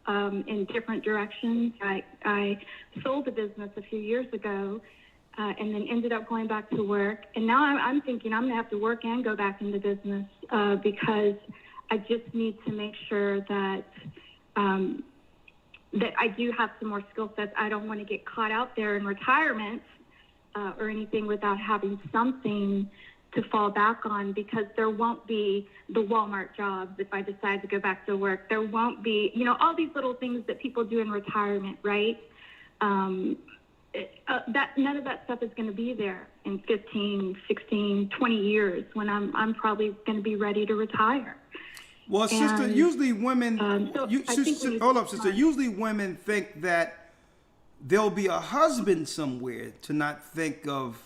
in different directions. I sold a business a few years ago, and then ended up going back to work. And now I'm thinking I'm gonna have to work and go back into business because I just need to make sure that that I do have some more skill sets. I don't want to get caught out there in retirement or anything without having something to fall back on, because there won't be the Walmart jobs if I decide to go back to work. There won't be, you know, all these little things that people do in retirement, right? That none of that stuff is going to be there in 15, 16, 20 years when I'm probably going to be ready to retire. Well, sister, usually women, hold up, sister. Usually women think that there'll be a husband somewhere, to not think of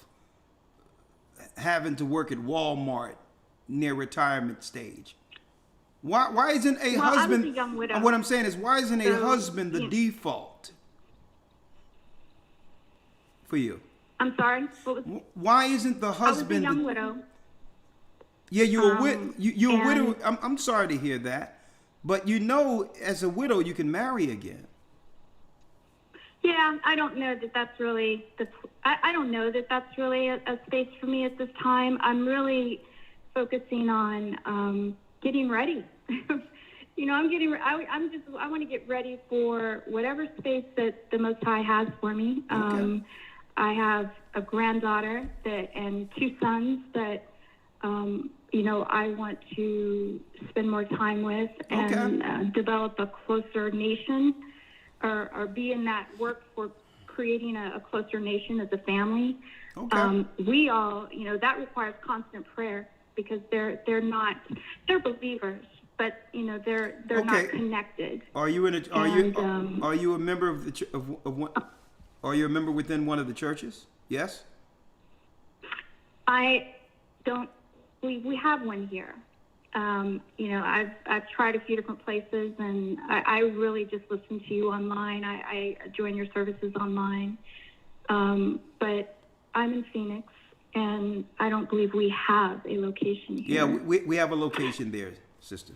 having to work at Walmart near retirement stage. Why isn't a husband? I was a young widow. What I'm saying is, why isn't a husband the default for you? I'm sorry. Why isn't the husband? I was a young widow. Yeah, you're a widow. I'm sorry to hear that. But you know, as a widow, you can marry again. Yeah, I don't know that that's really I don't know that that's really a space for me at this time. I'm really focusing on getting ready. You know, I want to get ready for whatever space that the Most High has for me. Okay. I have a granddaughter and 2 sons that you know, I want to spend more time with and develop a closer nation. Or be in that work for creating a closer nation as a family. Okay. We all, you know, that requires constant prayer because they're believers, but you know they're not connected. Are you are you a member of the of one? Are you a member within one of the churches? Yes. I don't. We have one here. You know, I've tried a few different places, and I really just listen to you online. I join your services online, but I'm in Phoenix, and I don't believe we have a location here. Yeah, we have a location there, sister.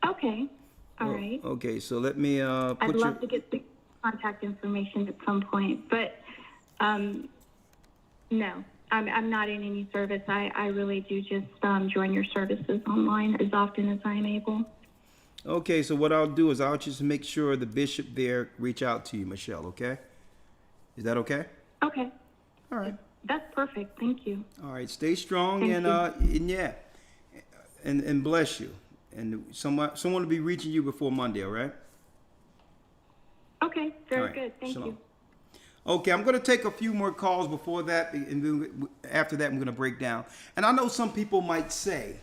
Okay, all right. Okay, so let me put I'd love to get the contact information at some point, but no. I'm not in any service. I really do just join your services online as often as I'm able. Okay, so what I'll do is I'll just make sure the bishop there reach out to you, Michelle, okay? Is that okay? Okay. All right. That's perfect. Thank you. All right, stay strong Thank and yeah. And bless you. And someone will be reaching you before Monday, all right? Okay, very All right. good. Thank Shalom. you. Okay, I'm going to take a few more calls before that, and then after that, I'm going to break down. And I know some people might say,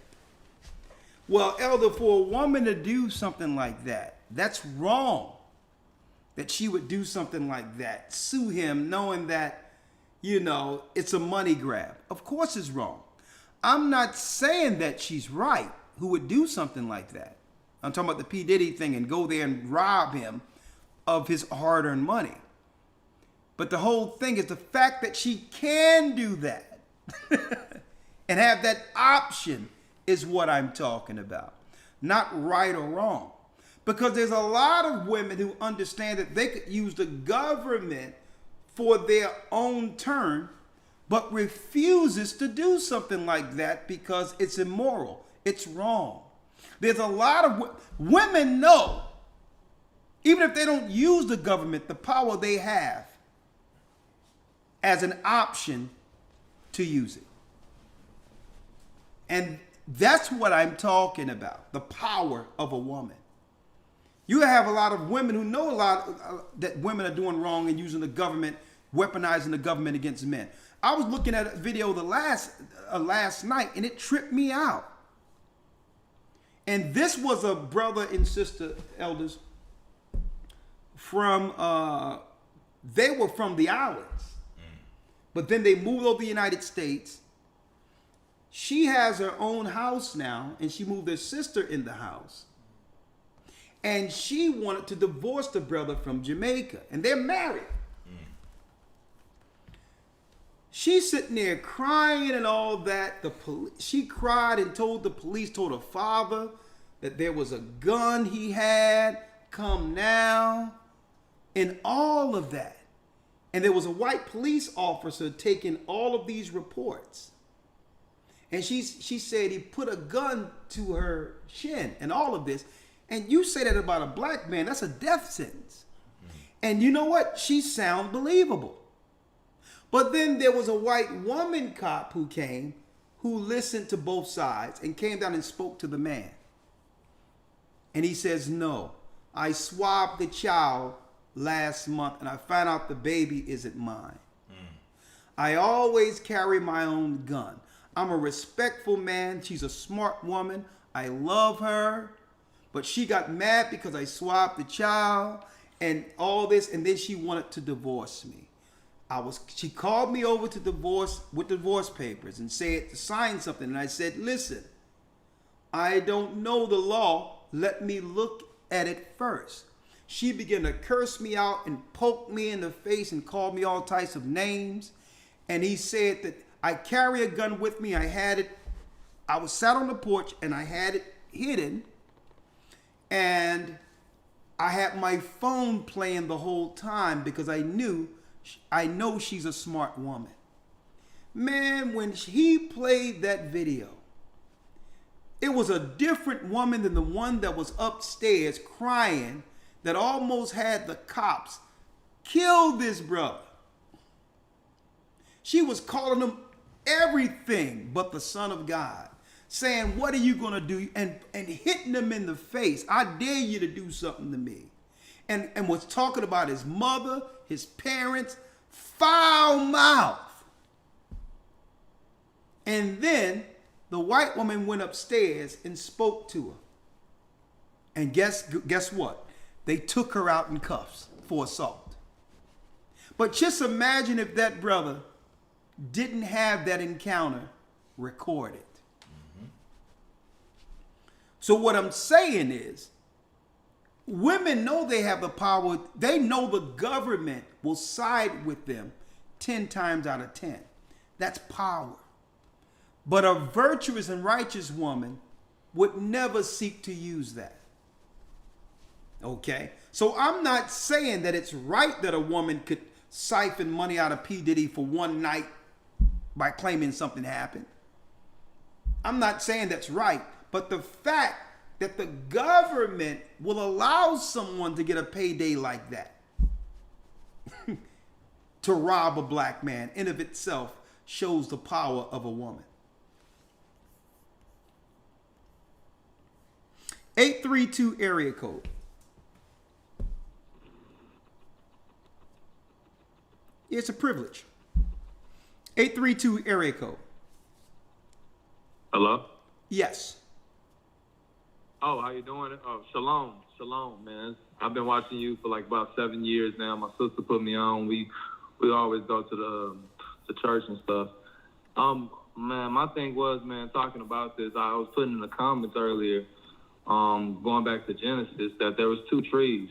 well, Elder, for a woman to do something like that, that's wrong. That she would do something like that, sue him knowing that, you know, it's a money grab. Of course it's wrong. I'm not saying that she's right who would do something like that. I'm talking about the P. Diddy thing and go there and rob him of his hard-earned money. But the whole thing is the fact that she can do that and have that option is what I'm talking about. Not right or wrong. Because there's a lot of women who understand that they could use the government for their own turn, but refuses to do something like that because it's immoral. It's wrong. There's a lot of women know, even if they don't use the government, the power they have as an option to use it. And that's what I'm talking about, the power of a woman. You have a lot of women who know a lot that women are doing wrong and using the government, weaponizing the government against men. I was looking at a video last night and it tripped me out. And this was a brother and sister, elders, from, they were from the islands. But then they moved over to the United States. She has her own house now, and she moved her sister in the house. And she wanted to divorce the brother from Jamaica, and they're married. She's sitting there crying and all that. She cried and told the police, told her father that there was a gun he had, come now, and all of that. And there was a white police officer taking all of these reports. And she said he put a gun to her chin and all of this. And you say that about a black man, that's a death sentence. And you know what? She sounds believable. But then there was a white woman cop who came, who listened to both sides and came down and spoke to the man. And he says, no, I swabbed the child last month and I found out the baby isn't mine. I always carry my own gun. I'm a respectful man. She's a smart woman. I love her. But she got mad because I swabbed the child and all this, and then she wanted to divorce me. She called me over to divorce with divorce papers and said to sign something. And I said, listen, I don't know the law. Let me look at it first. She began to curse me out and poke me in the face and called me all types of names. And he said that I carry a gun with me. I was sat on the porch and I had it hidden And I had my phone playing the whole time because I know she's a smart woman. Man, when he played that video, it was a different woman than the one that was upstairs crying that almost had the cops kill this brother. She was calling him everything but the Son of God, saying, what are you going to do? And hitting him in the face. I dare you to do something to me. And was talking about his mother, his parents, foul mouth. And then the white woman went upstairs and spoke to her. And guess what? They took her out in cuffs for assault. But just imagine if that brother didn't have that encounter recorded. So what I'm saying is, women know they have the power. They know the government will side with them 10 times out of 10. That's power. But a virtuous and righteous woman would never seek to use that. Okay? So I'm not saying that it's right that a woman could siphon money out of P. Diddy for one night by claiming something happened. I'm not saying that's right. But the fact that the government will allow someone to get a payday like that to rob a black man in of itself shows the power of a woman. 832 area code. It's a privilege. 832 area code. Hello? Yes. Oh, how you doing? Oh, shalom, man. I've been watching you for like about 7 years now. My sister put me on. We always go to the church and stuff. Man, my thing was, man, talking about this, I was putting in the comments earlier, going back to Genesis, that there was 2 trees.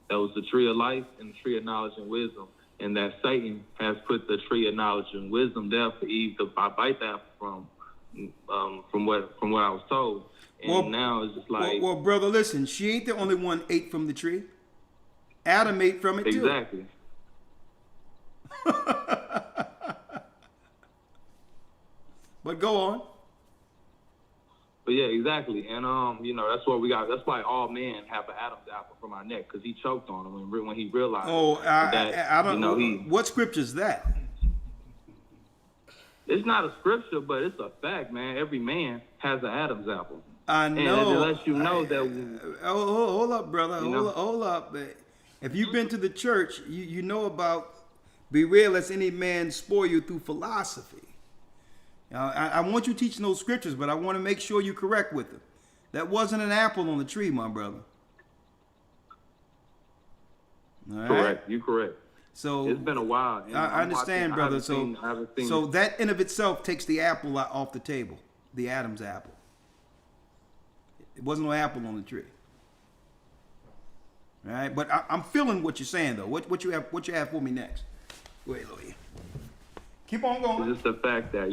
There was the tree of life and the tree of knowledge and wisdom. And that Satan has put the tree of knowledge and wisdom there for Eve to bite that from what I was told. And now it's just like... Well, brother, listen, she ain't the only one ate from the tree. Adam ate from it too. Exactly. But go on. But yeah, exactly. And, that's what we got. That's why all men have an Adam's apple from our neck, because he choked on him when he realized I don't know. What scripture is that? It's not a scripture, but it's a fact, man. Every man has an Adam's apple. I know. And it lets you know that... Hold up, brother. Hold up. If you've been to the church, you know about beware lest any man spoil you through philosophy. I want you teaching those scriptures, but I want to make sure you're correct with them. That wasn't an apple on the tree, my brother. All right? Correct. You're correct. So it's been a while. I understand, brother. So that in of itself takes the apple off the table, the Adam's apple. It wasn't no apple on the tree. All right, but I'm feeling what you're saying though. What you have for me next? Wait, Louis. Keep on going. It's just the fact that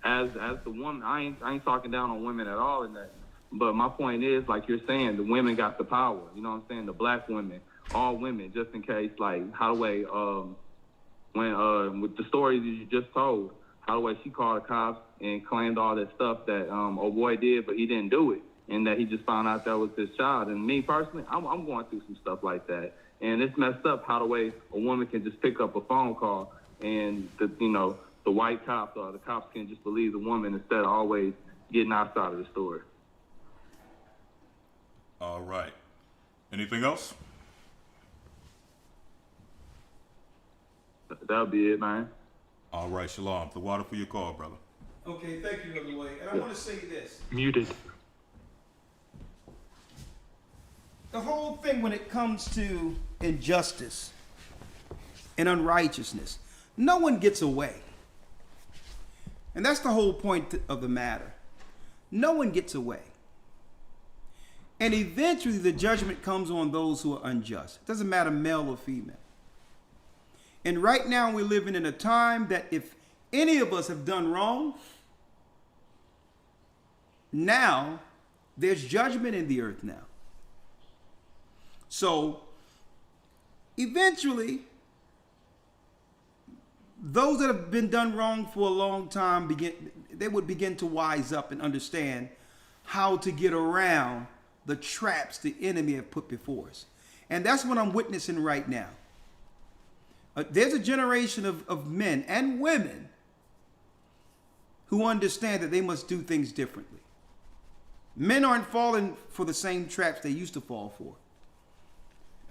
as the woman, I ain't talking down on women at all in that. But my point is, like you're saying, the women got the power. You know what I'm saying? The black women, all women, just in case, like Holloway, with the stories that you just told, Holloway, she called the cops and claimed all that stuff that old boy did, but he didn't do it, and that he just found out that was his child. And me personally, I'm going through some stuff like that, and it's messed up how the way a woman can just pick up a phone call and the white cops or the cops can just believe the woman instead of always getting outside of the story. All right. Anything else? That'll be it, man. All right, Shalom. The water for your call, brother. Okay, thank you, Brother Lloyd. And I want to say this. Muted. The whole thing when it comes to injustice and unrighteousness, no one gets away. And that's the whole point of the matter. No one gets away. And eventually the judgment comes on those who are unjust. It doesn't matter male or female. And right now we're living in a time that if any of us have done wrong, now there's judgment in the earth now. So eventually, those that have been done wrong for a long time would begin to wise up and understand how to get around the traps the enemy have put before us. And that's what I'm witnessing right now. There's a generation of men and women who understand that they must do things differently. Men aren't falling for the same traps they used to fall for.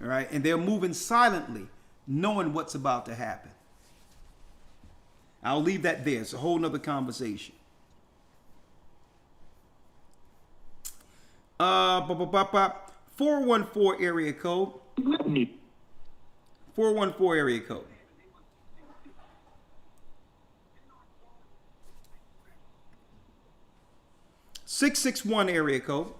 All right? And they're moving silently, knowing what's about to happen. I'll leave that there. It's a whole nother conversation. 414 area code. 414 area code. (661) area code.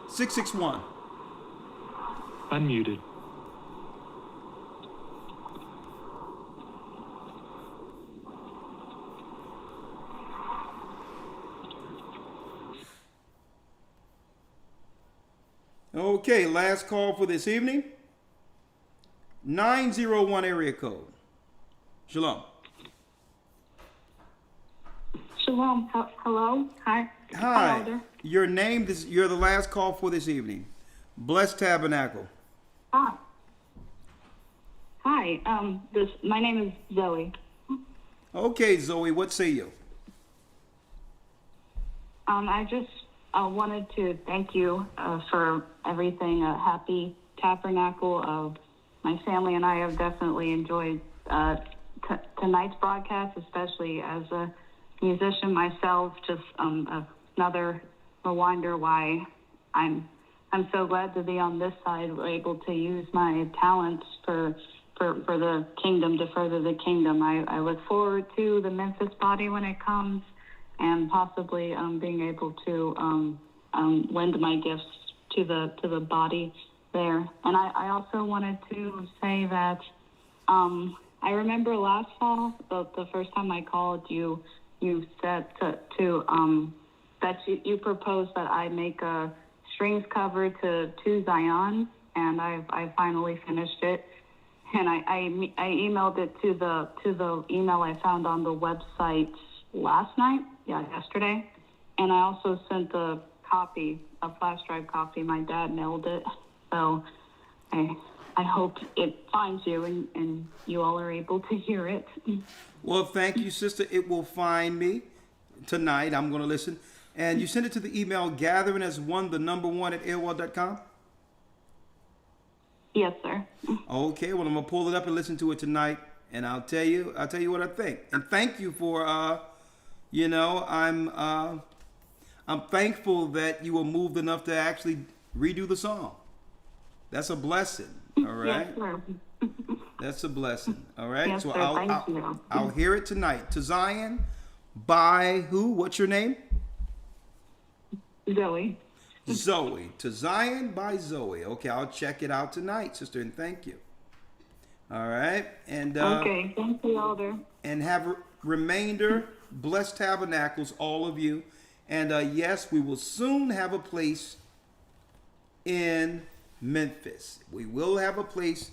661. Unmuted. Okay, last call for this evening. 901 area code. Shalom. Shalom. Hello. Hi. Hi. Elder. Your name, you're the last call for this evening. Blessed Tabernacle. Hi. Hi. My name is Zoe. Okay, Zoe, what say you? I just wanted to thank you for everything. Happy Tabernacle. My family and I have definitely enjoyed tonight's broadcast, especially as a musician myself. Just another reminder why I'm so glad to be on this side, able to use my talents for the kingdom, to further the kingdom. I look forward to the Memphis body when it comes, and possibly being able to lend my gifts to the body there. And I also wanted to say that I remember last fall, the first time I called you said that you proposed that I make a strings cover to Zion, and I finally finished it. And I emailed it to the email I found on the website yesterday. And I also sent a flash drive copy. My dad mailed it. So I hope it finds you and you all are able to hear it. Well, thank you, sister. It will find me tonight. I'm going to listen. And you send it to the email gatheringas1 Yes, sir. Okay, well, I'm going to pull it up and listen to it tonight. And I'll tell you what I think. And thank you for, I'm thankful that you were moved enough to actually redo the song. That's a blessing. All right. Yes, sir. That's a blessing. All right. Yes, so sir. Thank you. I'll hear it tonight. To Zion by who? What's your name? Zoe. Zoe. To Zion by Zoe. Okay, I'll check it out tonight, sister, and thank you. All right. And okay, thank you, Elder. And have remainder blessed tabernacles, all of you. And yes, we will soon have a place in Memphis. We will have a place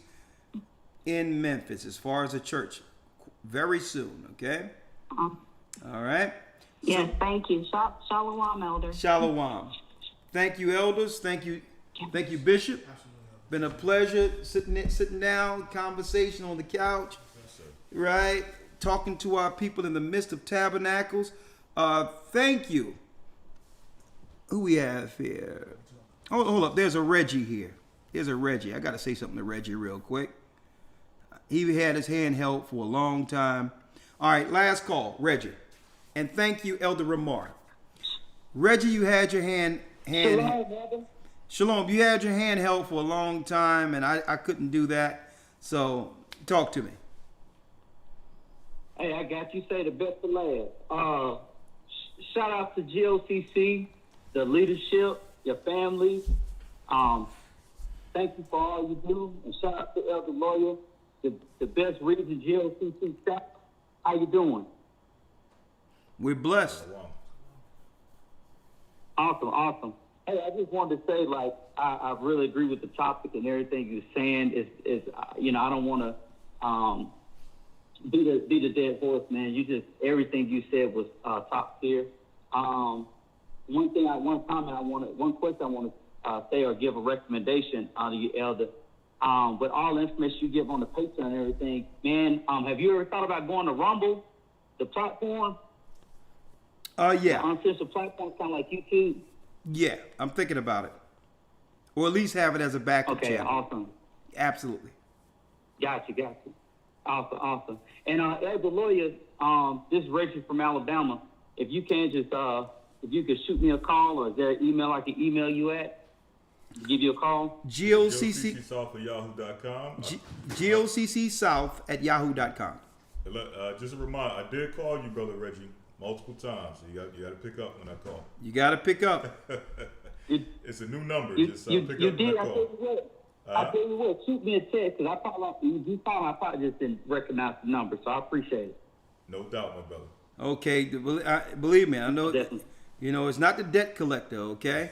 in Memphis as far as a church very soon, okay? All right? Yes, thank you. Shalom, Elder. Shalom. Thank you, elders. Thank you, Bishop. Been a pleasure sitting down, conversation on the couch, right? Talking to our people in the midst of tabernacles. Thank you. Who we have here? Oh, hold up. There's a Reggie here. There's a Reggie. I got to say something to Reggie real quick. He had his hand held for a long time. All right, last call, Reggie. And thank you, Elder Ramar. Reggie, you had your hand. Shalom, brother. Shalom, you had your hand held for a long time, and I couldn't do that. So talk to me. Hey, I got you. Say the best for last. Shout out to GOCC, the leadership, your family. Thank you for all you do. And shout out to Elder Lawyer, the best region GOCC staff. How you doing? We're blessed. Awesome. Hey, I just wanted to say, like, I really agree with the topic and everything you're saying. Is you know, I don't want to be the dead horse, man. Everything you said was top tier. One question I want to say or give a recommendation to you, Elder. With all the information you give on the Patreon and everything, man, have you ever thought about going to Rumble, the platform? Yeah. The uncensored platform, kind of like YouTube? Yeah, I'm thinking about it. Or at least have it as a backup channel. Okay, awesome. Absolutely. Gotcha. Awesome. And as a lawyer, this is Reggie from Alabama. If you can just, if you could shoot me a call, or is there an email I can email you at? Give you a call? GOCC South at yahoo.com. GOCC South at yahoo.com. Just a reminder, I did call you, Brother Reggie, multiple times. So you got to pick up when I call. You got to pick up. It's a new number. Just you pick did. up when I I call. tell you what, shoot me a text, because I probably just didn't recognize the number, so I appreciate it. No doubt, my brother. Okay, believe me, I know. Definitely. You know, it's not the debt collector, okay?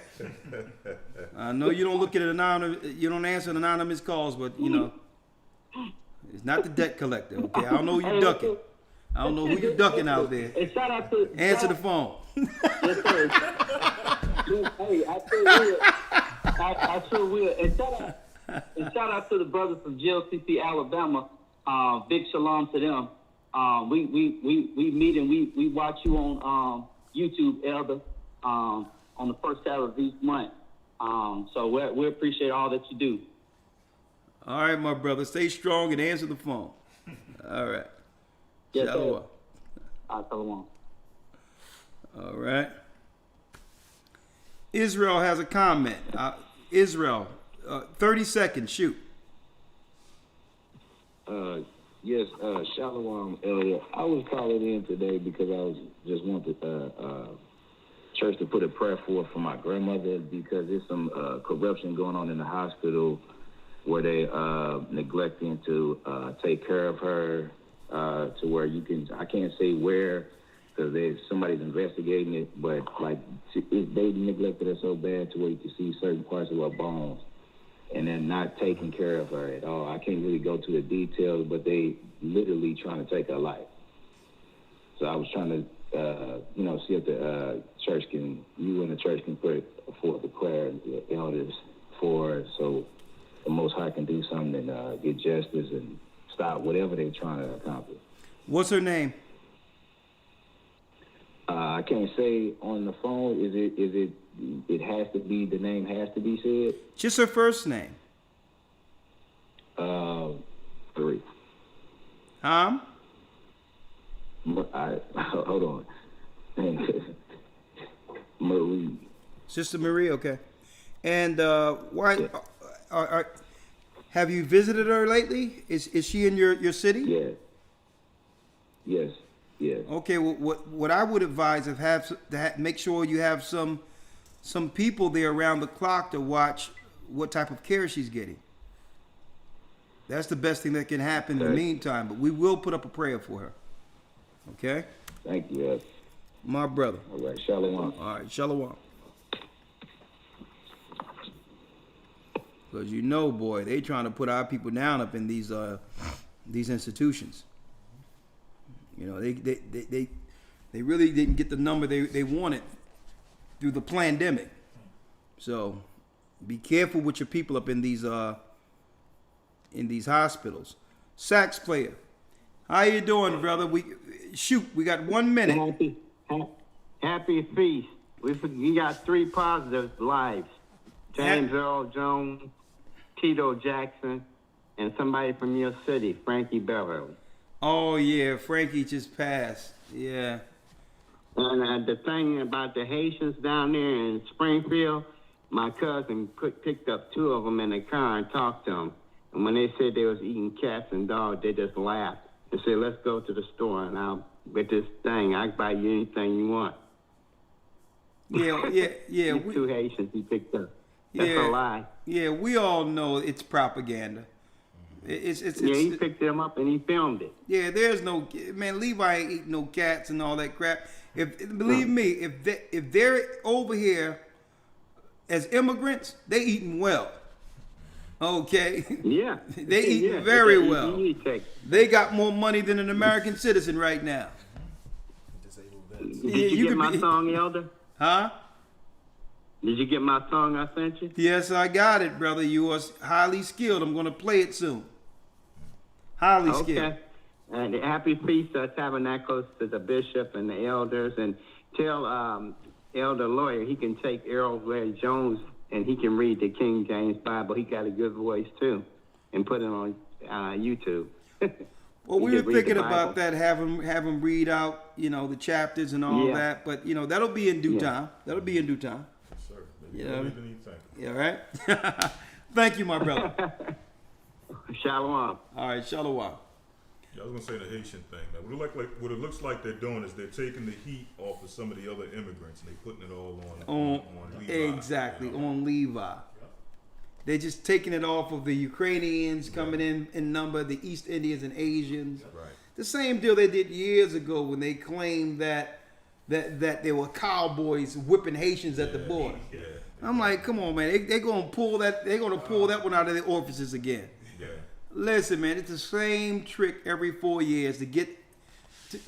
I know you don't look at you don't answer anonymous calls, but you know, it's not the debt collector, okay? I don't know who you're ducking. I don't know who you're ducking out there. And shout out to answer the phone. Yes, sir. Hey, I sure will. And shout out to the brothers from GLCC Alabama. Big shalom to them. We meet and we watch you on YouTube, Elder, on the first Saturday of each month. So we appreciate all that you do. All right, my brother. Stay strong and answer the phone. All right. Yes, Shalom. Shalom. All right. Israel has a comment. Israel, 30 seconds. Shoot. Yes, Shalom, Elder. I was calling in today because I just wanted church to put a prayer forth for my grandmother, because there's some corruption going on in the hospital where they neglecting to take care of her to where I can't say where, because somebody's investigating it, but like they neglected her so bad to where you can see certain parts of her bones, and they're not taking care of her at all. I can't really go to the details, but they literally trying to take her life. So I was trying to, see if the you and the church can put forth a prayer, the elders, for so the Most High can do something and get justice and stop whatever they're trying to accomplish. What's her name? I can't say on the phone. It has to be, the name has to be said? Just her first name. 3. Hold on. Marie. Sister Marie, okay. And why? Have you visited her lately? Is she in your city? Yes. Okay. Well, what I would advise is make sure you have some people there around the clock to watch what type of care she's getting. That's the best thing that can happen in the meantime. But we will put up a prayer for her. Okay? Thank you. My brother. All right. Shalom. All right. Shalom. Because boy, they trying to put our people down up in these institutions. They really didn't get the number they wanted through the pandemic. So be careful with your people up in these hospitals. Sax player, how you doing, brother? We got 1 minute. Happy feast. We got 3 positive lives. James Earl Jones, Tito Jackson, and somebody from your city, Frankie Beverly. Oh yeah, Frankie just passed. Yeah. And the thing about the Haitians down there in Springfield, my cousin picked up 2 of them in the car and talked to them. And when they said they was eating cats and dogs, they just laughed and said, "Let's go to the store and I'll get this thing. I'll buy you anything you want." Yeah. These 2 Haitians he picked up. That's a lie. Yeah, we all know it's propaganda. He picked them up and he filmed it. Yeah, there's no man. Levi ain't eating no cats and all that crap. Believe me, if they're over here, as immigrants, they eating well. Okay. Yeah. They eating Yeah, very it's a well. unique take. They got more money than an American citizen right now. Did you get my song, Elder? Huh? Did you get my song I sent you? Yes, I got it, brother. You are highly skilled. I'm going to play it soon. Highly skilled. Okay. And happy feast of tabernacles to the bishop and the elders, and tell Elder Lawyer he can take Earl Ray Jones and he can read the King James Bible. He got a good voice too, and put it on YouTube. Well, we He were can read thinking the Bible. about that, have him read out, the chapters and all Yeah. that. But that'll be in due Yeah. time. That'll be in due time. Yes, sir. You Maybe know? earlier than you think. Yeah, right. Thank you, my brother. Shalom. All right, shalom. Yeah, I was gonna say the Haitian thing, man. What it looks like they're doing is they're taking the heat off of some of the other immigrants and they're putting it all on Levi. Exactly, on Levi. They're just taking it off of the Ukrainians coming in number, the East Indians and Asians. Right. The same deal they did years ago when they claimed that they were cowboys whipping Haitians at the border. Yeah. I'm like, come on, man. They're gonna pull that. They're gonna pull that one out of their orifices again. Yeah. Listen, man, it's the same trick every 4 years to get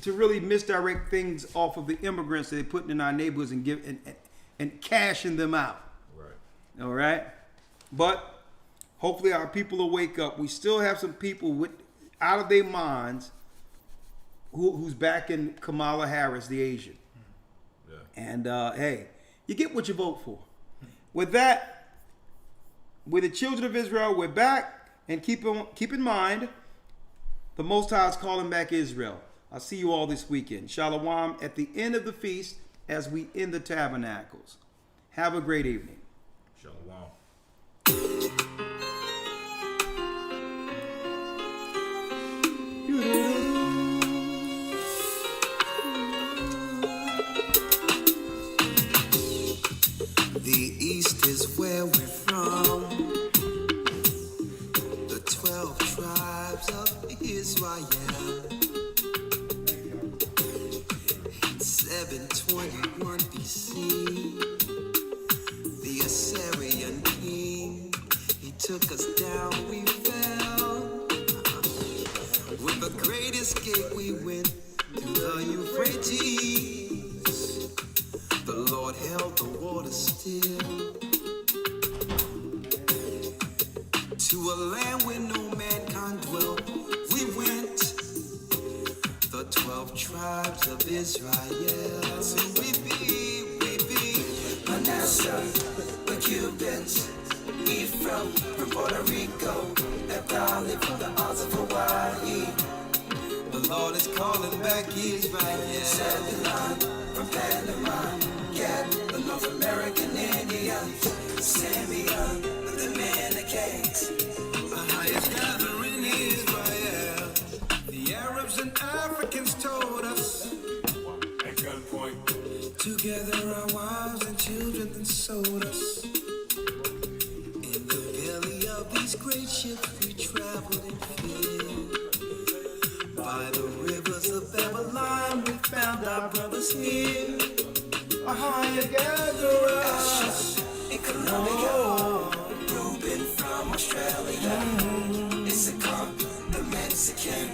to really misdirect things off of the immigrants that they're putting in our neighborhoods and cashing them out. Right. All right, but hopefully our people will wake up. We still have some people out of their minds who's backing Kamala Harris, the Asian. Yeah. And hey, you get what you vote for. With that, with the children of Israel, we're back. And keep in mind, the Most High is calling back Israel. I'll see you all this weekend. Shalom at the end of the feast as we end the tabernacles. Have a great evening. Shalom. The East is where we're from. 12 tribes of Israel. In 721 BC, the Assyrian king, he took us down, we fell. With the great escape, we went through the Euphrates. The Lord held the water still. To a land where no mankind dwelt, we went. The 12 tribes of Israel. So we be Manasseh, the Cubans, Ephraim from Puerto Rico, Naphtali from the Isles of Hawaii. The Lord is calling back Israel. Zebulon from Panama, Gad, the North American Indians, Simeon, the Manakites. The highest gathering Israel. The Arabs and Africans told us at gunpoint. Together our wives and children then sold us. In the belly of these great ships we traveled in fear. By the rivers of Babylon we found our brothers here. A higher gatherer in Colombia. Reuben from Australia. Issachar, the Mexican.